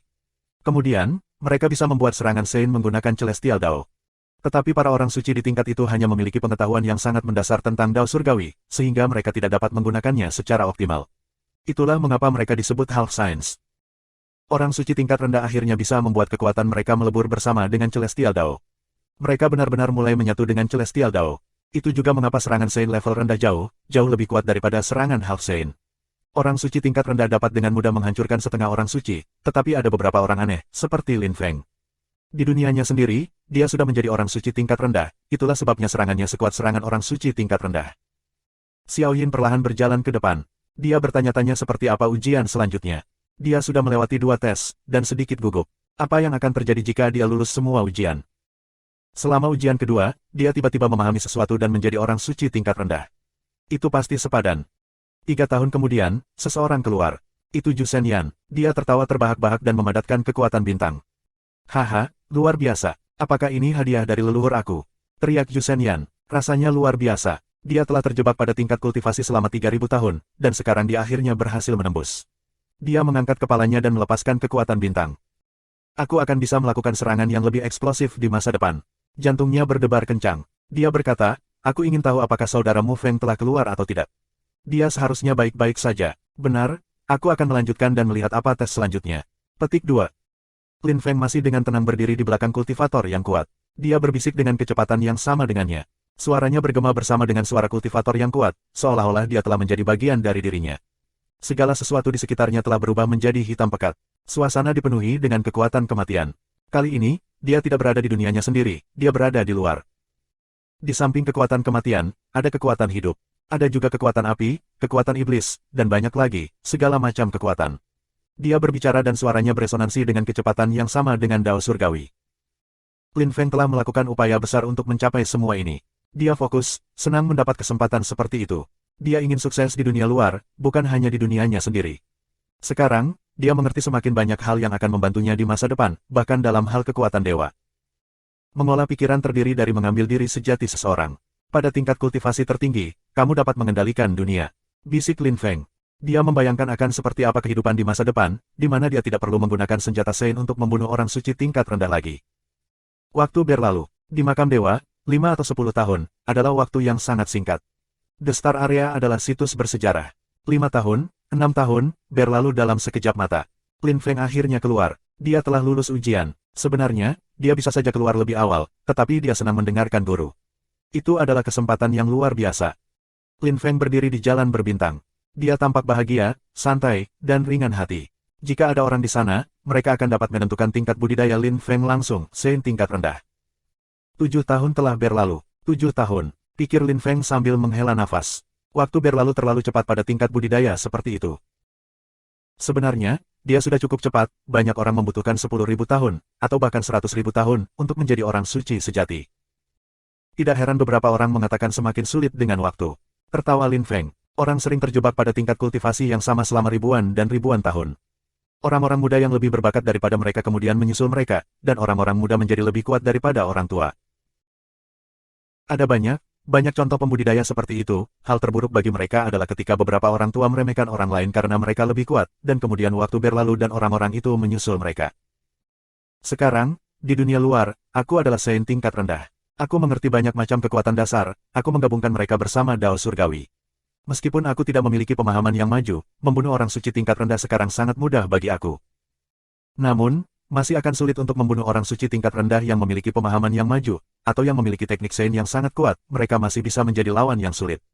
Kemudian, mereka bisa membuat serangan Saint menggunakan Celestial Dao. Tetapi para orang suci di tingkat itu hanya memiliki pengetahuan yang sangat mendasar tentang Dao surgawi, sehingga mereka tidak dapat menggunakannya secara optimal. Itulah mengapa mereka disebut half saints. Orang suci tingkat rendah akhirnya bisa membuat kekuatan mereka melebur bersama dengan Celestial Dao. Mereka benar-benar mulai menyatu dengan Celestial Dao. Itu juga mengapa serangan Saint level rendah jauh lebih kuat daripada serangan half saint. Orang suci tingkat rendah dapat dengan mudah menghancurkan setengah orang suci, tetapi ada beberapa orang aneh, seperti Lin Feng. Di dunianya sendiri, dia sudah menjadi orang suci tingkat rendah, itulah sebabnya serangannya sekuat serangan orang suci tingkat rendah. Xiao Yin perlahan berjalan ke depan. Dia bertanya-tanya seperti apa ujian selanjutnya. Dia sudah melewati 2 tes, dan sedikit gugup. Apa yang akan terjadi jika dia lulus semua ujian? Selama ujian kedua, dia tiba-tiba memahami sesuatu dan menjadi orang suci tingkat rendah. Itu pasti sepadan. 3 tahun kemudian, seseorang keluar. Itu Ju Shenyan. Dia tertawa terbahak-bahak dan memadatkan kekuatan bintang. "Haha, luar biasa. Apakah ini hadiah dari leluhur aku?" teriak Ju Shenyan. Rasanya luar biasa. Dia telah terjebak pada tingkat kultivasi selama 3000 tahun, dan sekarang dia akhirnya berhasil menembus. Dia mengangkat kepalanya dan melepaskan kekuatan bintang. "Aku akan bisa melakukan serangan yang lebih eksplosif di masa depan." Jantungnya berdebar kencang. Dia berkata, "Aku ingin tahu apakah saudara Mu Feng telah keluar atau tidak." Dia seharusnya baik-baik saja. "Benar, aku akan melanjutkan dan melihat apa tes selanjutnya." Petik 2. Lin Feng masih dengan tenang berdiri di belakang kultivator yang kuat. Dia berbisik dengan kecepatan yang sama dengannya. Suaranya bergema bersama dengan suara kultivator yang kuat, seolah-olah dia telah menjadi bagian dari dirinya. Segala sesuatu di sekitarnya telah berubah menjadi hitam pekat. Suasana dipenuhi dengan kekuatan kematian. Kali ini, dia tidak berada di dunianya sendiri, dia berada di luar. Di samping kekuatan kematian, ada kekuatan hidup. Ada juga kekuatan api, kekuatan iblis, dan banyak lagi, segala macam kekuatan. Dia berbicara dan suaranya beresonansi dengan kecepatan yang sama dengan Dao surgawi. Lin Feng telah melakukan upaya besar untuk mencapai semua ini. Dia fokus, senang mendapat kesempatan seperti itu. Dia ingin sukses di dunia luar, bukan hanya di dunianya sendiri. Sekarang, dia mengerti semakin banyak hal yang akan membantunya di masa depan, bahkan dalam hal kekuatan dewa. Mengolah pikiran terdiri dari mengambil diri sejati seseorang. Pada tingkat kultivasi tertinggi, kamu dapat mengendalikan dunia. Bisik Lin Feng. Dia membayangkan akan seperti apa kehidupan di masa depan, di mana dia tidak perlu menggunakan senjata Sein untuk membunuh orang suci tingkat rendah lagi. Waktu berlalu. Di makam dewa, 5 atau 10 tahun, adalah waktu yang sangat singkat. The Star Area adalah situs bersejarah. 5 tahun, 6 tahun, berlalu dalam sekejap mata. Lin Feng akhirnya keluar. Dia telah lulus ujian. Sebenarnya, dia bisa saja keluar lebih awal, tetapi dia senang mendengarkan guru. Itu adalah kesempatan yang luar biasa. Lin Feng berdiri di jalan berbintang. Dia tampak bahagia, santai, dan ringan hati. Jika ada orang di sana, mereka akan dapat menentukan tingkat budidaya Lin Feng langsung, Sein tingkat rendah. 7 tahun telah berlalu. 7 tahun, pikir Lin Feng sambil menghela nafas. Waktu berlalu terlalu cepat pada tingkat budidaya seperti itu. Sebenarnya, dia sudah cukup cepat, banyak orang membutuhkan 10.000 tahun, atau bahkan 100.000 tahun, untuk menjadi orang suci sejati. Tidak heran beberapa orang mengatakan semakin sulit dengan waktu. Tertawa Lin Feng, orang sering terjebak pada tingkat kultivasi yang sama selama ribuan dan ribuan tahun. Orang-orang muda yang lebih berbakat daripada mereka kemudian menyusul mereka, dan orang-orang muda menjadi lebih kuat daripada orang tua. Ada banyak contoh pembudidaya seperti itu. Hal terburuk bagi mereka adalah ketika beberapa orang tua meremehkan orang lain karena mereka lebih kuat, dan kemudian waktu berlalu dan orang-orang itu menyusul mereka. Sekarang, di dunia luar, aku adalah Sein tingkat rendah. Aku mengerti banyak macam kekuatan dasar, aku menggabungkan mereka bersama Dao Surgawi. Meskipun aku tidak memiliki pemahaman yang maju, membunuh orang suci tingkat rendah sekarang sangat mudah bagi aku. Namun, masih akan sulit untuk membunuh orang suci tingkat rendah yang memiliki pemahaman yang maju, atau yang memiliki teknik Sein yang sangat kuat, mereka masih bisa menjadi lawan yang sulit.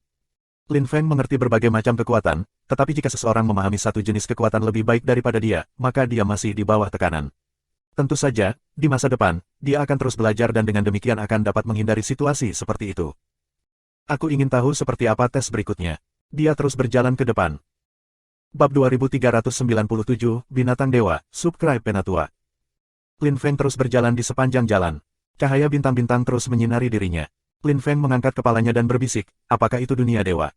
Lin Feng mengerti berbagai macam kekuatan, tetapi jika seseorang memahami satu jenis kekuatan lebih baik daripada dia, maka dia masih di bawah tekanan. Tentu saja, di masa depan, dia akan terus belajar dan dengan demikian akan dapat menghindari situasi seperti itu. Aku ingin tahu seperti apa tes berikutnya. Dia terus berjalan ke depan. Bab 2397, Binatang Dewa, Subscribe Penatua. Lin Feng terus berjalan di sepanjang jalan. Cahaya bintang-bintang terus menyinari dirinya. Lin Feng mengangkat kepalanya dan berbisik, apakah itu dunia dewa?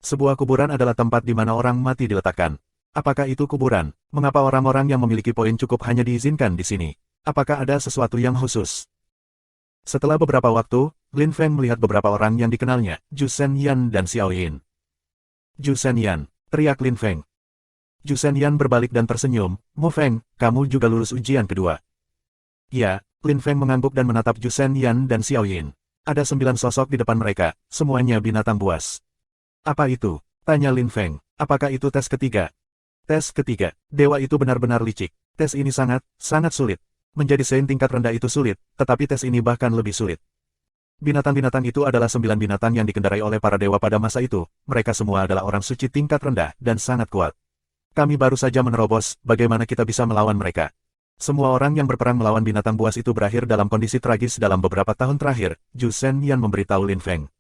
Sebuah kuburan adalah tempat di mana orang mati diletakkan. Apakah itu kuburan? Mengapa orang-orang yang memiliki poin cukup hanya diizinkan di sini? Apakah ada sesuatu yang khusus? Setelah beberapa waktu, Lin Feng melihat beberapa orang yang dikenalnya, Zhu Shenyan dan Xiao Yin. Zhu Shenyan, teriak Lin Feng. Zhu Shenyan berbalik dan tersenyum, Mo Feng, kamu juga lulus ujian kedua. Ya, Lin Feng mengangguk dan menatap Zhu Shenyan dan Xiao Yin. Ada 9 sosok di depan mereka, semuanya binatang buas. Apa itu? Tanya Lin Feng. Apakah itu tes ketiga? Tes ketiga, dewa itu benar-benar licik. Tes ini sangat sulit. Menjadi Sein tingkat rendah itu sulit, tetapi tes ini bahkan lebih sulit. Binatang-binatang itu adalah 9 binatang yang dikendarai oleh para dewa pada masa itu. Mereka semua adalah orang suci tingkat rendah dan sangat kuat. Kami baru saja menerobos, bagaimana kita bisa melawan mereka? Semua orang yang berperang melawan binatang buas itu berakhir dalam kondisi tragis dalam beberapa tahun terakhir, Zhu Shenyan memberitahu Lin Feng.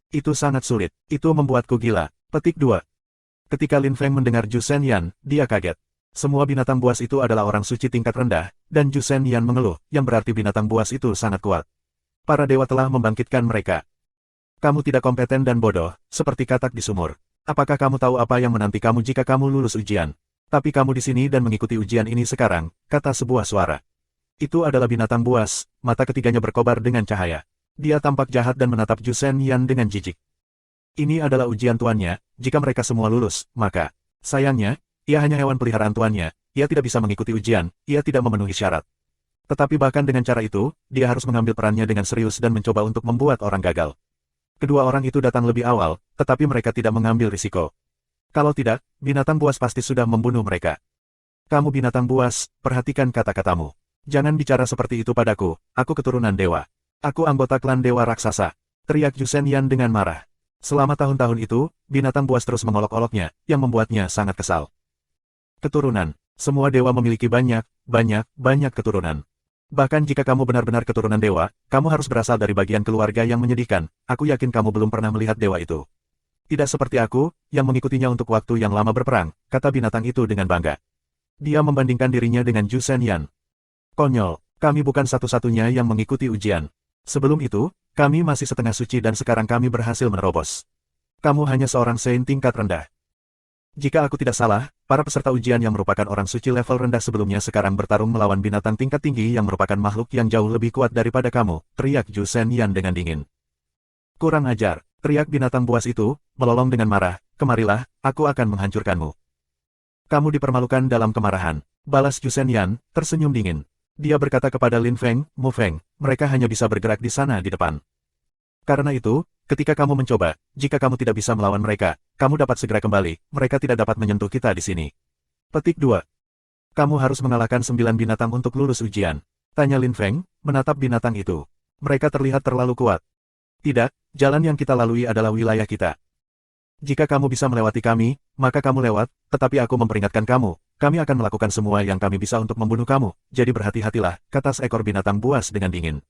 Itu sangat sulit, itu membuatku gila. Petik 2. Ketika Lin Feng mendengar Zhu Shenyan, dia kaget. Semua binatang buas itu adalah orang suci tingkat rendah, dan Zhu Shenyan mengeluh, yang berarti binatang buas itu sangat kuat. Para dewa telah membangkitkan mereka. Kamu tidak kompeten dan bodoh, seperti katak di sumur. Apakah kamu tahu apa yang menanti kamu jika kamu lulus ujian? Tapi kamu di sini dan mengikuti ujian ini sekarang, kata sebuah suara. Itu adalah binatang buas, mata ketiganya berkobar dengan cahaya. Dia tampak jahat dan menatap Zhu Shenyan dengan jijik. Ini adalah ujian tuannya, jika mereka semua lulus, maka, sayangnya, ia hanya hewan peliharaan tuannya, ia tidak bisa mengikuti ujian, ia tidak memenuhi syarat. Tetapi bahkan dengan cara itu, dia harus mengambil perannya dengan serius dan mencoba untuk membuat orang gagal. Kedua orang itu datang lebih awal, tetapi mereka tidak mengambil risiko. Kalau tidak, binatang buas pasti sudah membunuh mereka. Kamu binatang buas, perhatikan kata-katamu. Jangan bicara seperti itu padaku, aku keturunan dewa. Aku anggota klan dewa raksasa, teriak Zhu Shenyan dengan marah. Selama tahun-tahun itu, binatang buas terus mengolok-oloknya, yang membuatnya sangat kesal. Keturunan. Semua dewa memiliki banyak keturunan. Bahkan jika kamu benar-benar keturunan dewa, kamu harus berasal dari bagian keluarga yang menyedihkan. Aku yakin kamu belum pernah melihat dewa itu. Tidak seperti aku, yang mengikutinya untuk waktu yang lama berperang, kata binatang itu dengan bangga. Dia membandingkan dirinya dengan Zhu Shenyan. Konyol, kami bukan satu-satunya yang mengikuti ujian. Sebelum itu, kami masih setengah suci dan sekarang kami berhasil menerobos. Kamu hanya seorang Sein tingkat rendah. Jika aku tidak salah, para peserta ujian yang merupakan orang suci level rendah sebelumnya sekarang bertarung melawan binatang tingkat tinggi yang merupakan makhluk yang jauh lebih kuat daripada kamu, teriak Ju Shenyan dengan dingin. Kurang ajar, teriak binatang buas itu, melolong dengan marah, kemarilah, aku akan menghancurkanmu. Kamu dipermalukan dalam kemarahan, balas Ju Shenyan, tersenyum dingin. Dia berkata kepada Lin Feng, Mu Feng, mereka hanya bisa bergerak di sana di depan. Karena itu, ketika kamu mencoba, jika kamu tidak bisa melawan mereka, kamu dapat segera kembali, mereka tidak dapat menyentuh kita di sini. Petik 2. Kamu harus mengalahkan 9 binatang untuk lulus ujian. Tanya Lin Feng, menatap binatang itu. Mereka terlihat terlalu kuat. Tidak, jalan yang kita lalui adalah wilayah kita. Jika kamu bisa melewati kami, maka kamu lewat, tetapi aku memperingatkan kamu, kami akan melakukan semua yang kami bisa untuk membunuh kamu, jadi berhati-hatilah, kata seekor binatang buas dengan dingin.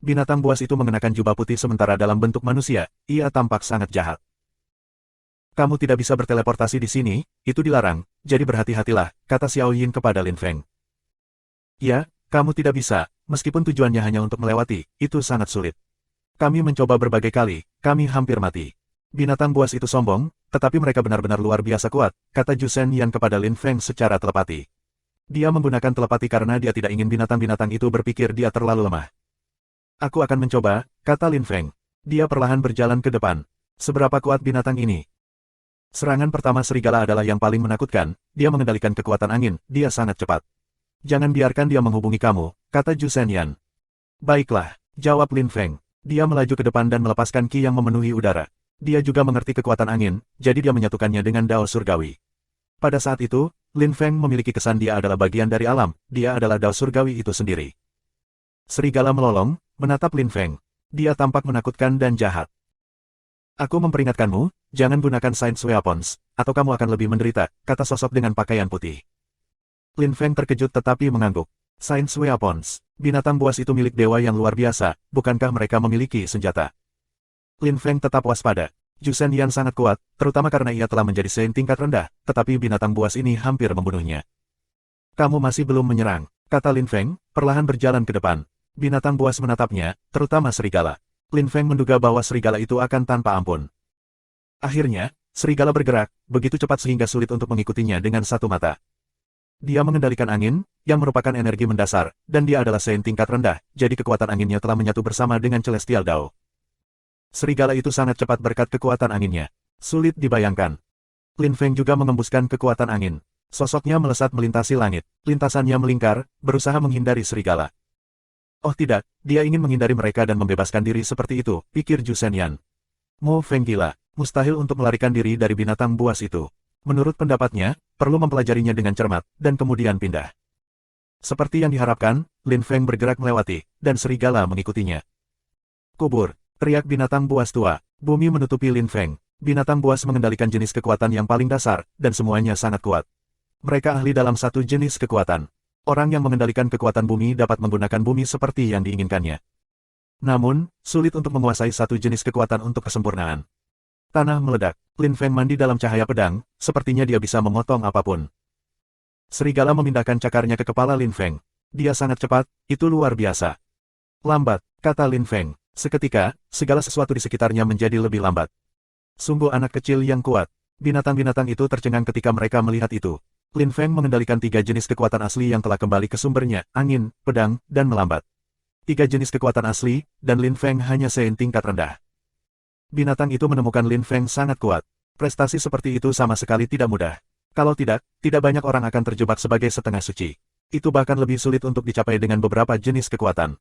Binatang buas itu mengenakan jubah putih sementara dalam bentuk manusia, ia tampak sangat jahat. Kamu tidak bisa berteleportasi di sini, itu dilarang, jadi berhati-hatilah, kata Xiao Yin kepada Lin Feng. Ya, kamu tidak bisa, meskipun tujuannya hanya untuk melewati, itu sangat sulit. Kami mencoba berbagai kali, kami hampir mati. Binatang buas itu sombong, tetapi mereka benar-benar luar biasa kuat, kata Ju Shenyan kepada Lin Feng secara telepati. Dia menggunakan telepati karena dia tidak ingin binatang-binatang itu berpikir dia terlalu lemah. Aku akan mencoba, kata Lin Feng. Dia perlahan berjalan ke depan. Seberapa kuat binatang ini? Serangan pertama serigala adalah yang paling menakutkan, dia mengendalikan kekuatan angin, dia sangat cepat. Jangan biarkan dia menghubungi kamu, kata Ju Shenyan. Baiklah, jawab Lin Feng. Dia melaju ke depan dan melepaskan ki yang memenuhi udara. Dia juga mengerti kekuatan angin, jadi dia menyatukannya dengan dao surgawi. Pada saat itu, Lin Feng memiliki kesan dia adalah bagian dari alam, dia adalah dao surgawi itu sendiri. Serigala melolong, menatap Lin Feng. Dia tampak menakutkan dan jahat. Aku memperingatkanmu, jangan gunakan Science Weapons, atau kamu akan lebih menderita, kata sosok dengan pakaian putih. Lin Feng terkejut tetapi mengangguk. Science Weapons, binatang buas itu milik dewa yang luar biasa, bukankah mereka memiliki senjata? Lin Feng tetap waspada. Ju Shenyan sangat kuat, terutama karena ia telah menjadi Sein tingkat rendah, tetapi binatang buas ini hampir membunuhnya. Kamu masih belum menyerang, kata Lin Feng, perlahan berjalan ke depan. Binatang buas menatapnya, terutama serigala. Lin Feng menduga bahwa serigala itu akan tanpa ampun. Akhirnya, serigala bergerak, begitu cepat sehingga sulit untuk mengikutinya dengan satu mata. Dia mengendalikan angin, yang merupakan energi mendasar, dan dia adalah Sein tingkat rendah, jadi kekuatan anginnya telah menyatu bersama dengan Celestial Dao. Serigala itu sangat cepat berkat kekuatan anginnya. Sulit dibayangkan. Lin Feng juga mengembuskan kekuatan angin. Sosoknya melesat melintasi langit. Lintasannya melingkar, berusaha menghindari serigala. Oh tidak, dia ingin menghindari mereka dan membebaskan diri seperti itu, pikir Ju Shenyan. Mo Feng gila, mustahil untuk melarikan diri dari binatang buas itu. Menurut pendapatnya, perlu mempelajarinya dengan cermat, dan kemudian pindah. Seperti yang diharapkan, Lin Feng bergerak melewati, dan serigala mengikutinya. Kubur, teriak binatang buas tua. Bumi menutupi Lin Feng. Binatang buas mengendalikan jenis kekuatan yang paling dasar, dan semuanya sangat kuat. Mereka ahli dalam satu jenis kekuatan. Orang yang mengendalikan kekuatan bumi dapat menggunakan bumi seperti yang diinginkannya. Namun, sulit untuk menguasai satu jenis kekuatan untuk kesempurnaan. Tanah meledak. Lin Feng mandi dalam cahaya pedang, sepertinya dia bisa memotong apapun. Serigala memindahkan cakarnya ke kepala Lin Feng. Dia sangat cepat, itu luar biasa. Lambat, kata Lin Feng. Seketika, segala sesuatu di sekitarnya menjadi lebih lambat. Sungguh anak kecil yang kuat. Binatang-binatang itu tercengang ketika mereka melihat itu. Lin Feng mengendalikan 3 jenis kekuatan asli yang telah kembali ke sumbernya, angin, pedang, dan melambat. 3 jenis kekuatan asli, dan Lin Feng hanya Sein tingkat rendah. Binatang itu menemukan Lin Feng sangat kuat. Prestasi seperti itu sama sekali tidak mudah. Kalau tidak, tidak banyak orang akan terjebak sebagai setengah suci. Itu bahkan lebih sulit untuk dicapai dengan beberapa jenis kekuatan.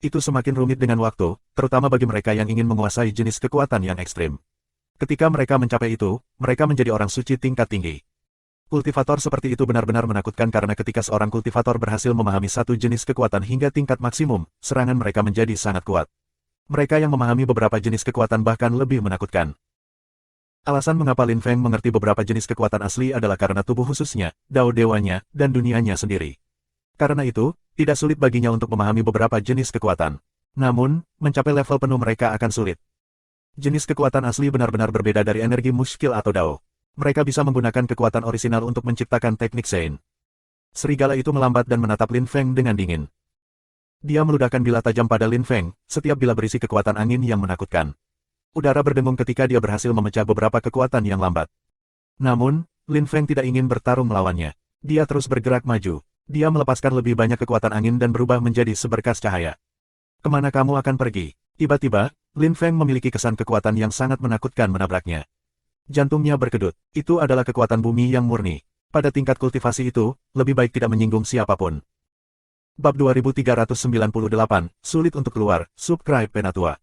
Itu semakin rumit dengan waktu, terutama bagi mereka yang ingin menguasai jenis kekuatan yang ekstrim. Ketika mereka mencapai itu, mereka menjadi orang suci tingkat tinggi. Kultivator seperti itu benar-benar menakutkan karena ketika seorang kultivator berhasil memahami satu jenis kekuatan hingga tingkat maksimum, serangan mereka menjadi sangat kuat. Mereka yang memahami beberapa jenis kekuatan bahkan lebih menakutkan. Alasan mengapa Lin Feng mengerti beberapa jenis kekuatan asli adalah karena tubuh khususnya, dao dewanya, dan dunianya sendiri. Karena itu, tidak sulit baginya untuk memahami beberapa jenis kekuatan. Namun, mencapai level penuh mereka akan sulit. Jenis kekuatan asli benar-benar berbeda dari energi muskil atau dao. Mereka bisa menggunakan kekuatan orisinal untuk menciptakan teknik Sein. Serigala itu melambat dan menatap Lin Feng dengan dingin. Dia meludahkan bilah tajam pada Lin Feng, setiap bilah berisi kekuatan angin yang menakutkan. Udara berdengung ketika dia berhasil memecah beberapa kekuatan yang lambat. Namun, Lin Feng tidak ingin bertarung melawannya. Dia terus bergerak maju. Dia melepaskan lebih banyak kekuatan angin dan berubah menjadi seberkas cahaya. Kemana kamu akan pergi? Tiba-tiba, Lin Feng memiliki kesan kekuatan yang sangat menakutkan menabraknya. Jantungnya berkedut. Itu adalah kekuatan bumi yang murni. Pada tingkat kultivasi itu, lebih baik tidak menyinggung siapapun. Bab 2398, sulit untuk keluar, subscribe Penatua.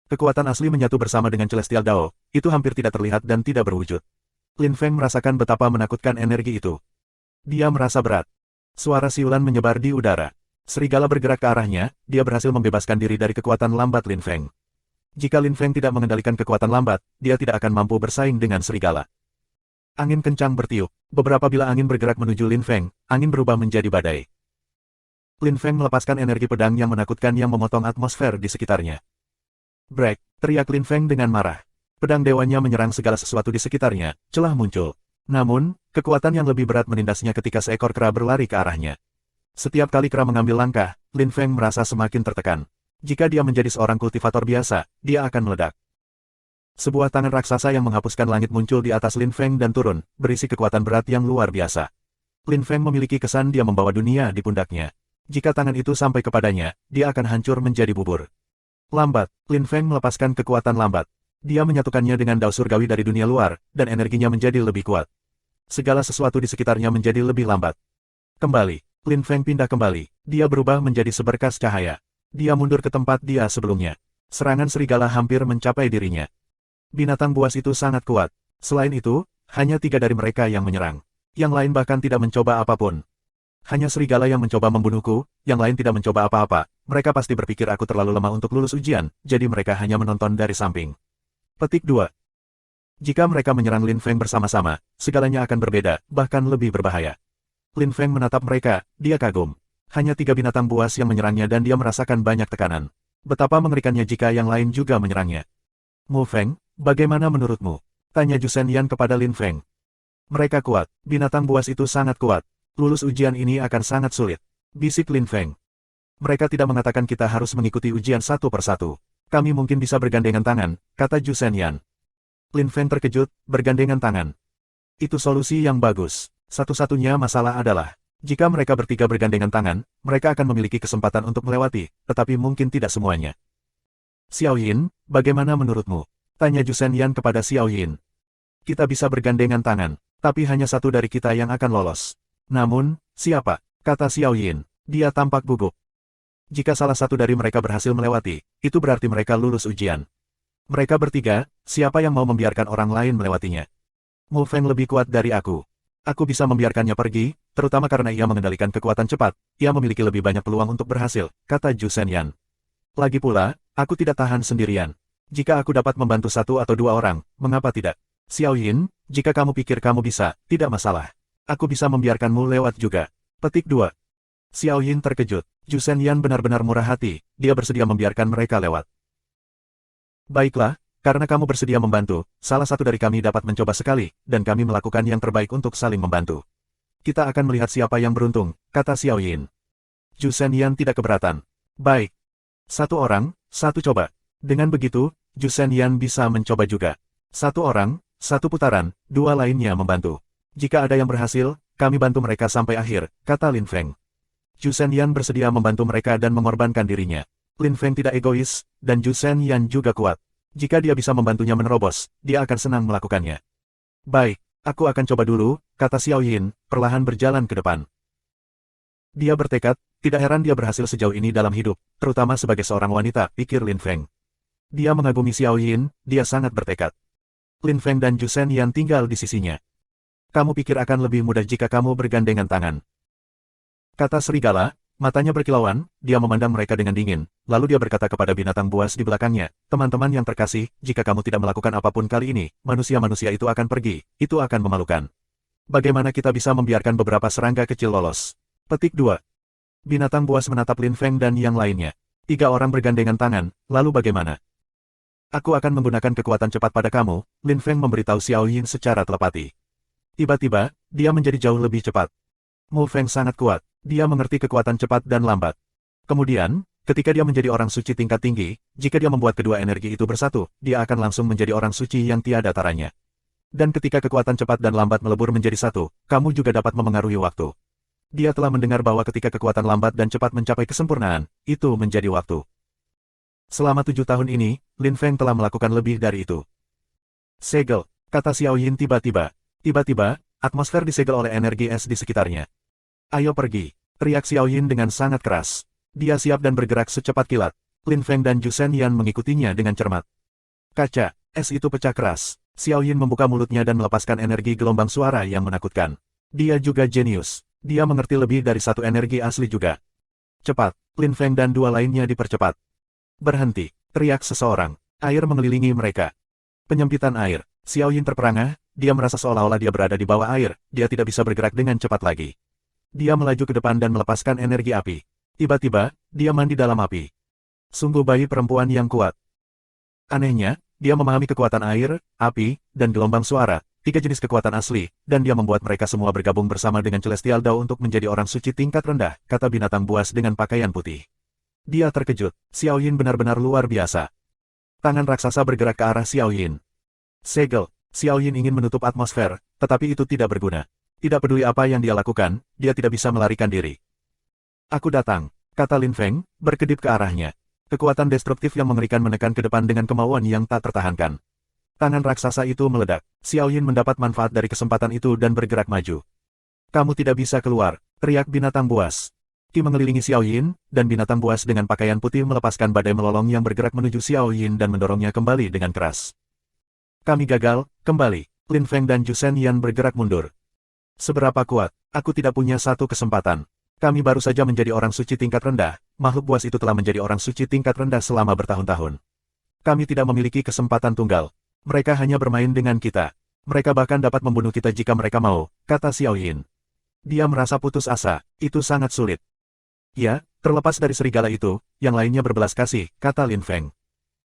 Kekuatan asli menyatu bersama dengan Celestial Dao, itu hampir tidak terlihat dan tidak berwujud. Lin Feng merasakan betapa menakutkan energi itu. Dia merasa berat. Suara siulan menyebar di udara. Serigala bergerak ke arahnya, dia berhasil membebaskan diri dari kekuatan lambat Lin Feng. Jika Lin Feng tidak mengendalikan kekuatan lambat, dia tidak akan mampu bersaing dengan serigala. Angin kencang bertiup. Beberapa bila angin bergerak menuju Lin Feng, angin berubah menjadi badai. Lin Feng melepaskan energi pedang yang menakutkan yang memotong atmosfer di sekitarnya. "Break!" teriak Lin Feng dengan marah. Pedang dewanya menyerang segala sesuatu di sekitarnya, celah muncul. Namun, kekuatan yang lebih berat menindasnya ketika seekor kera berlari ke arahnya. Setiap kali kera mengambil langkah, Lin Feng merasa semakin tertekan. Jika dia menjadi seorang kultivator biasa, dia akan meledak. Sebuah tangan raksasa yang menghapuskan langit muncul di atas Lin Feng dan turun, berisi kekuatan berat yang luar biasa. Lin Feng memiliki kesan dia membawa dunia di pundaknya. Jika tangan itu sampai kepadanya, dia akan hancur menjadi bubur. Lambat, Lin Feng melepaskan kekuatan lambat. Dia menyatukannya dengan dao surgawi dari dunia luar, dan energinya menjadi lebih kuat. Segala sesuatu di sekitarnya menjadi lebih lambat. Kembali, Lin Feng pindah kembali. Dia berubah menjadi seberkas cahaya. Dia mundur ke tempat dia sebelumnya. Serangan serigala hampir mencapai dirinya. Binatang buas itu sangat kuat. Selain itu, hanya 3 dari mereka yang menyerang. Yang lain bahkan tidak mencoba apapun. Hanya serigala yang mencoba membunuhku, yang lain tidak mencoba apa-apa. Mereka pasti berpikir aku terlalu lemah untuk lulus ujian, jadi mereka hanya menonton dari samping. Petik 2. Jika mereka menyerang Lin Feng bersama-sama, segalanya akan berbeda, bahkan lebih berbahaya. Lin Feng menatap mereka, dia kagum. Hanya 3 binatang buas yang menyerangnya dan dia merasakan banyak tekanan. Betapa mengerikannya jika yang lain juga menyerangnya. "Mu Feng, bagaimana menurutmu?" tanya Ju Shenyan kepada Lin Feng. "Mereka kuat, binatang buas itu sangat kuat. Lulus ujian ini akan sangat sulit," bisik Lin Feng. "Mereka tidak mengatakan kita harus mengikuti ujian satu persatu. Kami mungkin bisa bergandengan tangan," kata Ju Shenyan. Lin Feng terkejut, bergandengan tangan. Itu solusi yang bagus. Satu-satunya masalah adalah, jika mereka bertiga bergandengan tangan, mereka akan memiliki kesempatan untuk melewati, tetapi mungkin tidak semuanya. "Xiao Yin, bagaimana menurutmu?" tanya Ju Shenyan kepada Xiao Yin. "Kita bisa bergandengan tangan, tapi hanya satu dari kita yang akan lolos." "Namun, siapa?" kata Xiao Yin. Dia tampak gugup. Jika salah satu dari mereka berhasil melewati, itu berarti mereka lulus ujian. Mereka bertiga, siapa yang mau membiarkan orang lain melewatinya? "Mu Feng lebih kuat dari aku. Aku bisa membiarkannya pergi, terutama karena ia mengendalikan kekuatan cepat. Ia memiliki lebih banyak peluang untuk berhasil," kata Ju Shenyan. "Lagi pula, aku tidak tahan sendirian. Jika aku dapat membantu 1 atau 2 orang, mengapa tidak? Xiao Yin, jika kamu pikir kamu bisa, tidak masalah. Aku bisa membiarkanmu lewat juga." Petik 2. Xiao Yin terkejut. Ju Shenyan benar-benar murah hati, dia bersedia membiarkan mereka lewat. "Baiklah, karena kamu bersedia membantu, salah satu dari kami dapat mencoba sekali, dan kami melakukan yang terbaik untuk saling membantu. Kita akan melihat siapa yang beruntung," kata Xiao Yin. Ju Shenyan tidak keberatan. "Baik. 1 orang, 1 coba." Dengan begitu, Ju Shenyan bisa mencoba juga. 1 orang, 1 putaran, 2 lainnya membantu. "Jika ada yang berhasil, kami bantu mereka sampai akhir," kata Lin Feng. Ju Shenyan bersedia membantu mereka dan mengorbankan dirinya. Lin Feng tidak egois, dan Ju Shenyan juga kuat. Jika dia bisa membantunya menerobos, dia akan senang melakukannya. "Baik, aku akan coba dulu," kata Xiao Yin, perlahan berjalan ke depan. Dia bertekad, tidak heran dia berhasil sejauh ini dalam hidup, terutama sebagai seorang wanita, pikir Lin Feng. Dia mengagumi Xiao Yin, dia sangat bertekad. Lin Feng dan Ju Shenyan tinggal di sisinya. "Kamu pikir akan lebih mudah jika kamu bergandengan tangan?" kata serigala, matanya berkilauan, dia memandang mereka dengan dingin, lalu dia berkata kepada binatang buas di belakangnya, "Teman-teman yang terkasih, jika kamu tidak melakukan apapun kali ini, manusia-manusia itu akan pergi, itu akan memalukan. Bagaimana kita bisa membiarkan beberapa serangga kecil lolos?" Petik 2. Binatang buas menatap Lin Feng dan yang lainnya. 3 orang bergandengan tangan, lalu bagaimana? "Aku akan menggunakan kekuatan cepat pada kamu," Lin Feng memberitahu Xiao Yin secara telepati. Tiba-tiba, dia menjadi jauh lebih cepat. Mu Feng sangat kuat. Dia mengerti kekuatan cepat dan lambat. Kemudian, ketika dia menjadi orang suci tingkat tinggi, jika dia membuat kedua energi itu bersatu, dia akan langsung menjadi orang suci yang tiada taranya. Dan ketika kekuatan cepat dan lambat melebur menjadi satu, kamu juga dapat memengaruhi waktu. Dia telah mendengar bahwa ketika kekuatan lambat dan cepat mencapai kesempurnaan, itu menjadi waktu. Selama 7 tahun ini, Lin Feng telah melakukan lebih dari itu. Segel, kata Xiao Yin tiba-tiba. Tiba-tiba, atmosfer disegel oleh energi es di sekitarnya. Ayo pergi, teriak Xiao Yin dengan sangat keras. Dia siap dan bergerak secepat kilat. Lin Feng dan Ju Shenyan mengikutinya dengan cermat. Kaca, es itu pecah keras. Xiao Yin membuka mulutnya dan melepaskan energi gelombang suara yang menakutkan. Dia juga jenius. Dia mengerti lebih dari satu energi asli juga. Cepat, Lin Feng dan dua lainnya dipercepat. Berhenti, teriak seseorang. Air mengelilingi mereka. Penyempitan air. Xiao Yin terperangah, dia merasa seolah-olah dia berada di bawah air, dia tidak bisa bergerak dengan cepat lagi. Dia melaju ke depan dan melepaskan energi api. Tiba-tiba, dia mandi dalam api. Sungguh bayi perempuan yang kuat. Anehnya, dia memahami kekuatan air, api, dan gelombang suara, 3 jenis kekuatan asli, dan dia membuat mereka semua bergabung bersama dengan Celestial Dao untuk menjadi orang suci tingkat rendah, kata binatang buas dengan pakaian putih. Dia terkejut, Xiao Yin benar-benar luar biasa. Tangan raksasa bergerak ke arah Xiao Yin. Segel, Xiao Yin ingin menutup atmosfer, tetapi itu tidak berguna. Tidak peduli apa yang dia lakukan, dia tidak bisa melarikan diri. Aku datang, kata Lin Feng, berkedip ke arahnya. Kekuatan destruktif yang mengerikan menekan ke depan dengan kemauan yang tak tertahankan. Tangan raksasa itu meledak. Xiao Yin mendapat manfaat dari kesempatan itu dan bergerak maju. Kamu tidak bisa keluar, teriak binatang buas. Ki mengelilingi Xiao Yin, dan binatang buas dengan pakaian putih melepaskan badai melolong yang bergerak menuju Xiao Yin dan mendorongnya kembali dengan keras. Kami gagal, kembali. Lin Feng dan Ju Shenyan bergerak mundur. Seberapa kuat, aku tidak punya satu kesempatan. Kami baru saja menjadi orang suci tingkat rendah, makhluk buas itu telah menjadi orang suci tingkat rendah selama bertahun-tahun. Kami tidak memiliki kesempatan tunggal. Mereka hanya bermain dengan kita. Mereka bahkan dapat membunuh kita jika mereka mau, kata Xiao Yin. Dia merasa putus asa, itu sangat sulit. Ya, terlepas dari serigala itu, yang lainnya berbelas kasih, kata Lin Feng.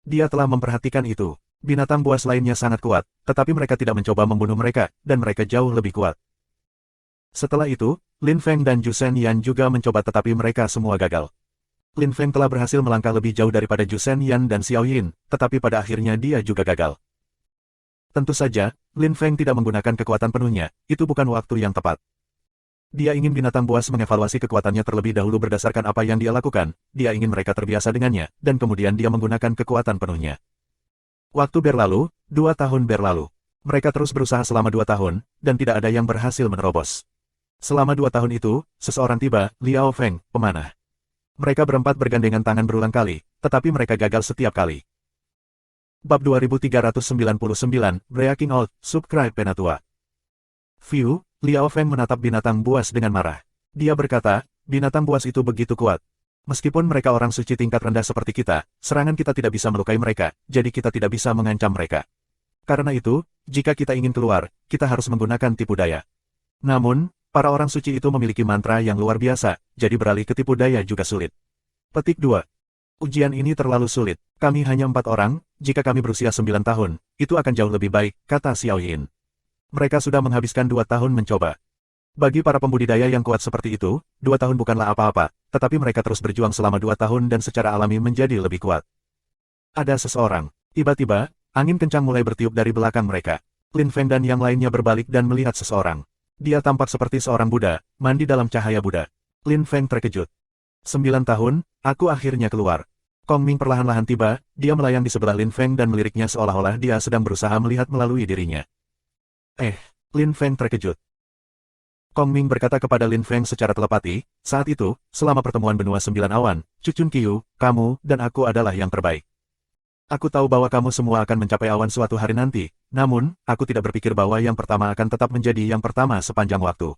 Dia telah memperhatikan itu. Binatang buas lainnya sangat kuat, tetapi mereka tidak mencoba membunuh mereka, dan mereka jauh lebih kuat. Setelah itu, Lin Feng dan Ju Shenyan juga mencoba tetapi mereka semua gagal. Lin Feng telah berhasil melangkah lebih jauh daripada Ju Shenyan dan Xiao Yin, tetapi pada akhirnya dia juga gagal. Tentu saja, Lin Feng tidak menggunakan kekuatan penuhnya, itu bukan waktu yang tepat. Dia ingin binatang buas mengevaluasi kekuatannya terlebih dahulu berdasarkan apa yang dia lakukan, dia ingin mereka terbiasa dengannya, dan kemudian dia menggunakan kekuatan penuhnya. Waktu berlalu, 2 tahun berlalu. Mereka terus berusaha selama 2 tahun, dan tidak ada yang berhasil menerobos. Selama 2 tahun itu, seseorang tiba, Liao Feng, pemanah. Mereka berempat bergandengan tangan berulang kali, tetapi mereka gagal setiap kali. Bab 2399, Breaking Out, Subscribe Penatua. View, Liao Feng menatap binatang buas dengan marah. Dia berkata, binatang buas itu begitu kuat. Meskipun mereka orang suci tingkat rendah seperti kita, serangan kita tidak bisa melukai mereka, jadi kita tidak bisa mengancam mereka. Karena itu, jika kita ingin keluar, kita harus menggunakan tipu daya. Namun, para orang suci itu memiliki mantra yang luar biasa, jadi beralih ke tipu daya juga sulit. Petik 2. Ujian ini terlalu sulit. Kami hanya 4 orang, jika kami berusia 9 tahun, itu akan jauh lebih baik, kata Xiao Yin. Mereka sudah menghabiskan 2 tahun mencoba. Bagi para pembudidaya yang kuat seperti itu, 2 tahun bukanlah apa-apa, tetapi mereka terus berjuang selama 2 tahun dan secara alami menjadi lebih kuat. Ada seseorang. Tiba-tiba, angin kencang mulai bertiup dari belakang mereka. Lin Feng dan yang lainnya berbalik dan melihat seseorang. Dia tampak seperti seorang Buddha, mandi dalam cahaya Buddha. Lin Feng terkejut. 9 tahun, aku akhirnya keluar. Kong Ming perlahan-lahan tiba, dia melayang di sebelah Lin Feng dan meliriknya seolah-olah dia sedang berusaha melihat melalui dirinya. Lin Feng terkejut. Kong Ming berkata kepada Lin Feng secara telepati, saat itu, selama pertemuan benua 9 awan, Cucun Qiu, kamu, dan aku adalah yang terbaik. Aku tahu bahwa kamu semua akan mencapai awan suatu hari nanti, namun, aku tidak berpikir bahwa yang pertama akan tetap menjadi yang pertama sepanjang waktu.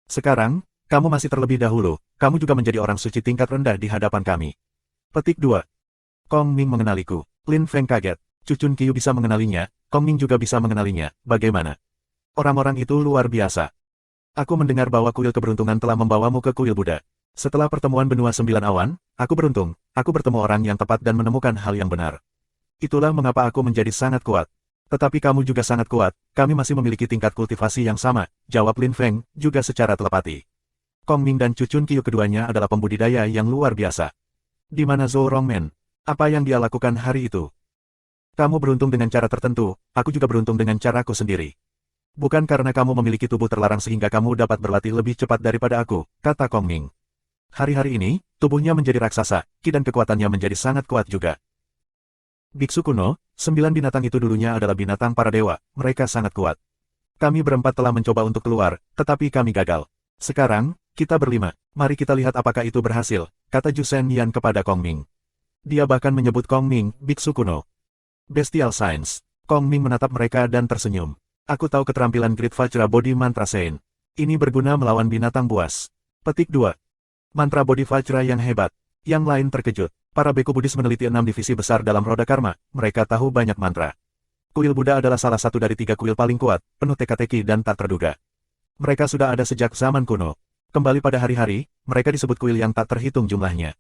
Sekarang, kamu masih terlebih dahulu, kamu juga menjadi orang suci tingkat rendah di hadapan kami. Petik 2. Kong Ming mengenaliku. Lin Feng kaget. Cucun Qiu bisa mengenalinya, Kong Ming juga bisa mengenalinya, bagaimana? Orang-orang itu luar biasa. Aku mendengar bahwa kuil keberuntungan telah membawamu ke kuil Buddha. Setelah pertemuan benua 9 awan, aku beruntung, aku bertemu orang yang tepat dan menemukan hal yang benar. Itulah mengapa aku menjadi sangat kuat. Tetapi kamu juga sangat kuat, kami masih memiliki tingkat kultivasi yang sama, jawab Lin Feng, juga secara telepati. Kong Ming dan Cucun Qiu keduanya adalah pembudidaya yang luar biasa. Di mana Zhou Rongmen? Apa yang dia lakukan hari itu? Kamu beruntung dengan cara tertentu, aku juga beruntung dengan caraku sendiri. Bukan karena kamu memiliki tubuh terlarang sehingga kamu dapat berlatih lebih cepat daripada aku, kata Kong Ming. Hari-hari ini, tubuhnya menjadi raksasa, ki dan kekuatannya menjadi sangat kuat juga. Biksu kuno, 9 binatang itu dulunya adalah binatang para dewa, mereka sangat kuat. Kami berempat telah mencoba untuk keluar, tetapi kami gagal. Sekarang, kita berlima, mari kita lihat apakah itu berhasil, kata Jusen Yan kepada Kong Ming. Dia bahkan menyebut Kong Ming, biksu kuno. Bestial Science. Kong Ming menatap mereka dan tersenyum. Aku tahu keterampilan Great Vajra Body Mantra Sein. Ini berguna melawan binatang buas. Petik 2. Mantra Body Vajra yang hebat. Yang lain terkejut. Para beku Buddhis meneliti 6 divisi besar dalam roda karma. Mereka tahu banyak mantra. Kuil Buddha adalah salah satu dari 3 kuil paling kuat, penuh teka-teki dan tak terduga. Mereka sudah ada sejak zaman kuno. Kembali pada hari-hari, mereka disebut kuil yang tak terhitung jumlahnya.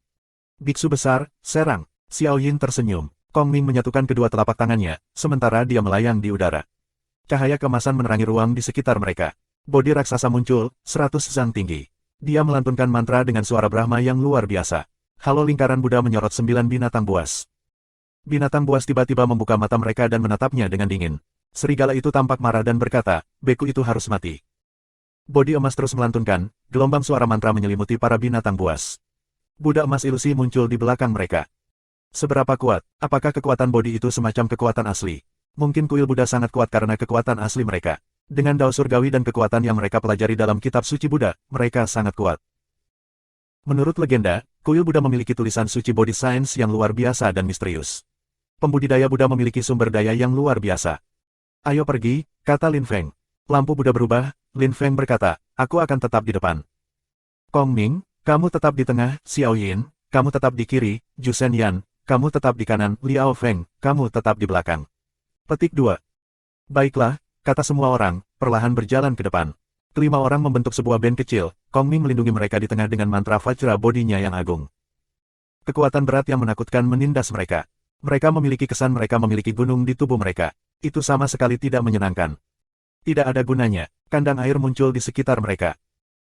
Biksu besar, serang. Xiao Yin tersenyum. Kong Ming menyatukan kedua telapak tangannya, sementara dia melayang di udara. Cahaya kemasan menerangi ruang di sekitar mereka. Bodi raksasa muncul, 100 zang tinggi. Dia melantunkan mantra dengan suara Brahma yang luar biasa. Halo lingkaran Buddha menyorot 9 binatang buas. Binatang buas tiba-tiba membuka mata mereka dan menatapnya dengan dingin. Serigala itu tampak marah dan berkata, beku itu harus mati. Bodi emas terus melantunkan, gelombang suara mantra menyelimuti para binatang buas. Buddha emas ilusi muncul di belakang mereka. Seberapa kuat? Apakah kekuatan bodi itu semacam kekuatan asli? Mungkin kuil Buddha sangat kuat karena kekuatan asli mereka. Dengan dao surgawi dan kekuatan yang mereka pelajari dalam kitab suci Buddha, mereka sangat kuat. Menurut legenda, kuil Buddha memiliki tulisan suci body science yang luar biasa dan misterius. Pembudidaya Buddha memiliki sumber daya yang luar biasa. Ayo pergi, kata Lin Feng. Lampu Buddha berubah, Lin Feng berkata, aku akan tetap di depan. Kong Ming, kamu tetap di tengah, Xiao Yin, kamu tetap di kiri, Jusen Yan, kamu tetap di kanan, Liao Feng, kamu tetap di belakang. Petik 2. Baiklah, kata semua orang, perlahan berjalan ke depan. Kelima orang membentuk sebuah band kecil, Kong Ming melindungi mereka di tengah dengan mantra Vajra bodinya yang agung. Kekuatan berat yang menakutkan menindas mereka. Mereka memiliki kesan mereka memiliki gunung di tubuh mereka. Itu sama sekali tidak menyenangkan. Tidak ada gunanya, kandang air muncul di sekitar mereka.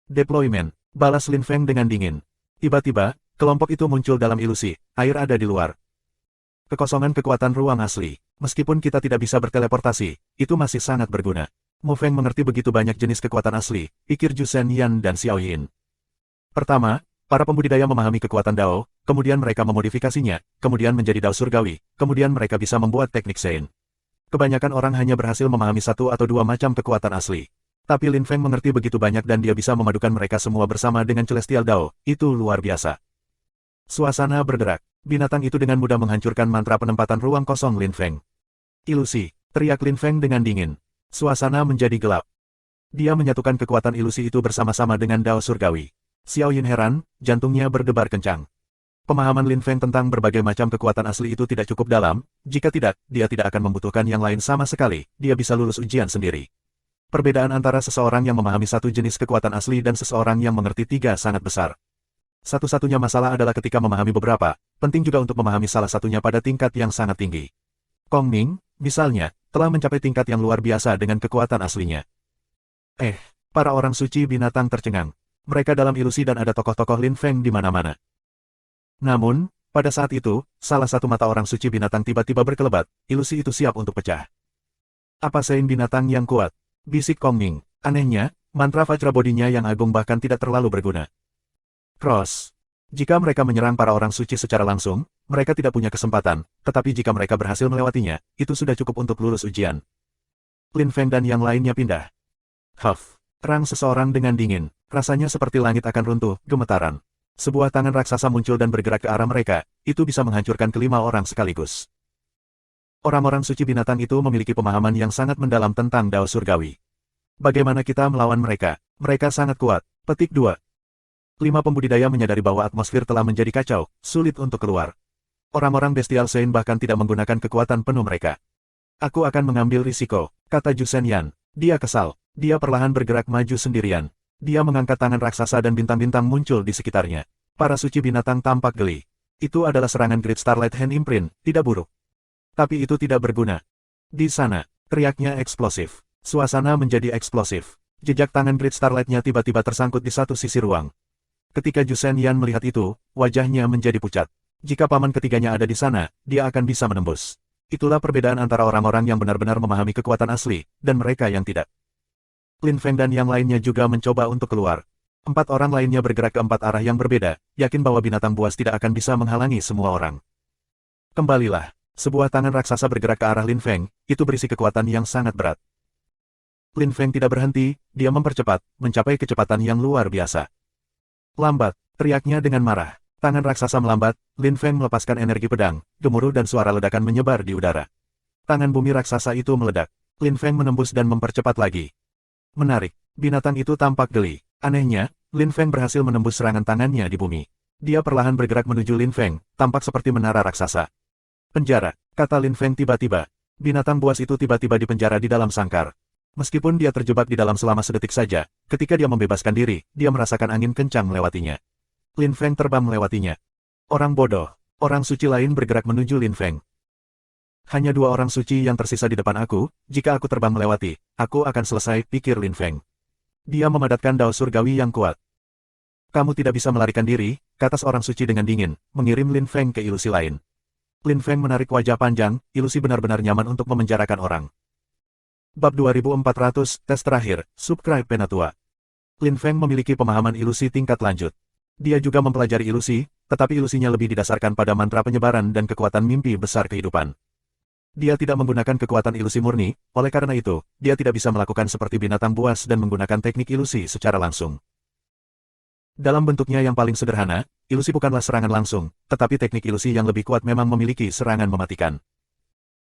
Deployment, balas Lin Feng dengan dingin. Tiba-tiba, kelompok itu muncul dalam ilusi, air ada di luar. Kekosongan kekuatan ruang asli. Meskipun kita tidak bisa berteleportasi, itu masih sangat berguna. Mu Feng mengerti begitu banyak jenis kekuatan asli, pikir Jusen Yan dan Xiao Yin. Pertama, para pembudidaya memahami kekuatan Dao, kemudian mereka memodifikasinya, kemudian menjadi Dao surgawi, kemudian mereka bisa membuat teknik Sein. Kebanyakan orang hanya berhasil memahami 1 atau 2 macam kekuatan asli. Tapi Lin Feng mengerti begitu banyak dan dia bisa memadukan mereka semua bersama dengan Celestial Dao, itu luar biasa. Suasana berderak. Binatang itu dengan mudah menghancurkan mantra penempatan ruang kosong Lin Feng. Ilusi, teriak Lin Feng dengan dingin. Suasana menjadi gelap. Dia menyatukan kekuatan ilusi itu bersama-sama dengan Dao surgawi. Xiao Yin heran, jantungnya berdebar kencang. Pemahaman Lin Feng tentang berbagai macam kekuatan asli itu tidak cukup dalam, jika tidak, dia tidak akan membutuhkan yang lain sama sekali, dia bisa lulus ujian sendiri. Perbedaan antara seseorang yang memahami satu jenis kekuatan asli dan seseorang yang mengerti 3 sangat besar. Satu-satunya masalah adalah ketika memahami beberapa, penting juga untuk memahami salah satunya pada tingkat yang sangat tinggi. Kong Ming, misalnya, telah mencapai tingkat yang luar biasa dengan kekuatan aslinya. Para orang suci binatang tercengang. Mereka dalam ilusi dan ada tokoh-tokoh Lin Feng di mana-mana. Namun, pada saat itu, salah satu mata orang suci binatang tiba-tiba berkelebat, ilusi itu siap untuk pecah. Apa Sein binatang yang kuat? Bisik Kong Ming. Anehnya, mantra Vajra bodinya yang agung bahkan tidak terlalu berguna. Cross. Jika mereka menyerang para orang suci secara langsung, mereka tidak punya kesempatan, tetapi jika mereka berhasil melewatinya, itu sudah cukup untuk lulus ujian. Lin Feng dan yang lainnya pindah. Huff. Terang seseorang dengan dingin, rasanya seperti langit akan runtuh, gemetaran. Sebuah tangan raksasa muncul dan bergerak ke arah mereka, itu bisa menghancurkan kelima orang sekaligus. Orang-orang suci binatang itu memiliki pemahaman yang sangat mendalam tentang Dao surgawi. Bagaimana kita melawan mereka? Mereka sangat kuat. Petik 2. 5 pembudidaya menyadari bahwa atmosfer telah menjadi kacau, sulit untuk keluar. Orang-orang bestial Sein bahkan tidak menggunakan kekuatan penuh mereka. Aku akan mengambil risiko, kata Jusen Yan. Dia kesal. Dia perlahan bergerak maju sendirian. Dia mengangkat tangan raksasa dan bintang-bintang muncul di sekitarnya. Para suci binatang tampak geli. Itu adalah serangan Great Starlight Hand Imprint, tidak buruk. Tapi itu tidak berguna. Di sana, teriaknya eksplosif. Suasana menjadi eksplosif. Jejak tangan Great Starlight-nya tiba-tiba tersangkut di satu sisi ruang. Ketika Jusen Yan melihat itu, wajahnya menjadi pucat. Jika paman ketiganya ada di sana, dia akan bisa menembus. Itulah perbedaan antara orang-orang yang benar-benar memahami kekuatan asli, dan mereka yang tidak. Lin Feng dan yang lainnya juga mencoba untuk keluar. 4 orang lainnya bergerak ke 4 arah yang berbeda, yakin bahwa binatang buas tidak akan bisa menghalangi semua orang. Kembalilah. Sebuah tangan raksasa bergerak ke arah Lin Feng, itu berisi kekuatan yang sangat berat. Lin Feng tidak berhenti, dia mempercepat, mencapai kecepatan yang luar biasa. Lambat, teriaknya dengan marah. Tangan raksasa melambat, Lin Feng melepaskan energi pedang, gemuruh dan suara ledakan menyebar di udara. Tangan bumi raksasa itu meledak. Lin Feng menembus dan mempercepat lagi. Menarik, binatang itu tampak geli. Anehnya, Lin Feng berhasil menembus serangan tangannya di bumi. Dia perlahan bergerak menuju Lin Feng, tampak seperti menara raksasa. Penjara, kata Lin Feng tiba-tiba. Binatang buas itu tiba-tiba dipenjara di dalam sangkar. Meskipun dia terjebak di dalam selama sedetik saja, ketika dia membebaskan diri, dia merasakan angin kencang melewatinya. Lin Feng terbang melewatinya. Orang bodoh, orang suci lain bergerak menuju Lin Feng. Hanya 2 orang suci yang tersisa di depan aku, jika aku terbang melewati, aku akan selesai, pikir Lin Feng. Dia memadatkan dao surgawi yang kuat. Kamu tidak bisa melarikan diri, kata seorang suci dengan dingin, mengirim Lin Feng ke ilusi lain. Lin Feng menarik wajah panjang, ilusi benar-benar nyaman untuk memenjarakan orang. Bab 2400, tes terakhir, subscribe Penatua. Lin Feng memiliki pemahaman ilusi tingkat lanjut. Dia juga mempelajari ilusi, tetapi ilusinya lebih didasarkan pada mantra penyebaran dan kekuatan mimpi besar kehidupan. Dia tidak menggunakan kekuatan ilusi murni, oleh karena itu, dia tidak bisa melakukan seperti binatang buas dan menggunakan teknik ilusi secara langsung. Dalam bentuknya yang paling sederhana, ilusi bukanlah serangan langsung, tetapi teknik ilusi yang lebih kuat memang memiliki serangan mematikan.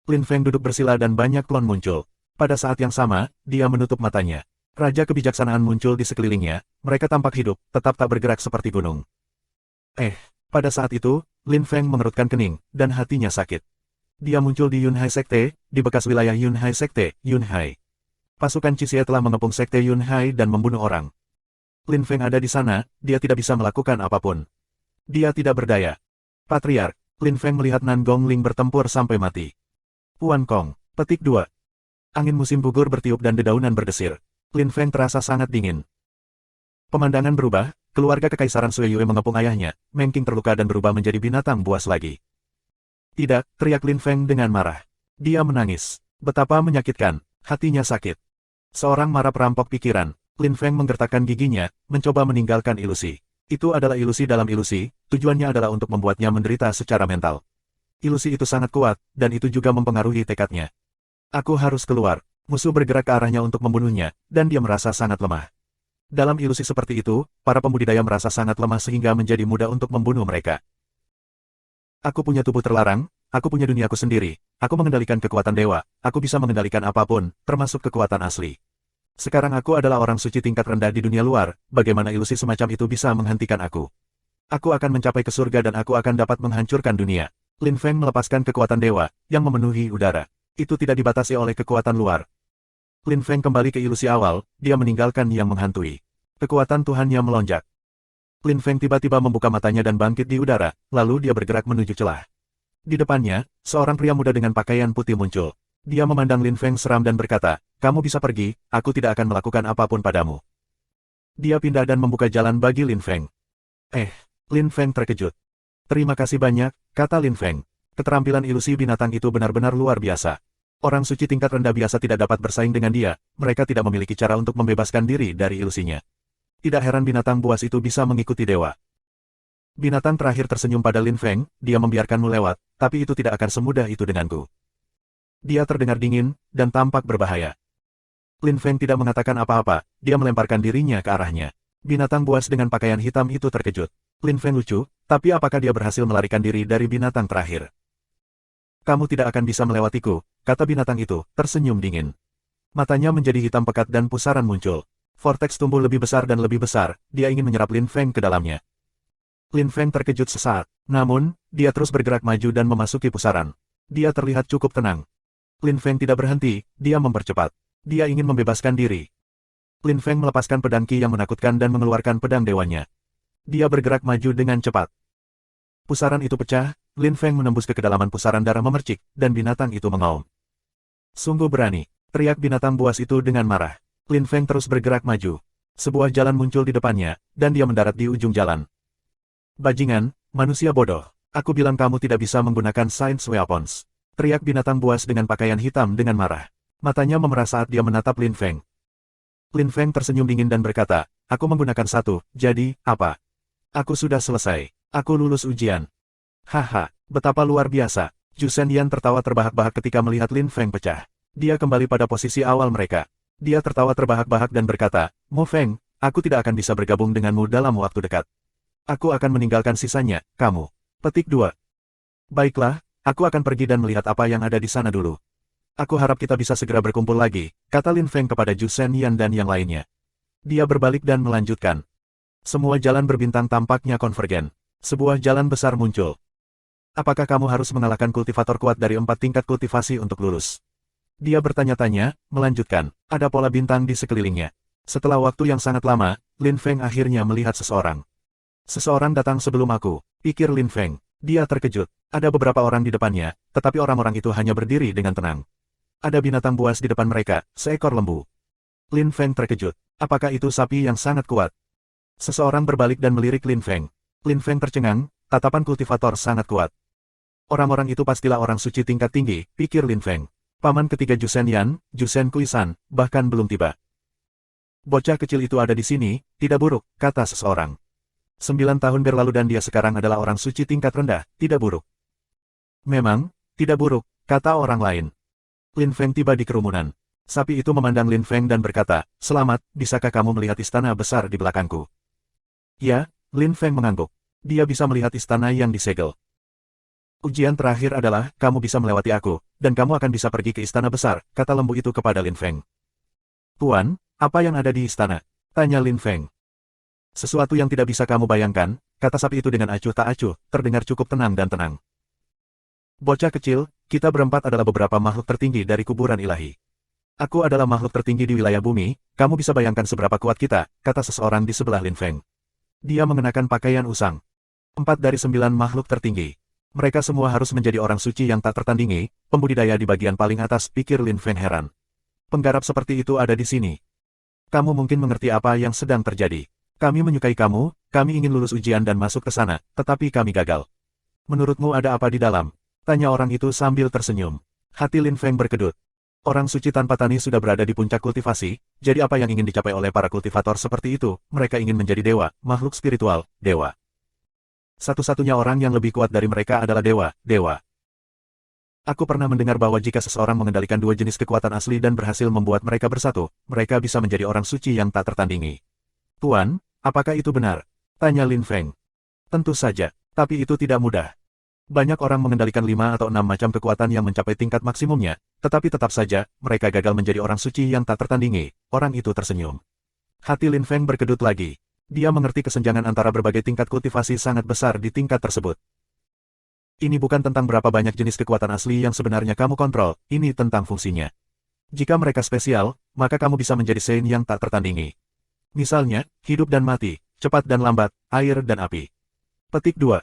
Lin Feng duduk bersila dan banyak klon muncul. Pada saat yang sama, dia menutup matanya. Raja kebijaksanaan muncul di sekelilingnya, mereka tampak hidup, tetap tak bergerak seperti gunung. Pada saat itu, Lin Feng mengerutkan kening, dan hatinya sakit. Dia muncul di Yunhai Sekte, di bekas wilayah Yunhai Sekte, Yunhai. Pasukan Cixie telah mengepung Sekte Yunhai dan membunuh orang. Lin Feng ada di sana, dia tidak bisa melakukan apapun. Dia tidak berdaya. Patriark, Lin Feng melihat Nan Gongling bertempur sampai mati. Puan Kong, petik 2. Angin musim gugur bertiup dan dedaunan berdesir. Lin Feng terasa sangat dingin. Pemandangan berubah, keluarga kekaisaran Sui Yue mengepung ayahnya, Meng Qing terluka dan berubah menjadi binatang buas lagi. Tidak, teriak Lin Feng dengan marah. Dia menangis. Betapa menyakitkan, hatinya sakit. Seorang marah perampok pikiran, Lin Feng menggertakkan giginya, mencoba meninggalkan ilusi. Itu adalah ilusi dalam ilusi, tujuannya adalah untuk membuatnya menderita secara mental. Ilusi itu sangat kuat, dan itu juga mempengaruhi tekadnya. Aku harus keluar. Musuh bergerak ke arahnya untuk membunuhnya, dan dia merasa sangat lemah. Dalam ilusi seperti itu, para pembudidaya merasa sangat lemah sehingga menjadi mudah untuk membunuh mereka. Aku punya tubuh terlarang, aku punya duniaku sendiri, aku mengendalikan kekuatan dewa, aku bisa mengendalikan apapun, termasuk kekuatan asli. Sekarang aku adalah orang suci tingkat rendah di dunia luar, bagaimana ilusi semacam itu bisa menghentikan aku? Aku akan mencapai ke surga dan aku akan dapat menghancurkan dunia. Lin Feng melepaskan kekuatan dewa, yang memenuhi udara. Itu tidak dibatasi oleh kekuatan luar. Lin Feng kembali ke ilusi awal, dia meninggalkan yang menghantui. Kekuatan Tuhannya melonjak. Lin Feng tiba-tiba membuka matanya dan bangkit di udara, lalu dia bergerak menuju celah. Di depannya, seorang pria muda dengan pakaian putih muncul. Dia memandang Lin Feng seram dan berkata, "Kamu bisa pergi, aku tidak akan melakukan apapun padamu." Dia pindah dan membuka jalan bagi Lin Feng. Lin Feng terkejut. "Terima kasih banyak," kata Lin Feng. Keterampilan ilusi binatang itu benar-benar luar biasa. Orang suci tingkat rendah biasa tidak dapat bersaing dengan dia, mereka tidak memiliki cara untuk membebaskan diri dari ilusinya. Tidak heran binatang buas itu bisa mengikuti dewa. Binatang terakhir tersenyum pada Lin Feng, dia membiarkanmu lewat, tapi itu tidak akan semudah itu denganku. Dia terdengar dingin, dan tampak berbahaya. Lin Feng tidak mengatakan apa-apa, dia melemparkan dirinya ke arahnya. Binatang buas dengan pakaian hitam itu terkejut. Lin Feng lucu, tapi apakah dia berhasil melarikan diri dari binatang terakhir? Kamu tidak akan bisa melewatiku, kata binatang itu, tersenyum dingin. Matanya menjadi hitam pekat dan pusaran muncul. Vortex tumbuh lebih besar dan lebih besar, dia ingin menyerap Lin Feng ke dalamnya. Lin Feng terkejut sesaat, namun, dia terus bergerak maju dan memasuki pusaran. Dia terlihat cukup tenang. Lin Feng tidak berhenti, dia mempercepat. Dia ingin membebaskan diri. Lin Feng melepaskan pedang Qi yang menakutkan dan mengeluarkan pedang dewanya. Dia bergerak maju dengan cepat. Pusaran itu pecah, Lin Feng menembus ke kedalaman pusaran darah memercik, dan binatang itu mengaum. Sungguh berani, teriak binatang buas itu dengan marah. Lin Feng terus bergerak maju. Sebuah jalan muncul di depannya, dan dia mendarat di ujung jalan. Bajingan, manusia bodoh. Aku bilang kamu tidak bisa menggunakan Science Weapons. Teriak binatang buas dengan pakaian hitam dengan marah. Matanya memerah saat dia menatap Lin Feng. Lin Feng tersenyum dingin dan berkata, aku menggunakan satu, jadi, apa? Aku sudah selesai. Aku lulus ujian. Haha, betapa luar biasa. Zhu Shenyan tertawa terbahak-bahak ketika melihat Lin Feng pecah. Dia kembali pada posisi awal mereka. Dia tertawa terbahak-bahak dan berkata, Mo Feng, aku tidak akan bisa bergabung denganmu dalam waktu dekat. Aku akan meninggalkan sisanya, kamu. Petik 2. Baiklah, aku akan pergi dan melihat apa yang ada di sana dulu. Aku harap kita bisa segera berkumpul lagi, kata Lin Feng kepada Zhu Shenyan dan yang lainnya. Dia berbalik dan melanjutkan. Semua jalan berbintang tampaknya konvergen. Sebuah jalan besar muncul. Apakah kamu harus mengalahkan kultivator kuat dari 4 tingkat kultivasi untuk lulus? Dia bertanya-tanya, melanjutkan. Ada pola bintang di sekelilingnya. Setelah waktu yang sangat lama, Lin Feng akhirnya melihat seseorang. Seseorang datang sebelum aku, pikir Lin Feng. Dia terkejut. Ada beberapa orang di depannya, tetapi orang-orang itu hanya berdiri dengan tenang. Ada binatang buas di depan mereka, seekor lembu. Lin Feng terkejut. Apakah itu sapi yang sangat kuat? Seseorang berbalik dan melirik Lin Feng. Lin Feng tercengang, tatapan kultivator sangat kuat. Orang-orang itu pastilah orang suci tingkat tinggi, pikir Lin Feng. Paman ketiga Zhu Shenyan, Zhu Shenkuisan, bahkan belum tiba. Bocah kecil itu ada di sini, tidak buruk, kata seseorang. 9 tahun berlalu dan dia sekarang adalah orang suci tingkat rendah, tidak buruk. Memang, tidak buruk, kata orang lain. Lin Feng tiba di kerumunan. Sapi itu memandang Lin Feng dan berkata, selamat, bisakah kamu melihat istana besar di belakangku? Ya, Lin Feng mengangguk. Dia bisa melihat istana yang disegel. Ujian terakhir adalah, kamu bisa melewati aku, dan kamu akan bisa pergi ke istana besar, kata lembu itu kepada Lin Feng. Tuan, apa yang ada di istana? Tanya Lin Feng. Sesuatu yang tidak bisa kamu bayangkan, kata sapi itu dengan acuh tak acuh, terdengar cukup tenang dan tenang. Bocah kecil, kita berempat adalah beberapa makhluk tertinggi dari kuburan ilahi. Aku adalah makhluk tertinggi di wilayah bumi, kamu bisa bayangkan seberapa kuat kita, kata seseorang di sebelah Lin Feng. Dia mengenakan pakaian usang. 4 dari 9 makhluk tertinggi. Mereka semua harus menjadi orang suci yang tak tertandingi, pembudidaya di bagian paling atas, pikir Lin Feng heran. Penggarap seperti itu ada di sini. Kamu mungkin mengerti apa yang sedang terjadi. Kami menyukai kamu, kami ingin lulus ujian dan masuk ke sana, tetapi kami gagal. Menurutmu ada apa di dalam? Tanya orang itu sambil tersenyum. Hati Lin Feng berkedut. Orang suci tanpa tani sudah berada di puncak kultivasi, jadi apa yang ingin dicapai oleh para kultivator seperti itu, mereka ingin menjadi dewa, makhluk spiritual, dewa. Satu-satunya orang yang lebih kuat dari mereka adalah dewa. Aku pernah mendengar bahwa jika seseorang mengendalikan 2 jenis kekuatan asli dan berhasil membuat mereka bersatu, mereka bisa menjadi orang suci yang tak tertandingi. Tuan, apakah itu benar? Tanya Lin Feng. Tentu saja, tapi itu tidak mudah. Banyak orang mengendalikan 5 atau 6 macam kekuatan yang mencapai tingkat maksimumnya, tetapi tetap saja, mereka gagal menjadi orang suci yang tak tertandingi. Orang itu tersenyum. Hati Lin Feng berkedut lagi. Dia mengerti kesenjangan antara berbagai tingkat kultivasi sangat besar di tingkat tersebut. Ini bukan tentang berapa banyak jenis kekuatan asli yang sebenarnya kamu kontrol, ini tentang fungsinya. Jika mereka spesial, maka kamu bisa menjadi Saint yang tak tertandingi. Misalnya, hidup dan mati, cepat dan lambat, air dan api. Petik 2.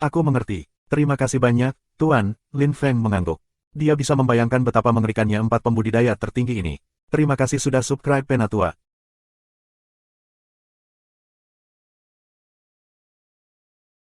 Aku mengerti. Terima kasih banyak, Tuan, Lin Feng mengangguk. Dia bisa membayangkan betapa mengerikannya 4 pembudidaya tertinggi ini. Terima kasih sudah subscribe Penatua.